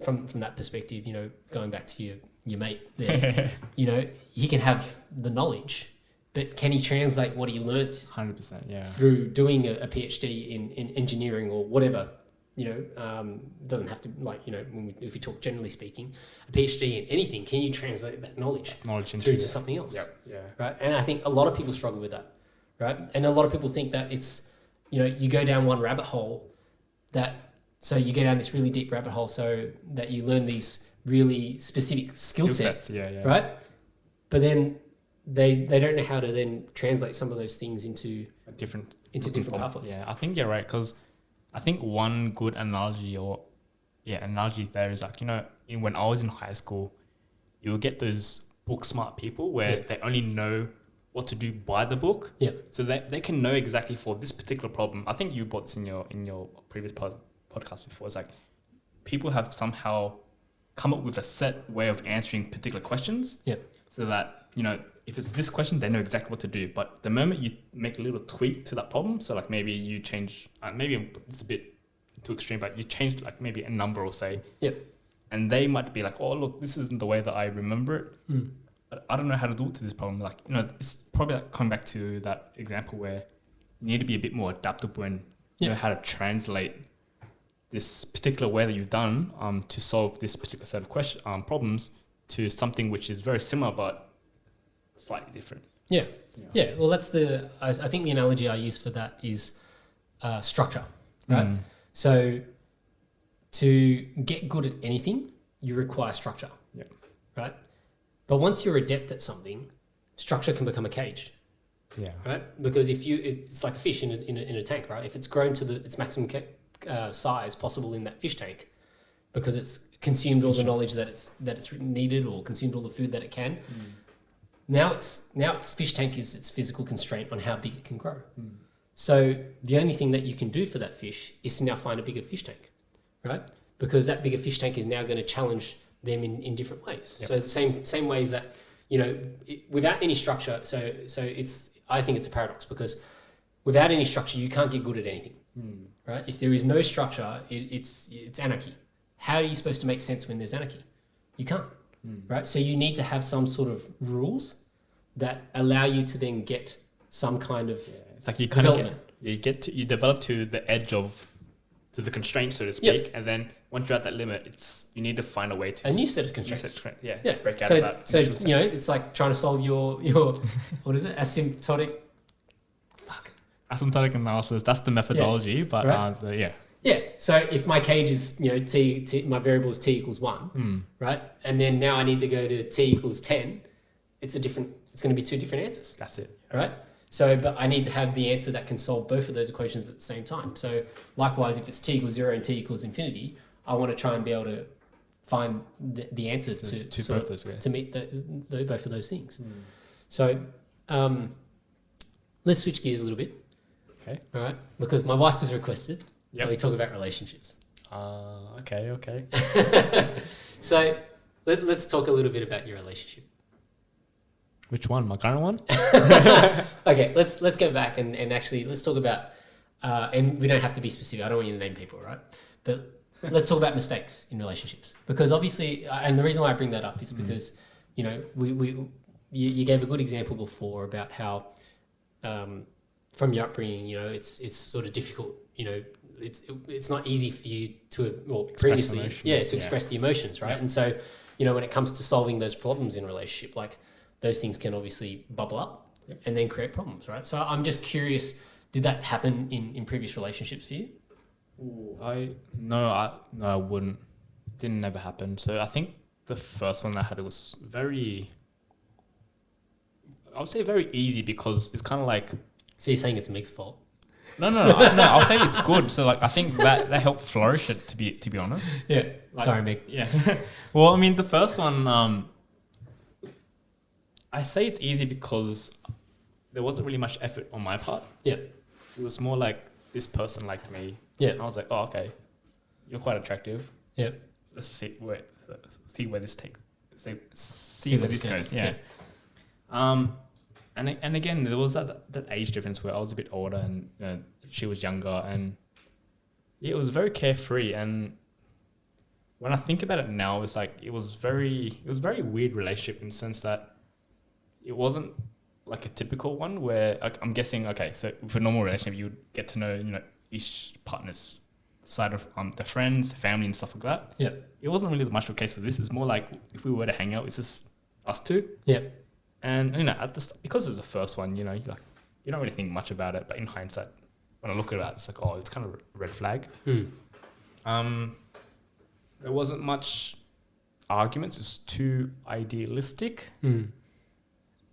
from that perspective, going back to your mate there, he can have the knowledge, but can he translate what he learnt 100%, yeah, through doing a PhD in engineering or whatever? Doesn't have to, if we talk generally speaking, a PhD in anything, can you translate that knowledge through to something else? Yeah. Right. And I think a lot of people struggle with that, right? And a lot of people think that it's, you go down one rabbit hole that So you get down this really deep rabbit hole so that you learn these really specific skill sets, right? But then they don't know how to then translate some of those things into different pathways. Yeah, I think you're right, because I think one good analogy there is like, when I was in high school, you would get those book smart people where they only know what to do by the book. Yeah. So they can know exactly for this particular problem. I think you brought this in your previous podcast before. It's like people have somehow come up with a set way of answering particular questions. Yeah. So that, if it's this question, they know exactly what to do. But the moment you make a little tweak to that problem, so like maybe you change, maybe it's a bit too extreme, but you change like maybe a number or say, and they might be like, oh, look, this isn't the way that I remember it. But I don't know how to do it to this problem. Like, it's probably like coming back to that example where you need to be a bit more adaptable and know how to translate this particular way that you've done to solve this particular set of problems to something which is very similar but slightly different. Yeah. Well, I think the analogy I use for that is structure, right? So to get good at anything, you require structure, right? But once you're adept at something, structure can become a cage, right? Because it's like a fish in a tank, right? If it's grown to its maximum size possible in that fish tank, because it's consumed all the knowledge that it's needed or consumed all the food that it can. Now its fish tank is its physical constraint on how big it can grow. So the only thing that you can do for that fish is to now find a bigger fish tank, right? Because that bigger fish tank is now going to challenge them in different ways. So the same ways that, without any structure, so I think it's a paradox, because without any structure, you can't get good at anything, right? If there is no structure, it's anarchy. How are you supposed to make sense when there's anarchy? You can't, right? So you need to have some sort of rules that allow you to then get some kind of it's like you kind of you develop to the edge of to the constraint, so to speak, and then once you're at that limit, you need to find a way to a new set of constraints. Break out of that. So it's like trying to solve your what is it? Asymptotic analysis. That's the methodology, but right? Yeah. So if my cage is t my variable is t=1, right, and then now I need to go to t=10, it's going to be two different answers. That's it. Right. So, but I need to have the answer that can solve both of those equations at the same time. So likewise, if it's t=0 and t=infinity, I want to try and be able to find the answer to both those, to meet both of those things. So let's switch gears a little bit. Okay. All right. Because my wife has requested that we talk about relationships. Okay. So let's talk a little bit about your relationship. Which one? My current one? Okay, let's go back and actually let's talk about, and we don't have to be specific. I don't want you to name people, right? But let's talk about mistakes in relationships, because obviously, and the reason why I bring that up is because, you gave a good example before about how, from your upbringing, it's sort of difficult, it's not easy for you to, express the emotions, right? And so, when it comes to solving those problems in a relationship, like, those things can obviously bubble up and then create problems, right? So I'm just curious, did that happen in previous relationships for you? No, I wouldn't. Didn't never happen. So I think the first one I had, it was I would say very easy, because it's kind of like... So you're saying it's Meg's fault? No, I'll say it's good. So like, I think that helped flourish it, to be honest. Yeah. Sorry, Meg. Yeah. Well, I mean, the first one... I say it's easy because there wasn't really much effort on my part. Yeah. It was more like this person liked me. Yeah. And I was like, oh, okay, you're quite attractive. Yeah. Let's see where this takes. See where this goes. Yeah. And again, there was that age difference where I was a bit older and she was younger, and it was very carefree. And when I think about it now, it's like it was a very weird relationship, in the sense that it wasn't like a typical one where, like, I'm guessing, okay, so for a normal relationship, you would get to know, each partner's side of their friends, family, and stuff like that. Yeah. It wasn't really much of a case for this. It's more like, if we were to hang out, it's just us two. Yeah. And because it's the first one, you don't really think much about it. But in hindsight, when I look at it, it's like, oh, it's kind of a red flag. There wasn't much arguments. It was too idealistic.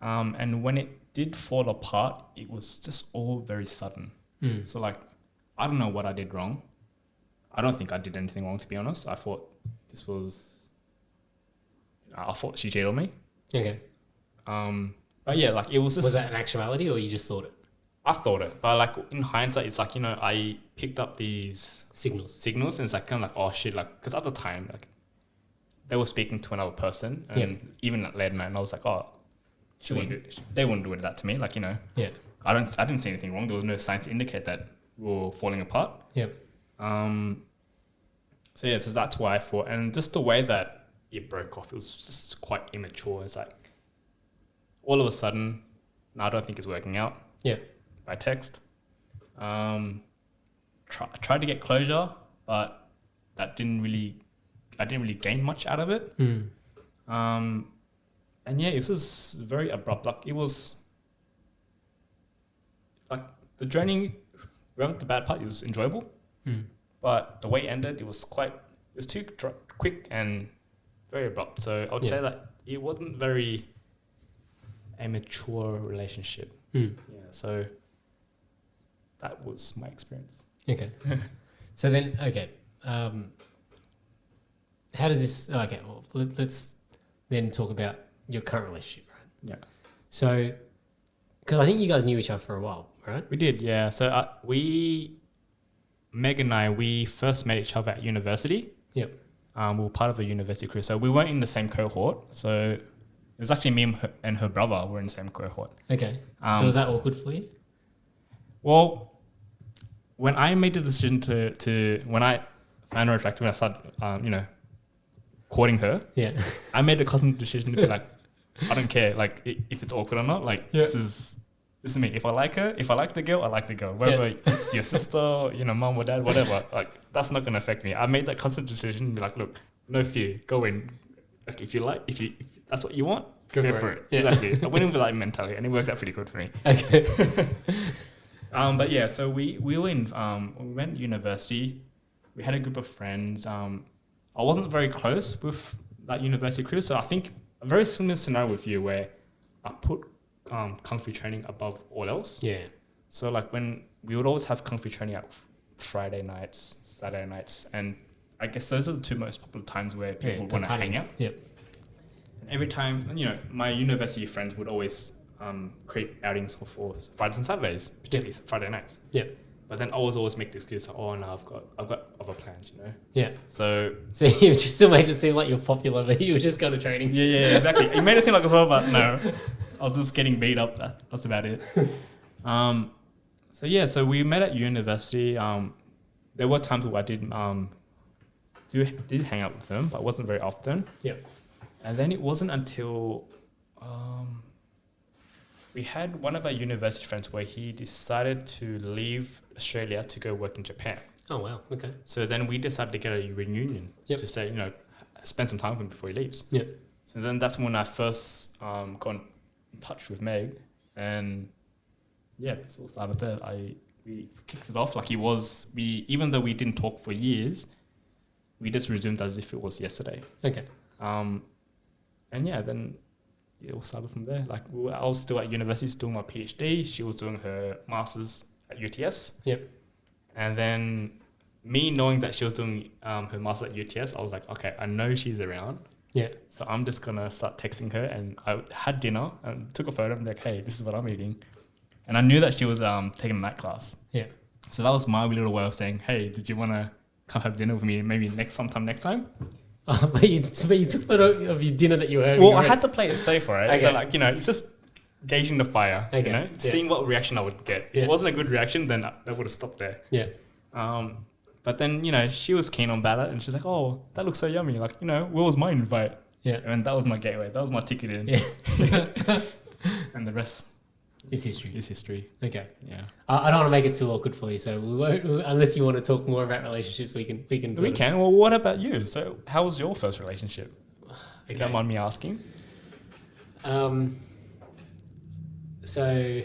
And when it did fall apart, it was just all very sudden. So like, I don't know what I did wrong. I don't think I did anything wrong, to be honest. I thought she cheated on me. Okay. But yeah, like it was just... Was that an actuality or you just thought it? I thought it. But like in hindsight, it's like, I picked up these Signals. And it's like kind of like, oh shit, like, because at the time, like they were speaking to another person and even at later night, and I was like, oh, they wouldn't do that to me. Like, Yeah. I didn't see anything wrong. There was no signs to indicate that we were falling apart. Yep. So yeah, that's why I thought, and just the way that it broke off, it was just quite immature. It's like all of a sudden, no, I don't think it's working out. Yeah. By text. Tried to get closure, but I didn't really gain much out of it. And yeah, it was just very abrupt. Like it was like the journey, without the bad part, it was enjoyable. But the way it ended, it was too quick and very abrupt. So I would say that it wasn't very a mature relationship. Yeah, so that was my experience. Okay. So then, okay. How does this... Okay, well, let's then talk about your current relationship, right? Yeah. So, because I think you guys knew each other for a while, right? We did, yeah. So Meg and I, we first met each other at university. Yep. We were part of a university crew. So we weren't in the same cohort. So it was actually me and her brother were in the same cohort. Okay. So was that awkward for you? Well, when I made the decision when I found her attractive and I started, courting her, I made the constant decision to be like, I don't care, like, if it's awkward or not, like, this is me. If I like her, if I like the girl, I like the girl. Whether it's your sister, mom or dad, whatever, like, that's not going to affect me. I made that constant decision and be like, look, no fear, go in. Like, if that's what you want, go for it. Yeah. Exactly. I went in with that mentality and it worked out pretty good for me. Okay. But yeah, so we were in, we went to university. We had a group of friends. I wasn't very close with that university crew. So I think a very similar scenario with you where I put Kung Fu training above all else. Yeah. So like when we would always have Kung Fu training at Friday nights, Saturday nights. And I guess those are the two most popular times where people want to hang out. Yep. And every time, my university friends would always create outings for Fridays and Saturdays, particularly Friday nights. Yep. But then always make the excuse, like, oh no, I've got other plans, Yeah. So you just still made it seem like you're popular, but you were just going to training. Yeah, exactly. It made it seem like as well, but no, I was just getting beat up. That's about it. So we met at university. There were times where I did hang out with them, but it wasn't very often. Yeah. And then it wasn't until we had one of our university friends where he decided to leave Australia to go work in Japan. Oh, wow. Okay. So then we decided to get a reunion to say, spend some time with him before he leaves. Yeah. So then that's when I first got in touch with Meg. And yeah, it all started there. We kicked it off like even though we didn't talk for years, we just resumed as if it was yesterday. Okay. And yeah, then it all started from there. Like I was still at university doing my PhD. She was doing her master's at UTS. Yep. And then me knowing that she was doing her master's at UTS, I was like, okay, I know she's around. Yeah. So I'm just gonna start texting her. And I had dinner and took a photo. I'm like, hey, this is what I'm eating. And I knew that she was taking a night class. Yeah. So that was my little way of saying, hey, did you want to come have dinner with me? Maybe sometime next time. But you took photo of your dinner that you were having. Well, I had to play it safe, right? Okay. So it's just gauging the fire, seeing what reaction I would get. If it wasn't a good reaction, then that would have stopped there. Yeah. But then, she was keen on batter and she's like, oh, that looks so yummy. Like, where was my invite? Yeah. And that was my gateway. That was my ticket in. Yeah. And the rest is history. Okay. Yeah. I don't want to make it too awkward for you, so we won't, unless you want to talk more about relationships, we can. We can. Well, what about you? So how was your first relationship? If you don't mind me asking. So,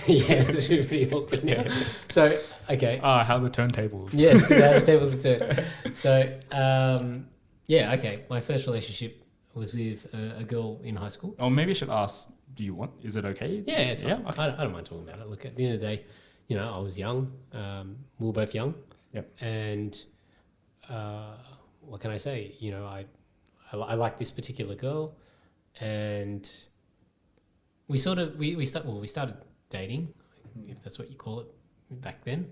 Yeah, it's pretty awkward now. So, okay. How the turntables. Yes, the tables are turned. So, yeah, okay. My first relationship was with a girl in high school. Or maybe I should ask, do you want, is it okay? Yeah, it's fine. Okay. I don't mind talking about it. Look, at the end of the day, you know, I was young. We were both young. Yep. And what can I say? You know, I like this particular girl, and we started dating, if that's what you call it back then.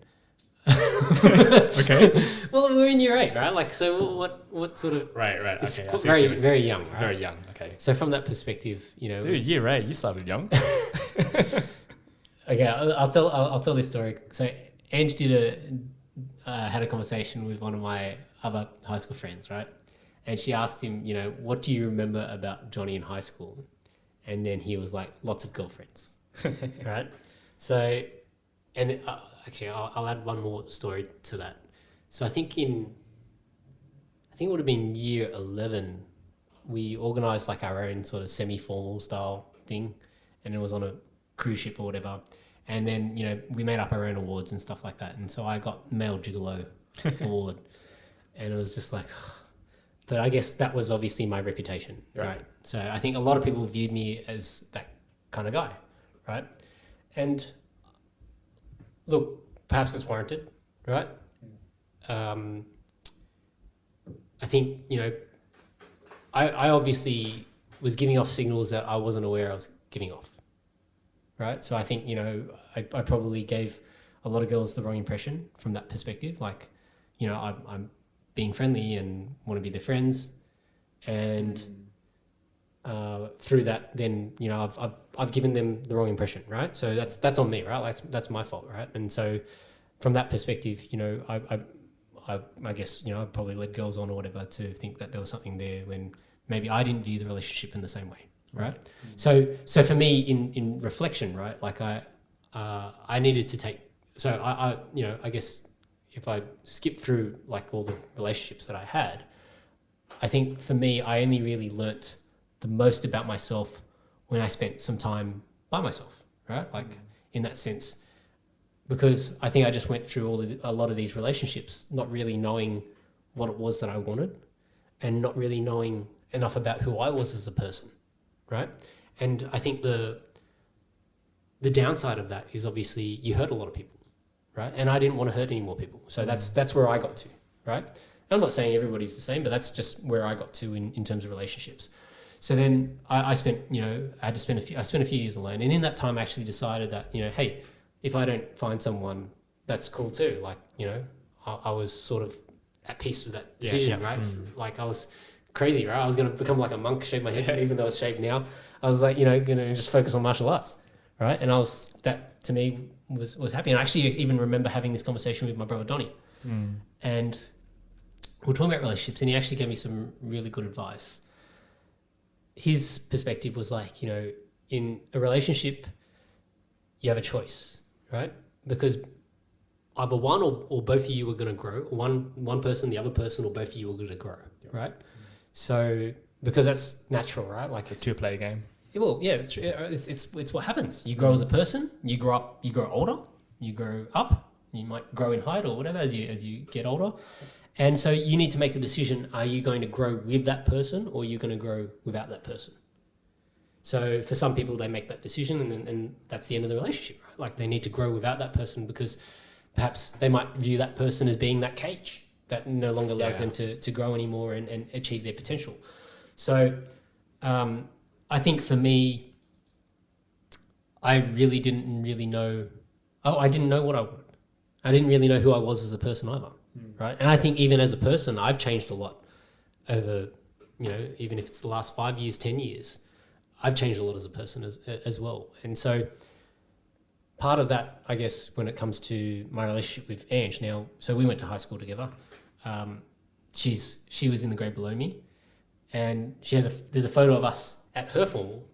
Okay. Well, we were in year 8, right? Like, so what sort of... Right. It's Okay. very, very young, right? Very young. Okay. So from that perspective, you know... Dude, year 8, you started young. Okay, I'll tell this story. So Ange had a conversation with one of my other high school friends, right? And she asked him, you know, what do you remember about Johnny in high school? And then he was like, lots of girlfriends, right? So, and actually, I'll add one more story to that. So I think it would have been year 11, we organised like our own sort of semi-formal style thing, and it was on a cruise ship or whatever. And then, you know, we made up our own awards and stuff like that. And so I got Male Gigolo award, and it was just like, but I guess that was obviously my reputation, right? So I think a lot of people viewed me as that kind of guy, right? And look, perhaps it's warranted, right? I think, you know, I obviously was giving off signals that I wasn't aware I was giving off, right? So I think, you know, I probably gave a lot of girls the wrong impression from that perspective. Like, you know, I'm being friendly and want to be their friends, and through that, then, you know, I've given them the wrong impression, right? So that's on me, right? That's my fault, right? And so from that perspective, you know, I guess, you know, I probably led girls on or whatever to think that there was something there when maybe I didn't view the relationship in the same way, right? So for me, in reflection, right, like I needed to take, so I you know, I guess if I skip through like all the relationships that I had, I think for me, I only really learnt the most about myself when I spent some time by myself, right? Like in that sense, because I think I just went through a lot of these relationships, not really knowing what it was that I wanted, and not really knowing enough about who I was as a person, right? And I think the downside of that is obviously you hurt a lot of people, right? And I didn't want to hurt any more people. So that's where I got to, right? And I'm not saying everybody's the same, but that's just where I got to in terms of relationships. So then I spent, you know, I spent a few years alone. And in that time, I actually decided that, you know, hey, if I don't find someone, that's cool too. Like, you know, I was sort of at peace with that decision, right? Like I was crazy, right? I was going to become like a monk, shave my head, even though it's shaved now. I was like, you know, going to just focus on martial arts, right? And that to me was happy. And I actually even remember having this conversation with my brother Donnie. And we were talking about relationships, and he actually gave me some really good advice. His perspective was like, you know, in a relationship, you have a choice, right? Because either one or both of you are going to grow. One person, the other person, or both of you are going to grow, right? So because that's natural, right? Like it's a two-player game. Well, yeah, it's what happens. You grow as a person. You grow up. You grow older. You grow up. You might grow in height or whatever as you get older. And so you need to make the decision, are you going to grow with that person or are you going to grow without that person? So for some people, they make that decision and that's the end of the relationship, right? Like they need to grow without that person because perhaps they might view that person as being that cage that no longer allows them to grow anymore and achieve their potential. So I think for me, I really didn't really know, I didn't know what I wanted. I didn't really know who I was as a person either. Right. And I think even as a person, I've changed a lot over, you know, even if it's the last 5 years, 10 years, I've changed a lot as a person as well. And so part of that, I guess, when it comes to my relationship with Ange now, so we went to high school together. She was in the grade below me, and there's a photo of us at her formal,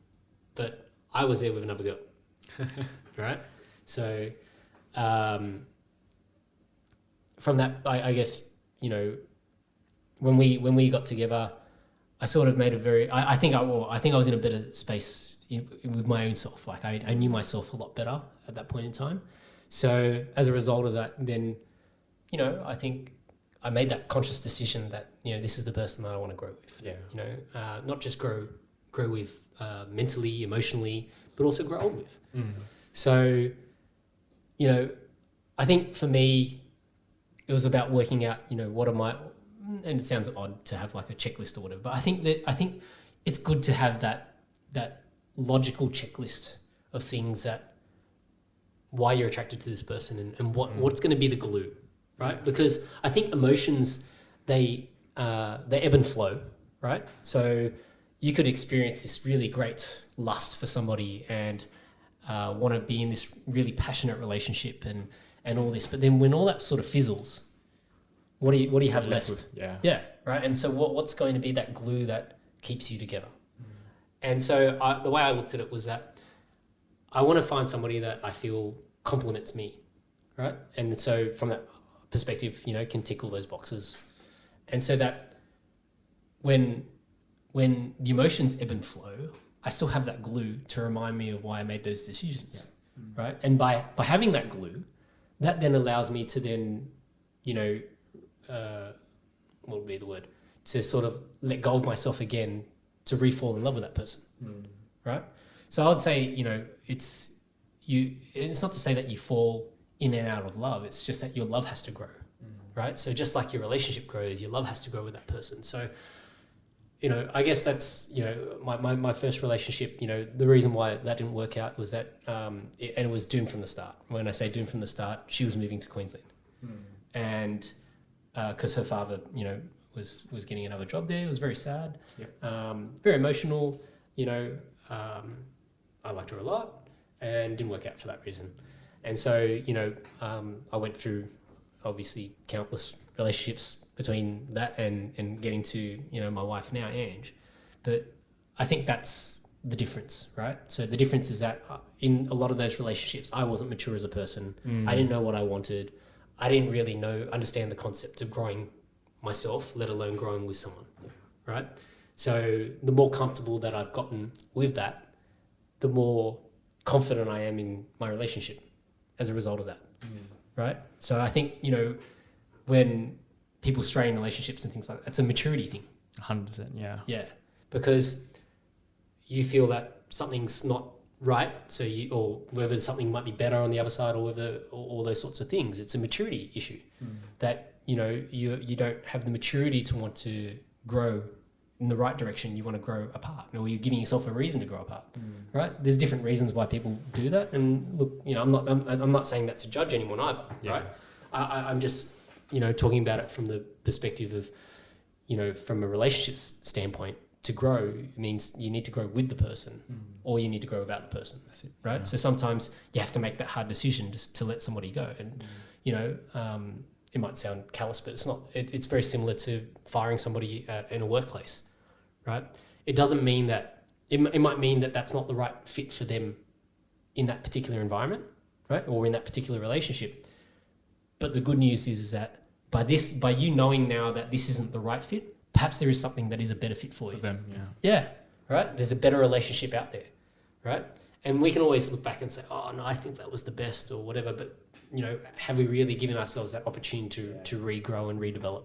but I was there with another girl. Right. So, from that, I guess, you know, when we got together, I sort of made a very, I think I was in a better space with my own self. Like I knew myself a lot better at that point in time. So as a result of that, then, you know, I think I made that conscious decision that, you know, this is the person that I want to grow with. Yeah. You know, not just grow with mentally, emotionally, but also grow old with. So, you know, I think for me, it was about working out, you know, what am I, and it sounds odd to have like a checklist or whatever, but I think it's good to have that logical checklist of things that why you're attracted to this person and what's going to be the glue, right? Because I think emotions, they ebb and flow, right? So you could experience this really great lust for somebody and want to be in this really passionate relationship and all this, but then when all that sort of fizzles, what do you have left? Yeah, right. And so what's going to be that glue that keeps you together? And so the way I looked at it was that I want to find somebody that I feel compliments me, right? And so from that perspective, you know, can tick all those boxes. And so that when the emotions ebb and flow, I still have that glue to remind me of why I made those decisions, right? And by having that glue, that then allows me to then, you know, what would be the word? To sort of let go of myself again to re-fall in love with that person, right? So I would say, you know, it's not to say that you fall in and out of love. It's just that your love has to grow, right? So just like your relationship grows, your love has to grow with that person. So, you know, I guess that's, you know, my first relationship, you know, the reason why that didn't work out was that, it was doomed from the start. When I say doomed from the start, she was moving to Queensland. And because her father, you know, was getting another job there. It was very sad, very emotional, you know. I liked her a lot and didn't work out for that reason. And so, you know, I went through obviously countless relationships between that and getting to, you know, my wife now, Ange. But I think that's the difference, right? So the difference is that in a lot of those relationships, I wasn't mature as a person. I didn't know what I wanted. I didn't really understand the concept of growing myself, let alone growing with someone, right? So the more comfortable that I've gotten with that, the more confident I am in my relationship as a result of that, right? So I think, you know, when people stray in relationships and things like that, it's a maturity thing. 100%, yeah. Yeah, because you feel that something's not right, so or whether something might be better on the other side, or whether all those sorts of things. It's a maturity issue that, you know, you don't have the maturity to want to grow in the right direction. You want to grow apart, or you're giving yourself a reason to grow apart, right? There's different reasons why people do that, and look, you know, I'm not saying that to judge anyone either, right? I'm just, you know, talking about it from the perspective of, you know, from a relationship standpoint. To grow means you need to grow with the person, or you need to grow without the person, right? Yeah. So sometimes you have to make that hard decision just to let somebody go. And, you know, it might sound callous, but it's not. It's very similar to firing somebody in a workplace, right? It doesn't mean that, it might mean that that's not the right fit for them in that particular environment, right? Or in that particular relationship. But the good news is that by you knowing now that this isn't the right fit, perhaps there is something that is a better fit for you. Them, yeah, right? There's a better relationship out there, right? And we can always look back and say, oh, no, I think that was the best or whatever. But, you know, have we really given ourselves that opportunity to regrow and redevelop?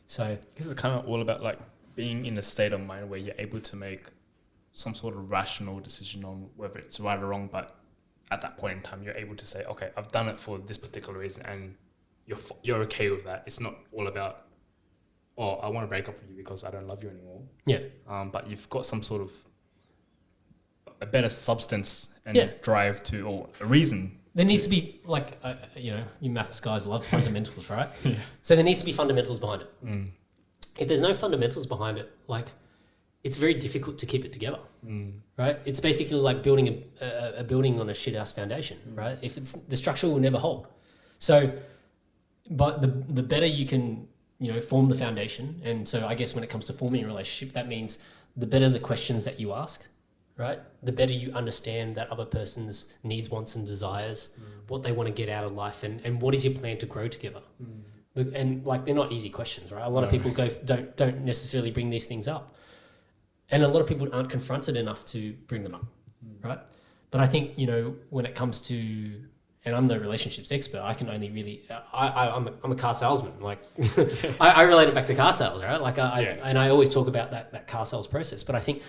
So I guess it's kind of all about like being in a state of mind where you're able to make some sort of rational decision on whether it's right or wrong. But at that point in time, you're able to say, okay, I've done it for this particular reason, and you're okay with that. It's not all about, oh, I want to break up with you because I don't love you anymore. Yeah. But you've got some sort of a better substance and drive to, or a reason. There needs to be, like, you know, you maths guys love fundamentals, right? Yeah. So there needs to be fundamentals behind it. If there's no fundamentals behind it, like, it's very difficult to keep it together, right? It's basically like building a building on a shit-house foundation, right? If it's, the structure will never hold. So, but the better you can, you know, form the foundation. And so I guess when it comes to forming a relationship, that means the better the questions that you ask, right? The better you understand that other person's needs, wants and desires, what they want to get out of life, and what is your plan to grow together. And like, they're not easy questions, right? A lot of people don't necessarily bring these things up. and a lot of people aren't confronted enough to bring them up, right? But I think, you know, when it comes to, and I'm no relationships expert, I can only really, I'm a car salesman. Like, I relate it back to car sales, right? Like, and I always talk about that car sales process. But I think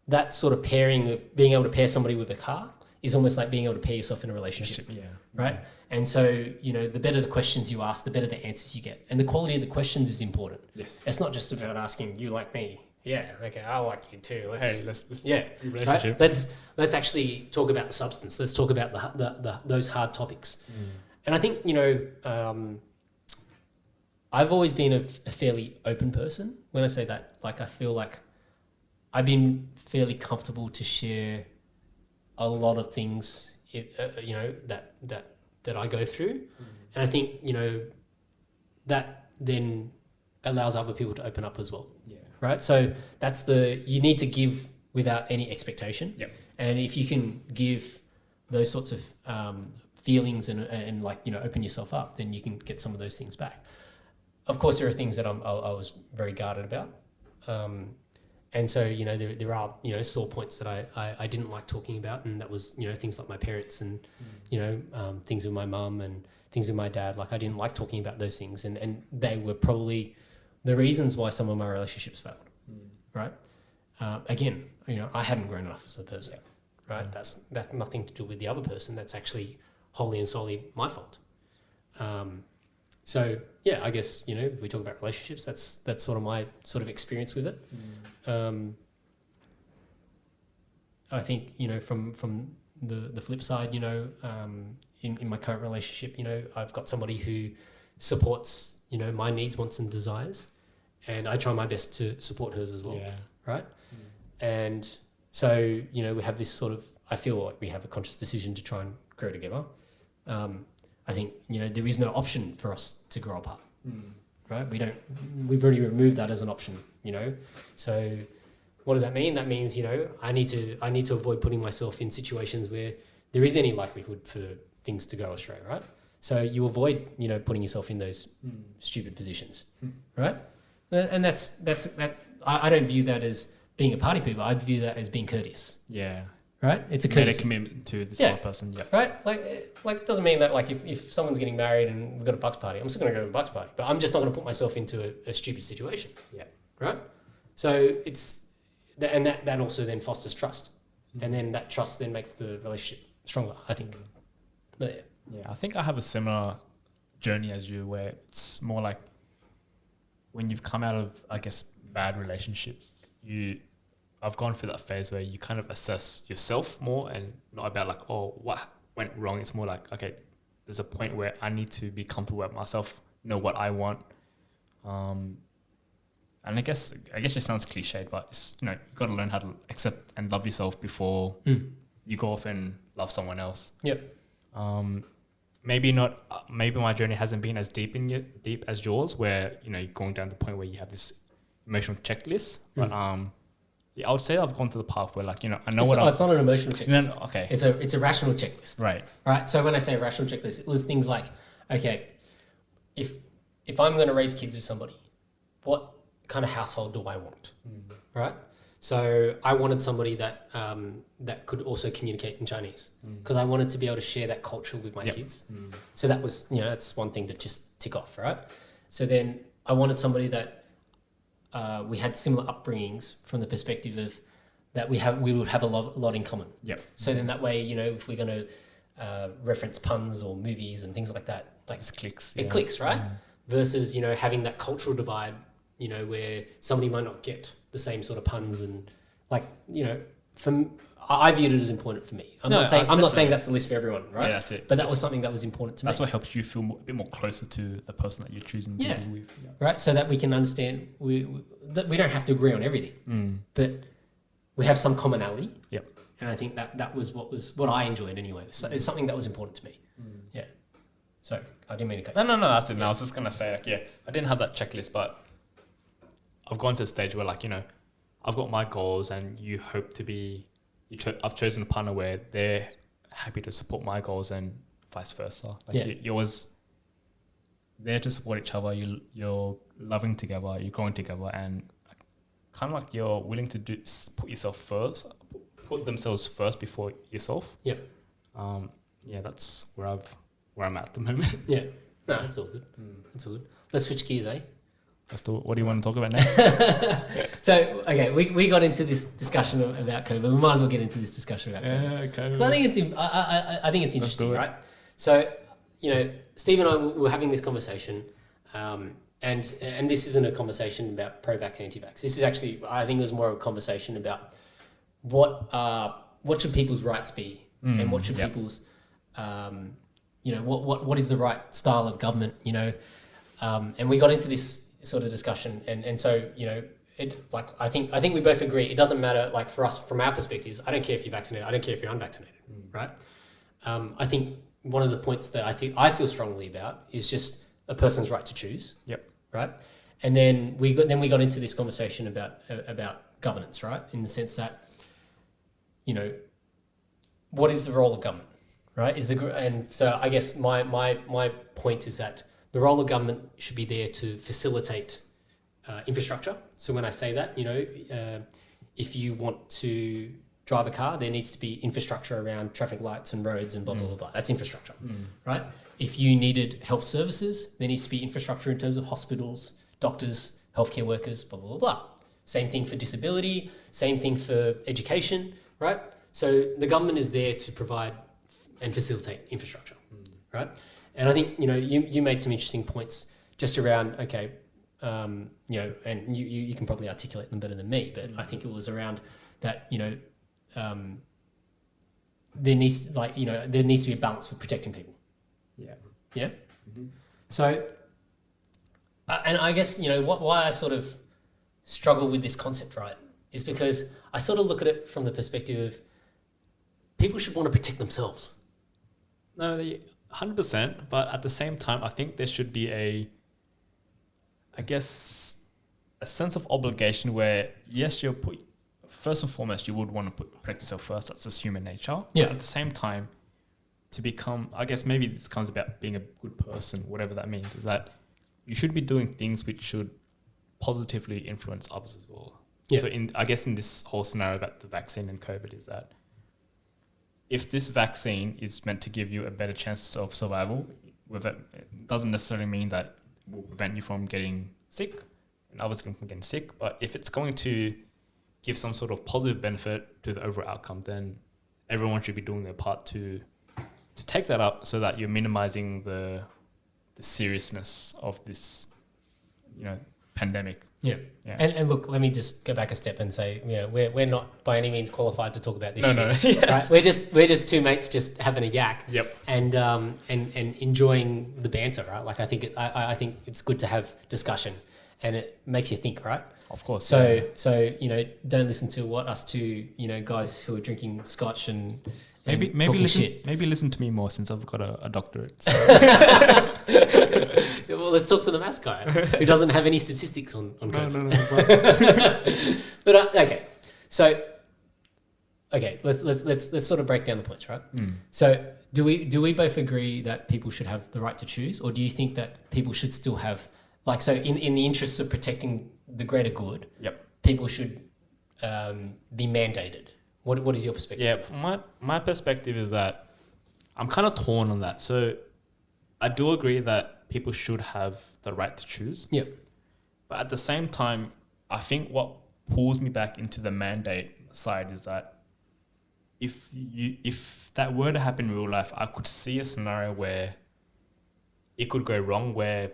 that sort of pairing of being able to pair somebody with a car is almost like being able to pair yourself in a relationship, right? And so, you know, the better the questions you ask, the better the answers you get. And the quality of the questions is important. Yes. It's not just about asking, you like me? Yeah, okay, I like you too. Let's relationship. Right? Let's actually talk about the substance. Let's talk about those hard topics. And I think, you know, I've always been a fairly open person. When I say that, like, I feel like I've been fairly comfortable to share a lot of things, you know, that I go through. And I think, you know, that then allows other people to open up as well. Yeah. Right. So that's you need to give without any expectation. Yep. And if you can give those sorts of feelings and like, you know, open yourself up, then you can get some of those things back. Of course, there are things that I was very guarded about. And so, you know, there are, you know, sore points that I didn't like talking about. And that was, you know, things like my parents and, you know, things with my mum and things with my dad. Like, I didn't like talking about those things. And they were probably the reasons why some of my relationships failed, right? Again, you know, I hadn't grown enough as a person, right? That's nothing to do with the other person. That's actually wholly and solely my fault. So yeah, I guess, you know, if we talk about relationships, that's sort of my sort of experience with it. I think, you know, from the flip side, you know, in my current relationship, you know, I've got somebody who supports, you know, my needs, wants and desires, and I try my best to support hers as well, right? And so, you know, we have this sort of, I feel like we have a conscious decision to try and grow together. I think, you know, there is no option for us to grow apart, right? We've already removed that as an option, you know? So what does that mean? That means, you know, I need to avoid putting myself in situations where there is any likelihood for things to go astray, right? So you avoid, you know, putting yourself in those stupid positions, right? And that's I don't view that as being a party pooper. I view that as being courteous. Yeah. Right? It's a courtesy. Made a commitment to this other person. Yeah. Right? Like it doesn't mean that, like, if someone's getting married and we've got a bucks party, I'm still going to go to a bucks party, but I'm just not going to put myself into a stupid situation. Yeah. Right? So it's that also then fosters trust, and then that trust then makes the relationship stronger, I think. But yeah, I think I have a similar journey as you, where it's more like when you've come out of, I guess, bad relationships, I've gone through that phase where you kind of assess yourself more and not about like, oh, what went wrong. It's more like, okay, there's a point where I need to be comfortable with myself, know what I want. And I guess it sounds cliched, but it's, you know, you've got to learn how to accept and love yourself before you go off and love someone else. Yep. Maybe my journey hasn't been as deep as yours, where, you know, you're going down the point where you have this emotional checklist. But yeah, I would say I've gone to the path where, like, you know, I know it's not an emotional checklist. No, okay. It's a rational checklist. Right. So when I say a rational checklist, it was things like, okay, if I'm going to raise kids with somebody, what kind of household do I want? Right. So I wanted somebody that that could also communicate in Chinese, because I wanted to be able to share that culture with my kids. So that was, you know, that's one thing to just tick off, right? So then I wanted somebody that we had similar upbringings from the perspective of that we would have a lot in common. Yep. So then that way, you know, if we're going to reference puns or movies and things like that, like it clicks. It clicks, right? Versus, you know, having that cultural divide, you know, where somebody might not get the same sort of puns and, like, you know, I viewed it as important for me. I'm not saying that's the list for everyone, right? Yeah, that's it. But that was something that was important to me. That's what helps you feel a bit more closer to the person that you're choosing to be with. Yeah. Right. So that we can understand that we don't have to agree on everything, but we have some commonality. Yep. And I think that was what I enjoyed anyway. So it's something that was important to me. Yeah. So I didn't mean to cut. No, that's it. No, I was just gonna say, like, yeah, I didn't have that checklist, but I've gone to a stage where, like, you know, I've got my goals, and you hope to be. I've chosen a partner where they're happy to support my goals, and vice versa. Like, you're always there to support each other. You're loving together. You're growing together, and kind of like you're willing to put yourself first, put themselves first before yourself. Yep. Yeah, that's where I'm at the moment. Yeah. No, that's all good. That's all good. Let's switch gears, eh? What do you want to talk about next? So, okay, we got into this discussion about COVID. We might as well get into this discussion about COVID. Yeah, okay. So I think it's interesting, right? So, Steve and I were having this conversation, and this isn't a conversation about pro-vax, anti-vax. This is actually, I think it was more of a conversation about what should people's rights be, and what should people's, what is the right style of government, and we got into this sort of discussion, and so I think we both agree it doesn't matter. Like for us, from our perspectives, I don't care if you're vaccinated, I don't care if you're unvaccinated, right? I think one of the points that I feel strongly about is just a person's right to choose. Yep. Right. And then we got into this conversation about governance, right? In the sense that, what is the role of government, right? And so I guess my point is that the role of government should be there to facilitate infrastructure. So when I say that, if you want to drive a car, there needs to be infrastructure around traffic lights and roads and blah, blah, blah, blah. That's infrastructure, right? If you needed health services, there needs to be infrastructure in terms of hospitals, doctors, healthcare workers, blah, blah, blah, blah. Same thing for disability, same thing for education, right? So the government is there to provide and facilitate infrastructure, right? And I think, you made some interesting points just around, okay, and you can probably articulate them better than me, but I think it was around that, there needs to be a balance for protecting people. Yeah. Yeah. Mm-hmm. So, and I guess, why I sort of struggle with this concept, right, is because I sort of look at it from the perspective of people should want to protect themselves. No, 100%. But at the same time, I think there should be a sense of obligation where, yes, first and foremost, you would want to protect yourself first. That's just human nature. Yeah. But at the same time, to become, I guess maybe this comes about being a good person, whatever that means, is that you should be doing things which should positively influence others as well. Yeah. So in this whole scenario about the vaccine and COVID is that if this vaccine is meant to give you a better chance of survival, it doesn't necessarily mean that it will prevent you from getting sick and others from getting sick. But if it's going to give some sort of positive benefit to the overall outcome, then everyone should be doing their part to take that up so that you're minimizing the seriousness of this, pandemic. Yeah. And look, let me just go back a step and say, we're not by any means qualified to talk about this shit. No. Yes. Right? We're just two mates just having a yak. Yep. And enjoying the banter, right? Like I think it's good to have discussion, and it makes you think, right? Of course. So don't listen to us two, guys who are drinking scotch and maybe talking listen shit. Maybe listen to me more since I've got a doctorate. So. Well, let's talk to the maths guy who doesn't have any statistics on COVID. No. But okay, so let's sort of break down the points, right? So do we both agree that people should have the right to choose, or do you think that people should still have, like, so in the interests of protecting the greater good, Yep. people should be mandated? What is your perspective? Yeah, my perspective is that I'm kind of torn on that. So I do agree that people should have the right to choose. Yep. But at the same time, I think what pulls me back into the mandate side is that if that were to happen in real life, I could see a scenario where it could go wrong, where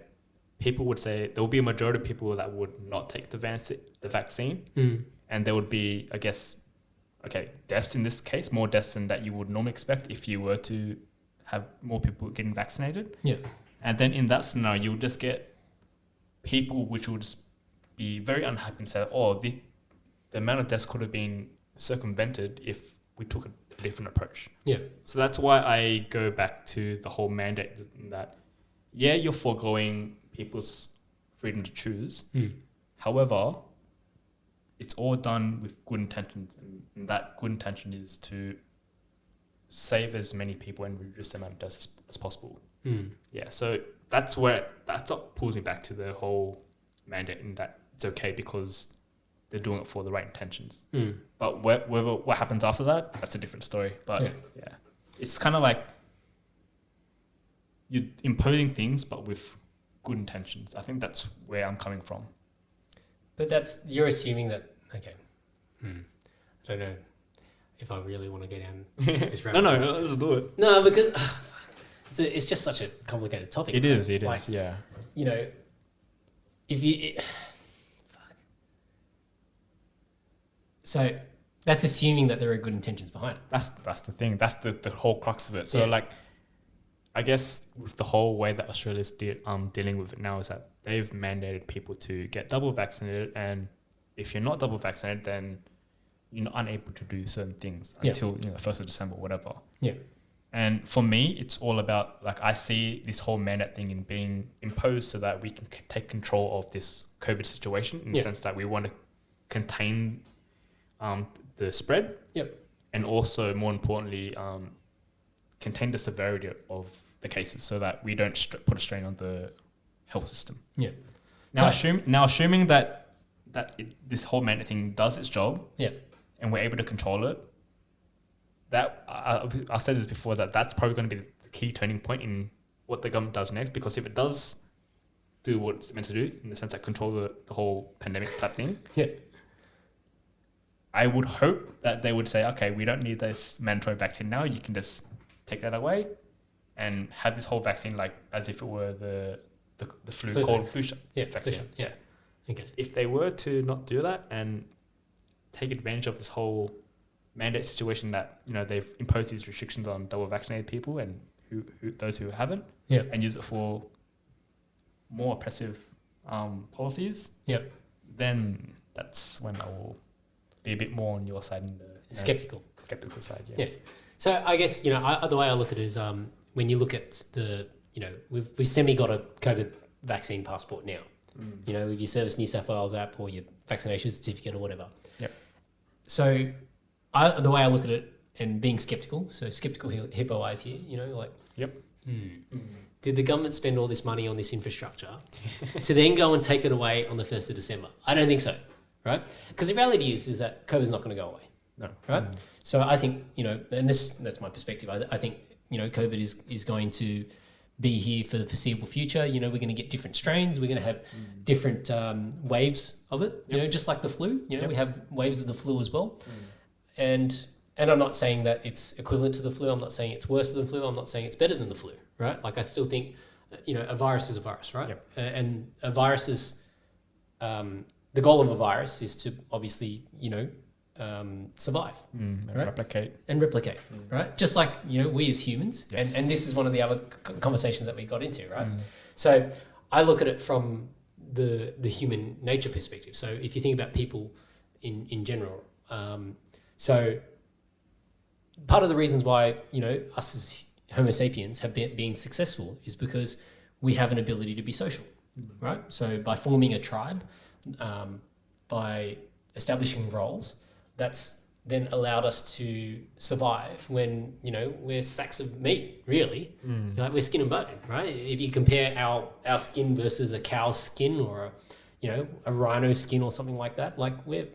people would say there will be a majority of people that would not take the vaccine, and there would be, I guess, deaths in this case, more deaths than that you would normally expect if you were to have more people getting vaccinated. Yeah. And then in that scenario, you would just get people which would be very unhappy and say, the amount of deaths could have been circumvented if we took a different approach. Yeah. So that's why I go back to the whole mandate that, you're foregoing people's freedom to choose. However, it's all done with good intentions, and that good intention is to save as many people and reduce the amount of deaths as possible. Yeah, so that's what pulls me back to the whole mandate, in that it's okay because they're doing it for the right intentions. Mm. But whether what happens after that, that's a different story. But yeah, it's kind of like you're imposing things, but with good intentions. I think that's where I'm coming from. But you're assuming that, okay. I don't know if I really want to go down this road. No, let's do it. No, because it's just such a complicated topic. It is, yeah. You know, if you... So that's assuming that there are good intentions behind it. That's the thing. That's the whole crux of it. So like, I guess with the whole way that Australia's dealing with it now is that they've mandated people to get double vaccinated, and if you're not double vaccinated, then you're not unable to do certain things until 1st of December, whatever. Yeah. And for me, it's all about, like, I see this whole mandate thing in being imposed so that we can take control of this COVID situation in the sense that we want to contain the spread. Yep. And also, more importantly, contain the severity of the cases so that we don't put a strain on the health system. Yeah. Now, assuming that this whole mandate thing does its job. Yeah. And we're able to control it. That I've said this before, that's probably going to be the key turning point in what the government does next, because if it does do what it's meant to do, in the sense that control the whole pandemic type thing, I would hope that they would say, okay, we don't need this mandatory vaccine now. You can just take that away and have this whole vaccine like as if it were the flu cold flu shot vaccine. Yeah. Okay. If they were to not do that and take advantage of this whole mandate situation that, they've imposed these restrictions on double vaccinated people and who those who haven't, and use it for more oppressive policies, then that's when I will be a bit more on your side, in the skeptical side. Yeah. So I guess the way I look at it is when you look at we've semi got a COVID vaccine passport now. With your Service New South Wales app or your vaccination certificate or whatever. Yep. So the way I look at it, and being skeptical, so skeptical hippo eyes here, did the government spend all this money on this infrastructure to then go and take it away on the 1st of December? I don't think so, right? Because the reality is that COVID's not going to go away. No. Right? So I think, and that's my perspective. I think, COVID is going to be here for the foreseeable future. We're going to get different strains. We're going to have different waves of it, just like the flu. We have waves of the flu as well. And I'm not saying that it's equivalent to the flu. I'm not saying it's worse than the flu. I'm not saying it's better than the flu, right? Like, I still think, a virus is a virus, right? Yep. And a virus is, the goal of a virus is to obviously, survive, right? Replicate, right? Just like, we as humans, and this is one of the other conversations that we got into, right? So I look at it from the human nature perspective. So if you think about people in general, so part of the reasons why, us as Homo sapiens have been successful is because we have an ability to be social, right? So by forming a tribe, by establishing roles, that's then allowed us to survive when, we're sacks of meat, really. Like, we're skin and bone, right? If you compare our skin versus a cow's skin or a rhino skin or something like that, like we're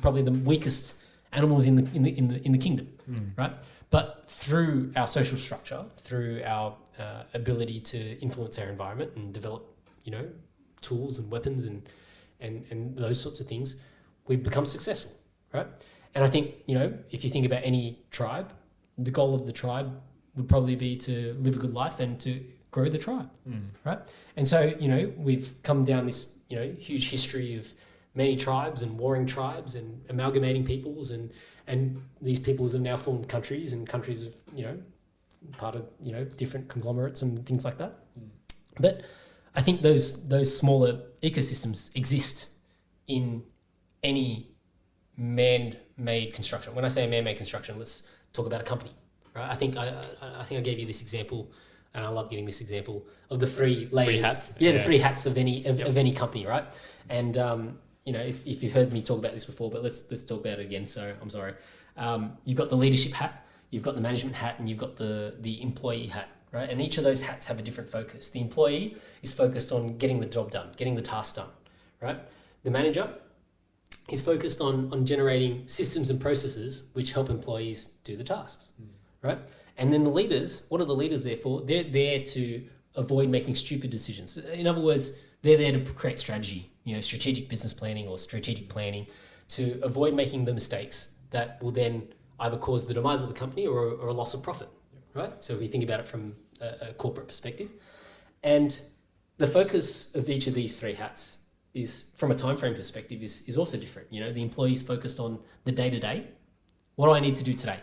probably the weakest animals in the kingdom, right? But through our social structure, through our ability to influence our environment and develop, tools and weapons and those sorts of things, we've become successful, right? And I think, if you think about any tribe, the goal of the tribe would probably be to live a good life and to grow the tribe, right? And so, we've come down this, huge history of many tribes and warring tribes and amalgamating peoples, and these peoples have now formed countries, and countries of, part of, different conglomerates and things like that. But I think those smaller ecosystems exist in any man-made construction. When I say man-made construction, let's talk about a company, right? I think I gave you this example, and I love giving this example of the three layers. Three hats. Yeah, the three hats of any company, right? And if you've heard me talk about this before, but let's talk about it again. So I'm sorry. You've got the leadership hat, you've got the management hat, and you've got the employee hat, right? And each of those hats have a different focus. The employee is focused on getting the job done, getting the task done, right? The manager is focused on generating systems and processes which help employees do the tasks, right? And then the leaders, what are the leaders there for? They're there to avoid making stupid decisions. In other words, they're there to create strategy, strategic business planning or strategic planning to avoid making the mistakes that will then either cause the demise of the company or a loss of profit, right? So if you think about it from a corporate perspective. And the focus of each of these three hats is, from a time frame perspective, is also different. The employee is focused on the day-to-day. What do I need to do today,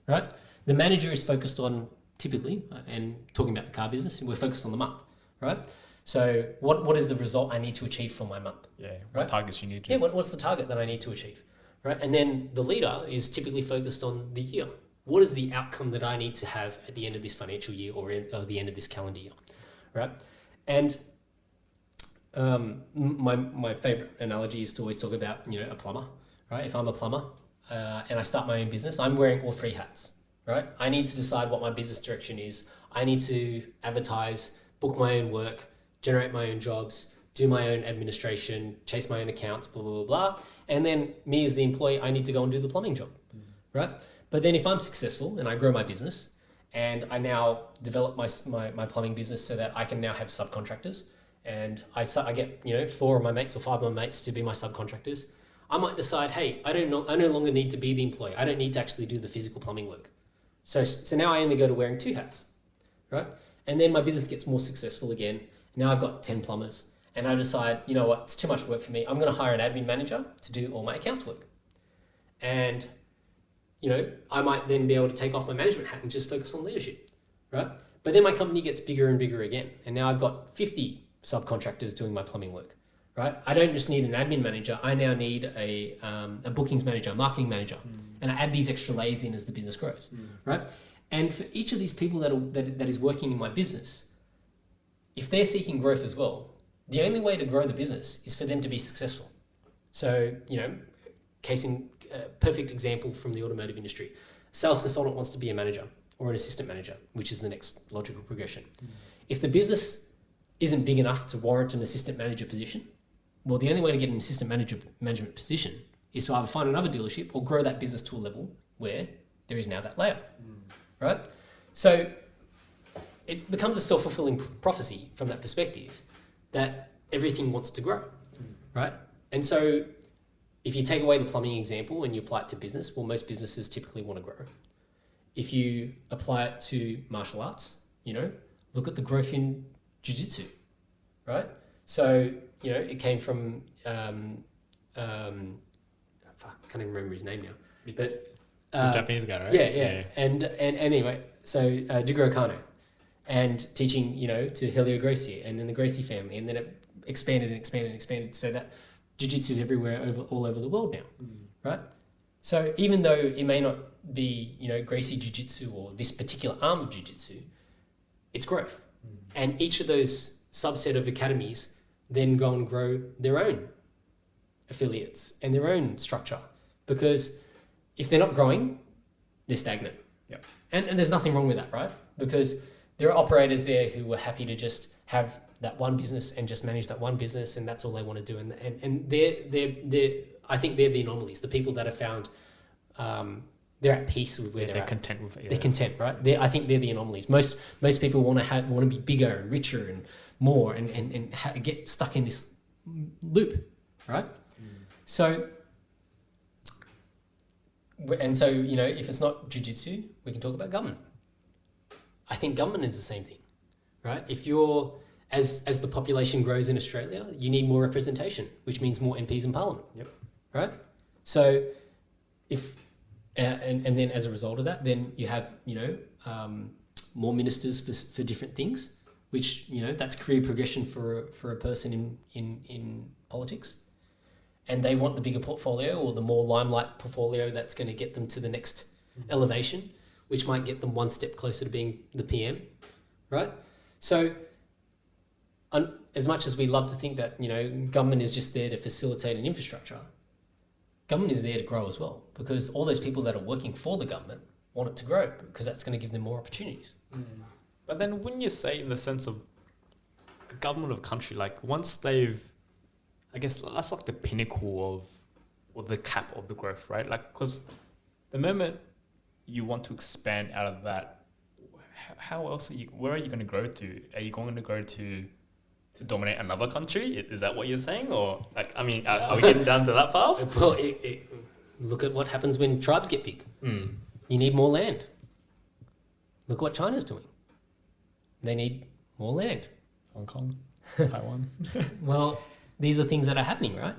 right? The manager is focused on, typically, and talking about the car business, we're focused on the month, right? So what is the result I need to achieve for my month? Yeah, right? what targets you need to. Yeah, what's the target that I need to achieve, right? And then the leader is typically focused on the year. What is the outcome that I need to have at the end of this financial year or the end of this calendar year, right? And my favorite analogy is to always talk about, a plumber, right? If I'm a plumber and I start my own business, I'm wearing all three hats, right? I need to decide what my business direction is. I need to advertise, book my own work, generate my own jobs, do my own administration, chase my own accounts, blah, blah, blah, blah. And then me as the employee, I need to go and do the plumbing job, right? But then if I'm successful and I grow my business and I now develop my plumbing business so that I can now have subcontractors and I get, 4 of my mates or 5 of my mates to be my subcontractors, I might decide, hey, I no longer need to be the employee. I don't need to actually do the physical plumbing work. So now I only go to wearing 2 hats, right? And then my business gets more successful again. Now I've got 10 plumbers and I decide, you know what, it's too much work for me. I'm going to hire an admin manager to do all my accounts work. And, I might then be able to take off my management hat and just focus on leadership, right? But then my company gets bigger and bigger again. And now I've got 50 subcontractors doing my plumbing work, right? I don't just need an admin manager. I now need a bookings manager, a marketing manager. And I add these extra layers in as the business grows, right? And for each of these people that is working in my business, if they're seeking growth as well, the only way to grow the business is for them to be successful. So, perfect example from the automotive industry. A sales consultant wants to be a manager or an assistant manager, which is the next logical progression. If the business isn't big enough to warrant an assistant manager position, well, the only way to get an assistant management position is to either find another dealership or grow that business to a level where there is now that layer, right? So it becomes a self-fulfilling prophecy from that perspective that everything wants to grow, right? And so if you take away the plumbing example and you apply it to business, well, most businesses typically want to grow. If you apply it to martial arts, look at the growth in jiu-jitsu, right? So, it came from, I can't even remember his name now. But the Japanese guy, right? Yeah. And anyway, so Jigoro Kano, and teaching, to Helio Gracie and then the Gracie family, and then it expanded so that jiu-jitsu is everywhere all over the world now, right? So even though it may not be, Gracie Jiu-Jitsu or this particular arm of Jiu-Jitsu, it's growth. And each of those subset of academies then go and grow their own affiliates and their own structure, because if they're not growing, they're stagnant. Yep. And there's nothing wrong with that, right? Because there are operators there who are happy to just have that one business and just manage that one business, and that's all they want to do. And they're I think they're the anomalies, the people that have found they're at peace with where they're at. Content with it. Yeah. They're content, right? I think they're the anomalies. Most people want to be bigger and richer and more and get stuck in this loop, right? So if it's not jiu-jitsu, we can talk about government. I think government is the same thing, right? If you're as the population grows in Australia, you need more representation, which means more MPs in Parliament. Yep. Right? So if and then as a result of that, then you have more ministers for different things, which that's career progression for a person in politics, and they want the bigger portfolio or the more limelight portfolio that's going to get them to the next elevation, which might get them one step closer to being the PM, right? So as much as we love to think that government is just there to facilitate an infrastructure, government is there to grow as well, because all those people that are working for the government want it to grow, because that's going to give them more opportunities. But then wouldn't you say, in the sense of a government of country, like once they've I guess that's like the pinnacle of, or the cap of the growth, right? Like, because the moment you want to expand out of that, how else where are you going to grow to? Are you going to grow to dominate another country? Is that what you're saying? Or like, I mean, are we getting down to that path? Well, look at what happens when tribes get big. You need more land. Look what China's doing. They need more land. Hong Kong, Taiwan. Well, these are things that are happening, right?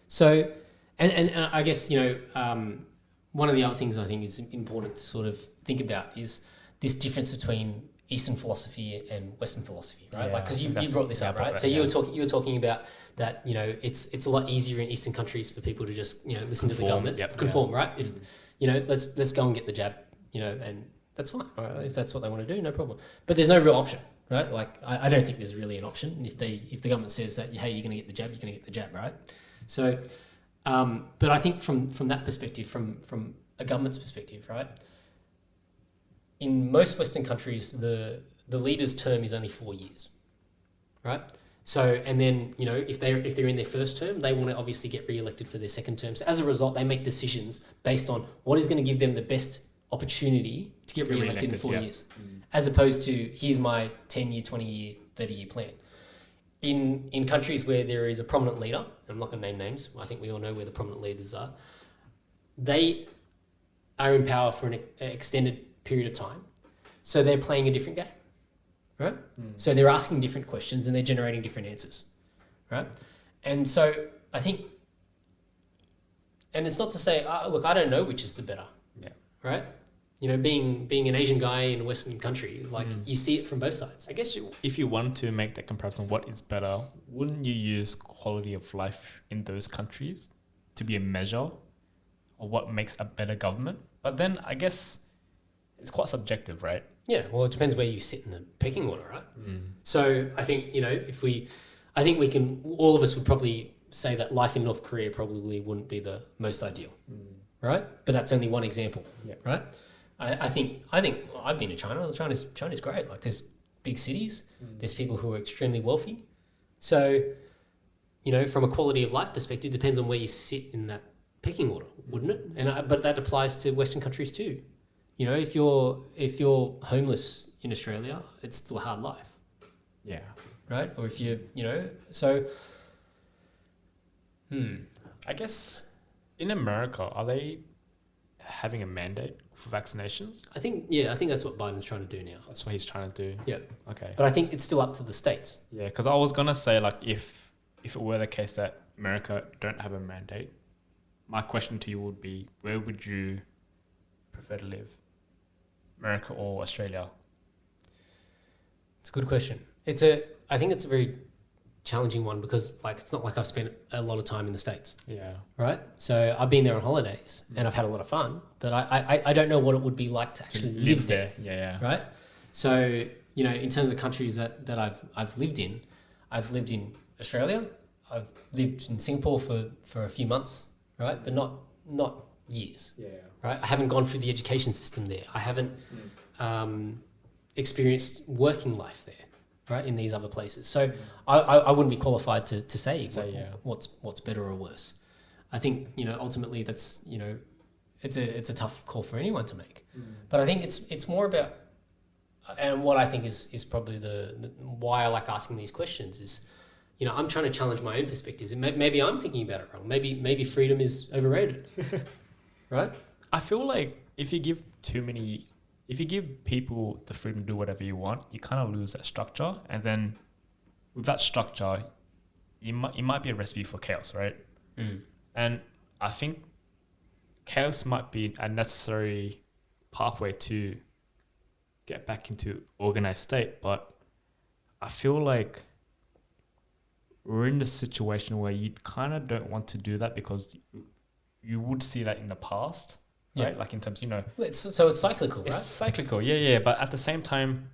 So, and I guess, one of the other things I think is important to sort of think about is this difference between Eastern philosophy and Western philosophy, right? Yeah, like, because you brought this up, right? So you were talking about that, it's a lot easier in Eastern countries for people to just, listen to the government, conform, right? If, let's go and get the jab, and that's fine. Right? If that's what they want to do, no problem. But there's no real option, right? Like, I don't think there's really an option. If the government says that, hey, you're going to get the jab, you're going to get the jab, right? So, but I think from that perspective, from a government's perspective, right? In most Western countries, the leader's term is only 4 years, right? So, and then, if they're in their first term, they want to obviously get re-elected for their second term. So as a result, they make decisions based on what is going to give them the best opportunity to get re-elected in 4 years, as opposed to, here's my 10-year, 20-year, 30-year plan. In countries where there is a prominent leader, I'm not going to name names, I think we all know where the prominent leaders are, they are in power for an extended period of time. So they're playing a different game, right? So they're asking different questions and they're generating different answers, right? And so I think, and it's not to say, look, I don't know which is the better, right? Being an Asian guy in a Western country, like you see it from both sides. I guess if you want to make that comparison, what is better, wouldn't you use quality of life in those countries to be a measure of what makes a better government? But then I guess it's quite subjective, right? Yeah, well, it depends where you sit in the pecking order, right? So I think, I think we can, all of us would probably say that life in North Korea probably wouldn't be the most ideal, right? But that's only one example, right? I think I've been to China. China's great. Like, there's big cities, there's people who are extremely wealthy. So, from a quality of life perspective, it depends on where you sit in that pecking order, wouldn't it? But that applies to Western countries too. If you're homeless in Australia, it's still a hard life. Yeah. Right? Or if so. I guess in America, are they having a mandate for vaccinations? I think that's what Biden's trying to do now. That's what he's trying to do. Yeah. Okay. But I think it's still up to the states. Yeah, because I was gonna say, like, if it were the case that America don't have a mandate, my question to you would be, where would you prefer to live? America or Australia? It's a good question. I think it's a very challenging one because, like, it's not like I've spent a lot of time in the States. Yeah. Right? So I've been there on holidays and I've had a lot of fun, but I don't know what it would be like to actually live there. Yeah. Right? So, in terms of countries that I've lived in Australia, I've lived in Singapore for a few months, right? But not years. Yeah. Right? I haven't gone through the education system there. I haven't experienced working life there, right? In these other places. So I wouldn't be qualified to say what's better or worse. I think, ultimately that's, it's a tough call for anyone to make. But I think it's more about, and what I think is probably the why I like asking these questions is, I'm trying to challenge my own perspectives, and maybe I'm thinking about it wrong. Maybe freedom is overrated, right? I feel like if you give people the freedom to do whatever you want, you kind of lose that structure, and then with that structure, it might be a recipe for chaos, right? And I think chaos might be a necessary pathway to get back into organized state, but I feel like we're in the situation where you kind of don't want to do that because you would see that in the past, right? Yeah. Like in terms, So it's cyclical, right? It's cyclical, yeah. But at the same time,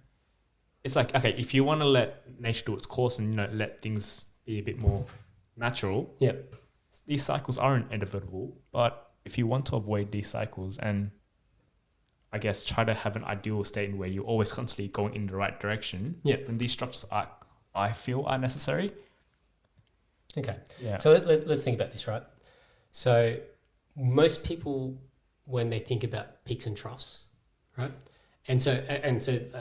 it's like, okay, if you want to let nature do its course and, let things be a bit more natural, these cycles aren't inevitable. But if you want to avoid these cycles and, I guess, try to have an ideal state in where you're always constantly going in the right direction, then these structures I feel are necessary. Okay. Yeah. So let's think about this, right? So most people, when they think about peaks and troughs, right? And so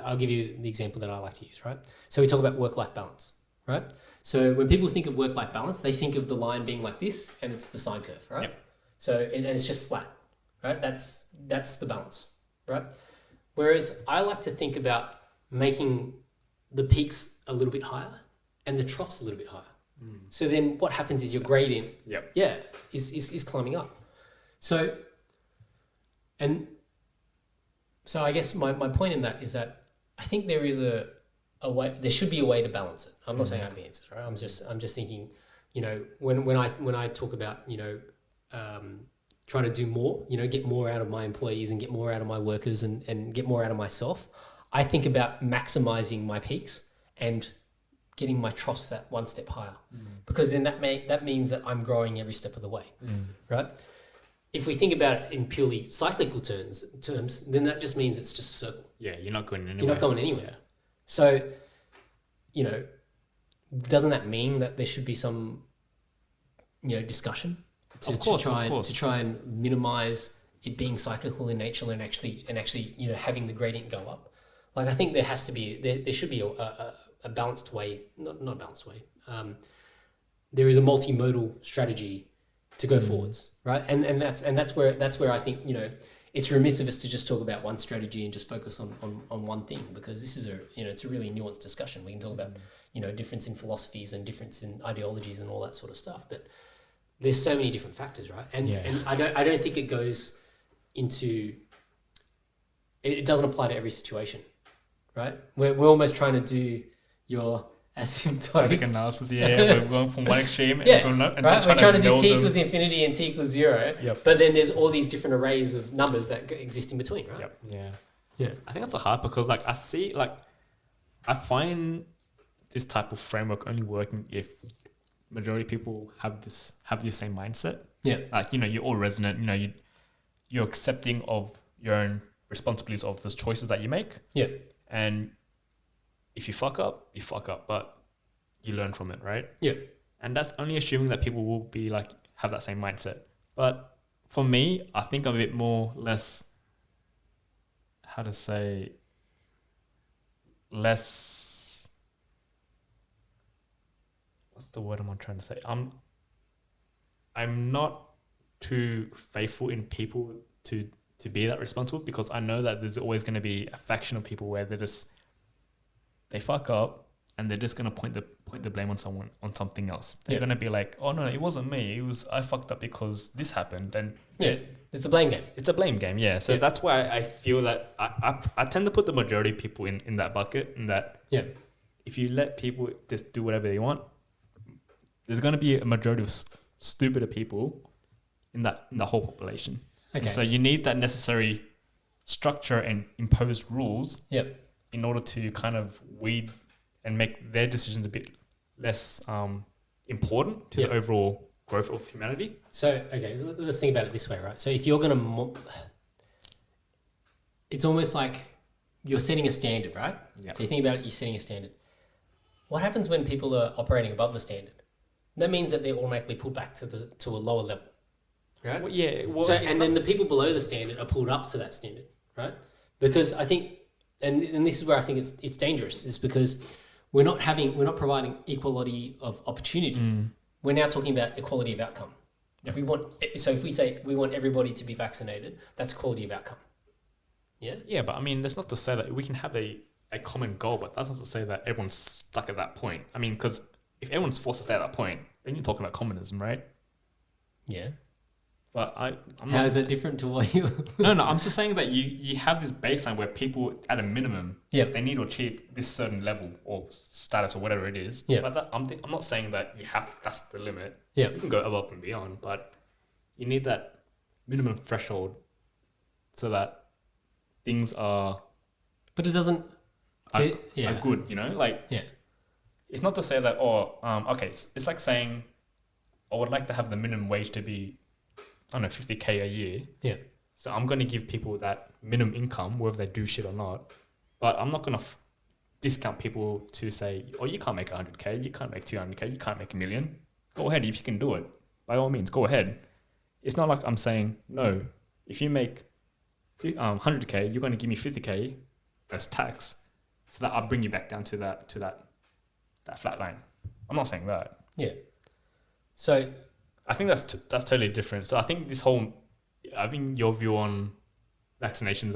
I'll give you the example that I like to use, right? So we talk about work-life balance, right? So when people think of work-life balance, they think of the line being like this, and it's the sine curve, right? Yep. So and it's just flat, right? That's the balance, right? Whereas I like to think about making the peaks a little bit higher and the troughs a little bit higher. So then what happens is your gradient, Yep. yeah, is climbing up. So I guess my point in that is that I think there is a way, there should be a way to balance it. I'm not saying I have the answers, right? I'm just thinking, you know, when I talk about, you know, trying to do more, you know, get more out of my employees and get more out of my workers and get more out of myself, I think about maximizing my peaks and getting my troughs that one step higher, because then that means that I'm growing every step of the way, right? If we think about it in purely cyclical terms, then that just means it's just a circle. Yeah, you're not going anywhere. You're not going anywhere. So, you know, doesn't that mean that there should be some, you know, discussion to try and minimize it being cyclical in nature and actually, you know, having the gradient go up? Like, I think there has to be, there should be a balanced way, not a balanced way. There is a multimodal strategy to go forwards, right? And that's where I think, you know, it's remiss of us to just talk about one strategy and just focus on one thing, because this is it's a really nuanced discussion. We can talk about, you know, difference in philosophies and difference in ideologies and all that sort of stuff, but there's so many different factors, right? And I don't think it goes into, it doesn't apply to every situation, right? We're almost trying to do your asymptotic analysis. We're going from one extreme and right? We're trying to do t equals infinity and t equals 0, but then there's all these different arrays of numbers that exist in between, right? Yeah. I think that's a hard, because like I find this type of framework only working if majority of people have the same mindset. Yeah. Like, you know, you're all resonant. You know, you're accepting of your own responsibilities of those choices that you make. Yeah. And if you fuck up, but you learn from it, right? Yeah. And that's only assuming that people will be like, have that same mindset. But for me, I think I'm a bit more, less, how to say, less, what's the word I'm trying to say? I'm not too faithful in people to be that responsible, because I know that there's always going to be a faction of people where they fuck up and they're just going to point the blame on something else. They're going to be like, oh no, it wasn't me. I fucked up because this happened. And it's a blame game. It's a blame game. Yeah. So that's why I feel that I tend to put the majority of people in that bucket, and that if you let people just do whatever they want, there's going to be a majority of stupider people in the whole population. Okay. And so you need that necessary structure and imposed rules in order to kind of weed and make their decisions a bit less important to the overall growth of humanity. So, okay, let's think about it this way, right? So if you're going to... it's almost like you're setting a standard, right? Yep. So you think about it, you're setting a standard. What happens when people are operating above the standard? That means that they're automatically pulled back to a lower level, right? Well, then the people below the standard are pulled up to that standard, right? Because I think... And this is where I think it's dangerous, is because we're not providing equality of opportunity. We're now talking about equality of outcome. Yep. If we say we want everybody to be vaccinated, that's equality of outcome. Yeah. Yeah, but I mean, that's not to say that we can have a common goal, but that's not to say that everyone's stuck at that point. I mean, because if everyone's forced to stay at that point, then you're talking about communism, right? Yeah. But how is that different to what you... No, I'm just saying that you have this baseline where people, at a minimum, they need to achieve this certain level or status or whatever it is. Yeah. But I'm not saying that that's the limit. Yeah. You can go above and beyond, but you need that minimum threshold so that things are... But it doesn't... are good, you know? Like, it's not to say that, okay, it's like saying, I would like to have the minimum wage to be, I don't know, 50K a year. Yeah. So I'm going to give people that minimum income, whether they do shit or not. But I'm not going to discount people to say, oh, you can't make 100K, you can't make 200K, you can't make $1 million. go ahead. If you can do it, by all means, go ahead. It's not like I'm saying, no, if you make 100K, you're going to give me 50K as tax, so that I'll bring you back down to that flat line. I'm not saying that. Yeah. So I think that's totally different. So I think your view on vaccinations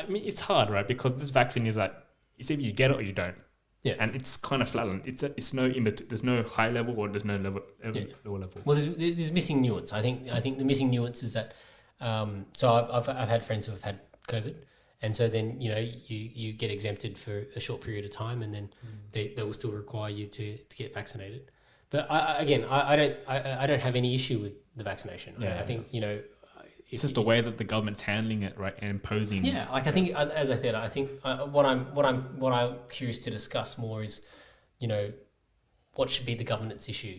it's hard, right? Because this vaccine is like, it's either you get it or you don't. Yeah. And it's kind of flatlined. It's no there's no high level or there's no lower level. Well, there's missing nuance. I think the missing nuance is that. So I've had friends who have had COVID, and so then you get exempted for a short period of time, and then they will still require you to get vaccinated. But I don't have any issue with the vaccination. Yeah. I think it's just the way that the government's handling it, right, and imposing. Yeah, like I think, as I said, I think what I'm curious to discuss more is, what should be the governance issue.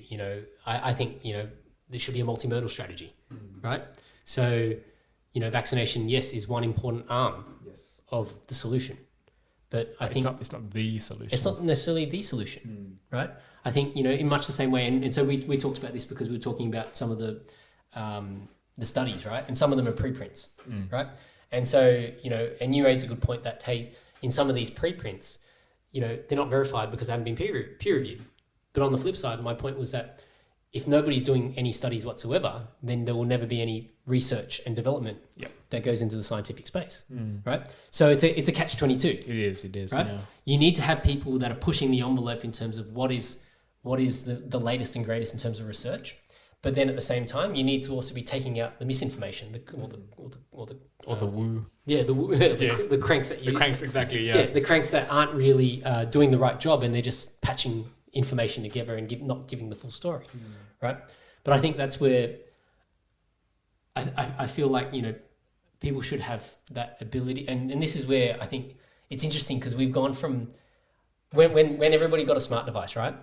I think there should be a multimodal strategy, right? So, vaccination, yes, is one important arm of the solution, but I think it's not the solution. It's not necessarily the solution, right? I think in much the same way, and so we talked about this because we were talking about some of the studies, right? And some of them are preprints, right? And so, and you raised a good point that, hey, in some of these preprints, they're not verified because they haven't been peer reviewed. But on the flip side, my point was that if nobody's doing any studies whatsoever, then there will never be any research and development that goes into the scientific space, right? So it's a catch-22. It is, right? Yeah. You need to have people that are pushing the envelope in terms of what is the latest and greatest in terms of research. But then at the same time, you need to also be taking out the misinformation, or the woo. Yeah, the cranks that the cranks, exactly. Yeah, the cranks that aren't really doing the right job, and they're just patching information together and not giving the full story, right? But I think that's where I feel like people should have that ability, and this is where I think it's interesting because we've gone from when everybody got a smart device, right?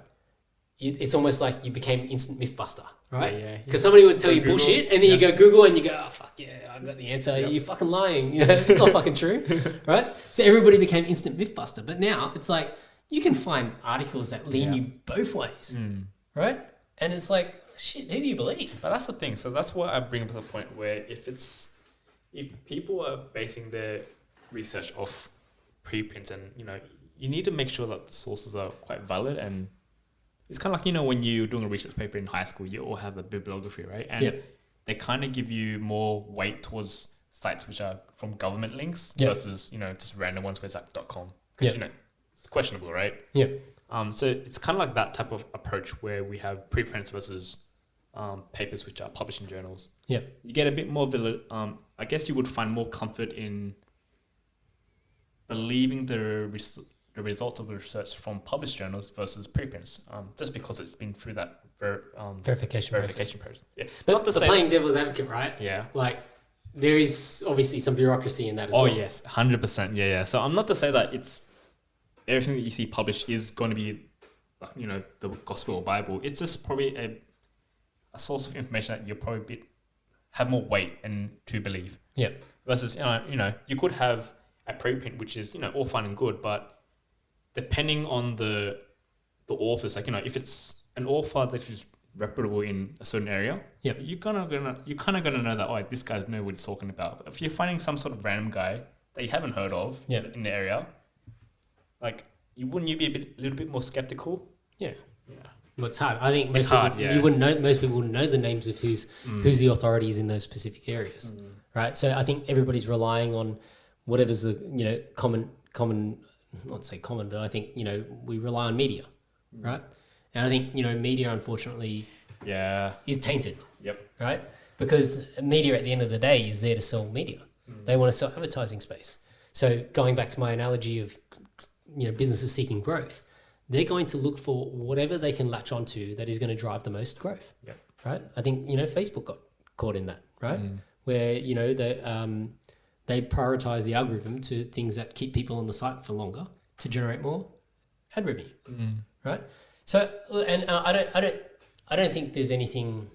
It's almost like you became instant myth buster, right? Yeah. Because somebody would tell you Google, bullshit, and then you go Google and you go, oh, fuck yeah, I got the answer. Yep. You're fucking lying. It's not fucking true, right? So everybody became instant myth buster. But now it's like you can find articles that lean you both ways, right? And it's like, shit, who do you believe? But that's the thing. So that's why I bring up the point where if people are basing their research off preprints, and you need to make sure that the sources are quite valid. And it's kind of like, when you're doing a research paper in high school, you all have the bibliography, right? And they kind of give you more weight towards sites which are from government links versus, just random ones where it's like .com. Because, it's questionable, right? Yeah. So it's kind of like that type of approach where we have preprints versus papers which are published in journals. Yeah. You get a bit more I guess you would find more comfort in believing the results of the research from published journals versus preprints, just because it's been through that verification process. Yeah. But not to say playing devil's advocate, right? Yeah. Like there is obviously some bureaucracy in that as well. well. Oh yes, 100%. Yeah. So I'm not to say that it's everything that you see published is going to be, the gospel or Bible. It's just probably a source of information that you probably have more weight and to believe. Yeah. Versus, you could have a preprint which is, all fine and good, but depending on the authors, like, if it's an author that is reputable in a certain area, you're kind of gonna know that, oh, this guy knows what he's talking about. But if you're finding some sort of random guy that you haven't heard of in the area, like, wouldn't you be a little bit more skeptical? Yeah. Well, it's hard. I think most people wouldn't know the names of who's the authorities in those specific areas, right? So I think everybody's relying on whatever's the common. Not say common, but I think we rely on media, right? And I think media, unfortunately, is tainted. Yep. Right, because media at the end of the day is there to sell media. They want to sell advertising space. So going back to my analogy of businesses seeking growth, they're going to look for whatever they can latch onto that is going to drive the most growth. Yep. Right. I think Facebook got caught in that, right? Where they prioritize the algorithm to things that keep people on the site for longer to generate more ad revenue, right? So, and I don't think there's anything.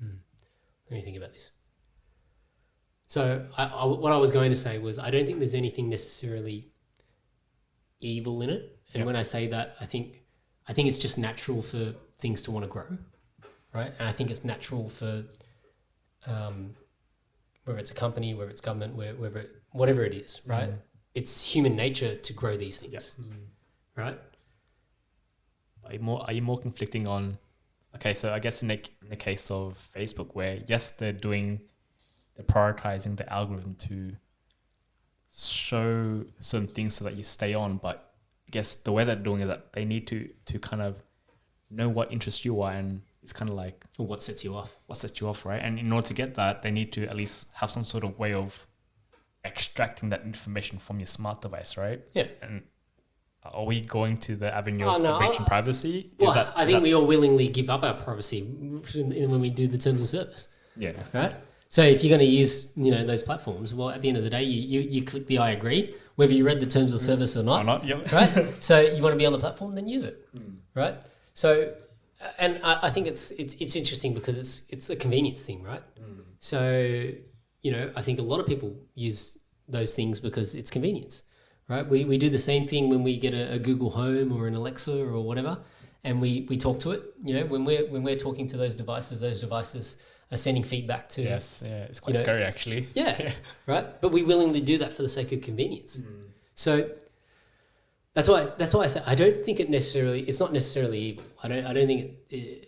Let me think about this. So, what I was going to say was I don't think there's anything necessarily evil in it, and when I say that, I think it's just natural for things to want to grow, right? And I think it's natural for whether it's a company, whether it's government, whatever it is, right? It's human nature to grow these things, right? Are you more conflicting on? Okay, so I guess in the case of Facebook, where yes, they're prioritizing the algorithm to show certain things so that you stay on, but I guess the way they're doing is that they need to kind of know what interests you are, and it's kind of like Or what sets you off. Right? And in order to get that, they need to at least have some sort of way of extracting that information from your smart device, right? Yeah. And are we going to the avenue of breaching privacy? Well, I think we all willingly give up our privacy when we do the terms of service. Yeah. Right? So if you're going to use, those platforms, well, at the end of the day, you click the I agree, whether you read the terms of service or not. Right? So you want to be on the platform, then use it. Right? So, and I think it's interesting because it's a convenience thing, right? So, I think a lot of people use those things because it's convenience. Right, we do the same thing when we get a Google Home or an Alexa or whatever, and we talk to it. When we're talking to those devices are sending feedback to. Yes, yeah, it's quite scary actually. Yeah, right. But we willingly do that for the sake of convenience. So that's why I say I don't think it's not necessarily evil. I don't think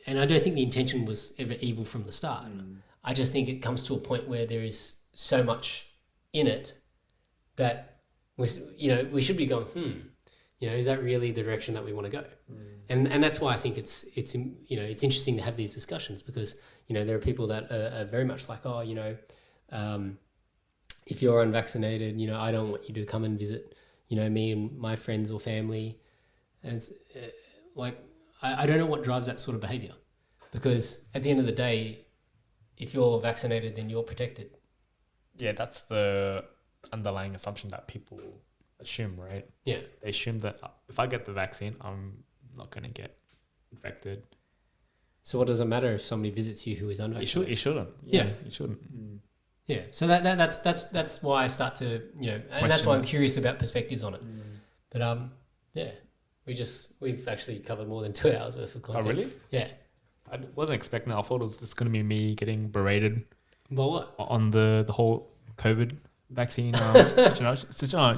and I don't think the intention was ever evil from the start. I just think it comes to a point where there is so much in it that. We should be going, is that really the direction that we want to go? And that's why I think it's interesting to have these discussions because, there are people that are very much like, if you're unvaccinated, I don't want you to come and visit, me and my friends or family. And it's I don't know what drives that sort of behavior because at the end of the day, if you're vaccinated, then you're protected. Yeah, that's the underlying assumption that people assume, right? Yeah. They assume that if I get the vaccine, I'm not going to get infected. So what does it matter if somebody visits you who is unvaccinated? It shouldn't. Yeah. It shouldn't. Yeah. So that's why I start to, and that's why I'm curious about perspectives on it. But we've actually covered more than 2 hours worth of content. Oh, really? Yeah. I wasn't expecting that. I thought it was just going to be me getting berated. Well, what? On the whole COVID vaccine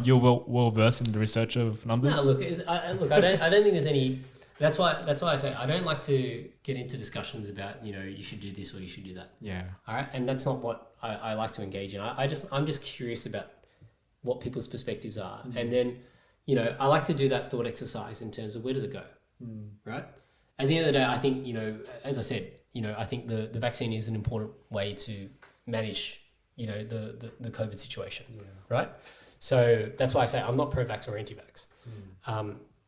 you're well versed in the research of numbers. No, I don't think there's any. That's why I say I don't like to get into discussions about you should do this or you should do that. Yeah. All right, and that's not what I like to engage in. I'm just curious about what people's perspectives are, and then I like to do that thought exercise in terms of where does it go, right? At the end of the day, I think as I said, I think the vaccine is an important way to manage. The COVID situation, right? So that's why I say I'm not pro-vax or anti-vax.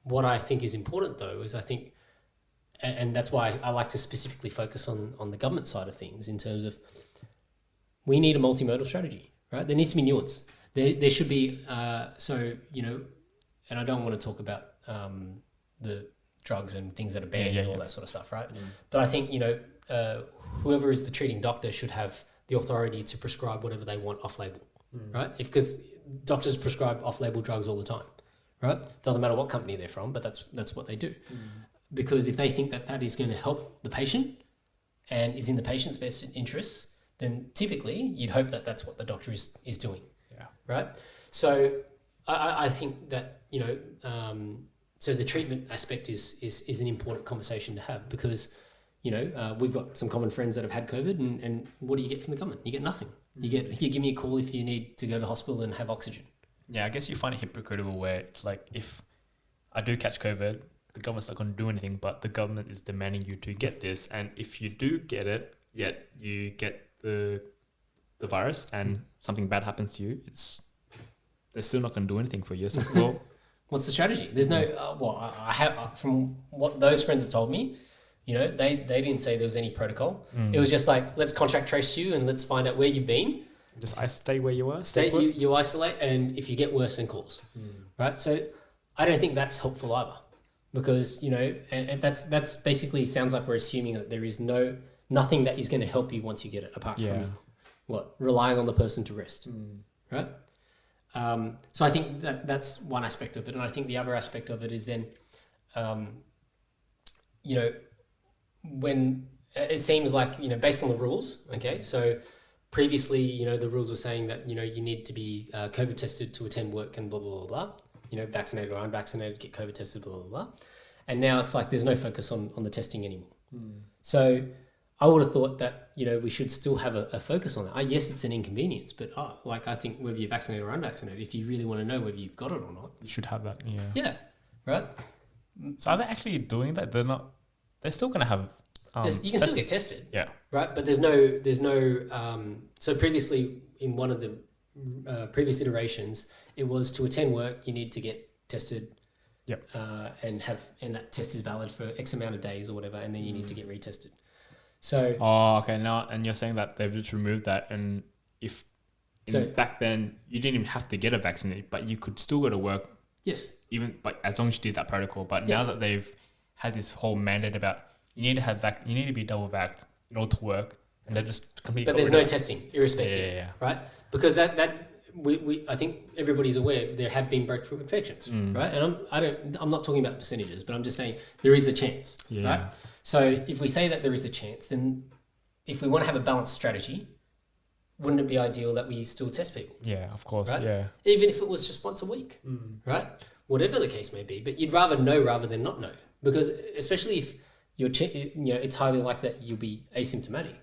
What I think is important though is and that's why I like to specifically focus on the government side of things in terms of we need a multimodal strategy, right? There needs to be nuance. There should be, and I don't want to talk about the drugs and things that are banned and all that sort of stuff, right? But I think, whoever is the treating doctor should have the authority to prescribe whatever they want off-label, right? Because doctors prescribe off-label drugs all the time, right? Doesn't matter what company they're from, but that's what they do. Because if they think that is going to help the patient and is in the patient's best interests, then typically you'd hope that that's what the doctor is doing, right? So I think that so the treatment aspect is an important conversation to have because. We've got some common friends that have had COVID and what do you get from the government? You get nothing. You give me a call if you need to go to hospital and have oxygen. Yeah, I guess you find it hypocritical where it's like if I do catch COVID, the government's not going to do anything, but the government is demanding you to get this. And if you do get it, yet you get the virus and something bad happens to you, they're still not going to do anything for you. It's like, well, what's the strategy? There's no, I have, from what those friends have told me, they didn't say there was any protocol. It was just like, let's contact trace you and let's find out where you've been. Just stay where you are. You isolate, and if you get worse, then call us. Right? So I don't think that's helpful either because, and that's basically sounds like we're assuming that there is nothing that is going to help you once you get it apart from relying on the person to rest. Right? So I think that's one aspect of it. And I think the other aspect of it is then, when it seems like, based on the rules, okay, so previously, the rules were saying that, you need to be COVID tested to attend work and blah, blah, blah, blah. Vaccinated or unvaccinated, get COVID tested, blah, blah, blah. And now it's like there's no focus on the testing anymore. So I would have thought that, we should still have a focus on that. Yes, it's an inconvenience, but I think whether you're vaccinated or unvaccinated, if you really want to know whether you've got it or not. You should have that, Yeah, right? So are they actually doing that? They're still going to have... you can still get tested. Yeah. Right? But there's no... so previously, in one of the previous iterations, it was to attend work, you need to get tested. Yep. And that test is valid for X amount of days or whatever, and then you need to get retested. So. Oh, okay. Now, and you're saying that they've just removed that, and back then you didn't even have to get a vaccine, but you could still go to work. Yes. But as long as you did that protocol. But now that they've had this whole mandate about you need to be double vaxxed in order to work, and they're just completely. But there's no testing, irrespective. Yeah. Right? Because that we I think everybody's aware there have been breakthrough infections, right? And I'm not talking about percentages, but I'm just saying there is a chance, right? So if we say that there is a chance, then if we want to have a balanced strategy, wouldn't it be ideal that we still test people? Yeah, of course. Right? Yeah. Even if it was just once a week, right? Whatever the case may be, but you'd rather know rather than not know, because especially if it's highly likely that you'll be asymptomatic.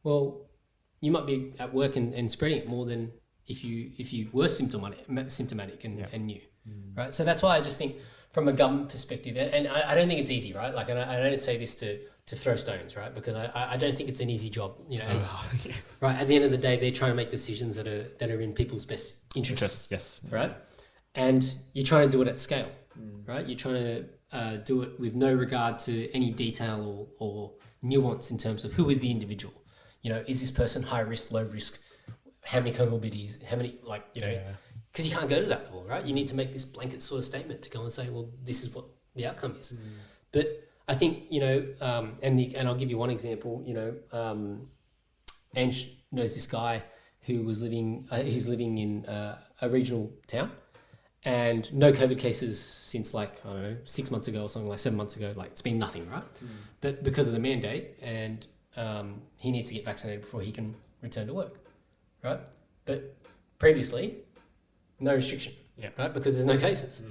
Well, you might be at work and spreading it more than if you were symptomatic and knew, right? So that's why I just think from a government perspective, and I don't think it's easy, right? Like, and I don't say this to throw stones, right? Because I don't think it's an easy job, right? At the end of the day, they're trying to make decisions that are in people's best interests. Yes. Right? And you're trying to do it at scale, right? You're trying to do it with no regard to any detail or nuance in terms of who is the individual. Is this person high risk, low risk? How many comorbidities? How many, because you can't go to that level, right? You need to make this blanket sort of statement to go and say, well, this is what the outcome is. But I think, and I'll give you one example, Ange knows this guy who was living in a regional town, and no COVID cases since 6 months ago or something, 7 months ago. It's been nothing, right? But because of the mandate, and he needs to get vaccinated before he can return to work, right? But previously, no restriction, right? Because there's no cases.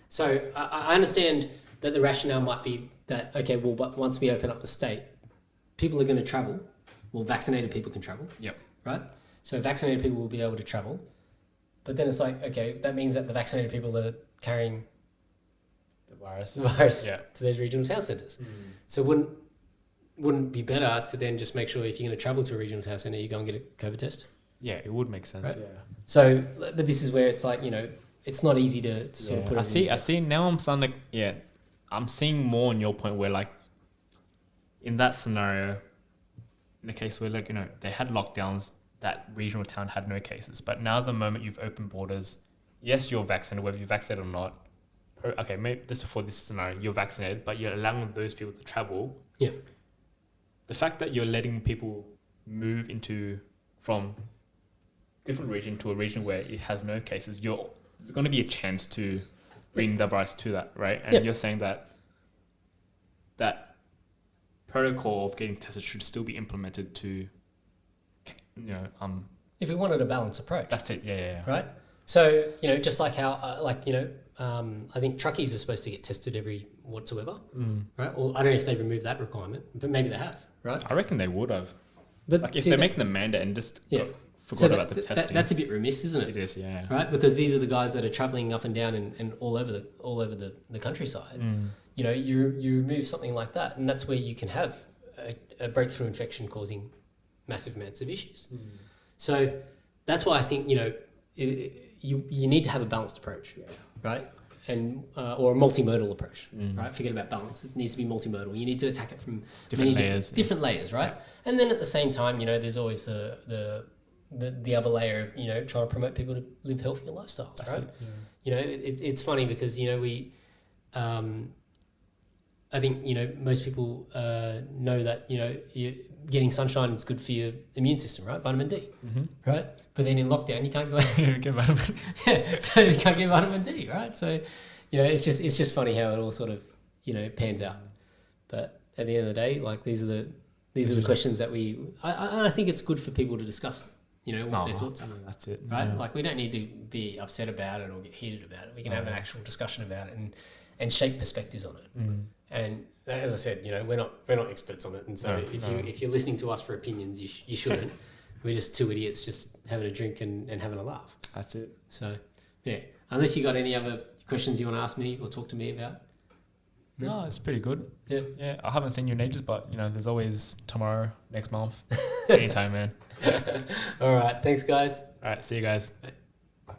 So I understand that the rationale might be that, okay, well, but once we open up the state, people are going to travel. Well, vaccinated people can travel, right? So vaccinated people will be able to travel. But then it's okay, that means that the vaccinated people are carrying the virus to those regional town centres. So wouldn't it be better to then just make sure if you're going to travel to a regional town centre, you go and get a COVID test? Yeah, it would make sense. Right? Yeah. So, but this is where it's it's not easy to sort of put it. I see. Now I'm starting to, I'm seeing more on your point where in that scenario, in the case where they had lockdowns, that regional town had no cases. But now the moment you've opened borders, yes, you're vaccinated, whether you're vaccinated or not. Okay, maybe for this scenario, you're vaccinated, but you're allowing those people to travel. Yeah. The fact that you're letting people move from different region to a region where it has no cases, there's going to be a chance to bring the virus to that, right? And you're saying that protocol of getting tested should still be implemented to, if we wanted a balanced approach. That's it, yeah. Right? So, just like how, I think truckies are supposed to get tested every whatsoever, right? Or I don't know if they've removed that requirement, but maybe they have, right? I reckon they would have. But if they're making the mandate and just forgot about the testing. That's a bit remiss, isn't it? It is, yeah. Right? Because these are the guys that are travelling up and down and all over the countryside. You remove something like that, and that's where you can have a breakthrough infection causing massive amounts of issues. So that's why I think you need to have a balanced approach, right? And or a multimodal approach, right? Forget about balance; it needs to be multimodal. You need to attack it from different layers, right? Yeah. And then at the same time, there's always the other layer of trying to promote people to live healthier lifestyles, That's right? It, yeah. It's funny because we. I think most people know that getting sunshine is good for your immune system, right? Vitamin D, right? But then in lockdown, you can't go out get vitamin. so you can't get vitamin D, right? So it's just funny how it all sort of pans out. But at the end of the day, these are these are the questions that I think it's good for people to discuss, what their thoughts are. That's it. Right? Yeah. Like, we don't need to be upset about it or get heated about it. We can have an actual discussion about it and shape perspectives on it. And as I said, we're not experts on it. And so if you're listening to us for opinions, you shouldn't. We're just two idiots just having a drink and having a laugh. That's it. So, yeah. Unless you got any other questions you want to ask me or talk to me about. No, it's pretty good. Yeah. Yeah, I haven't seen you in ages, but, there's always tomorrow, next month, anytime, man. All right. Thanks, guys. All right, see you guys. Bye.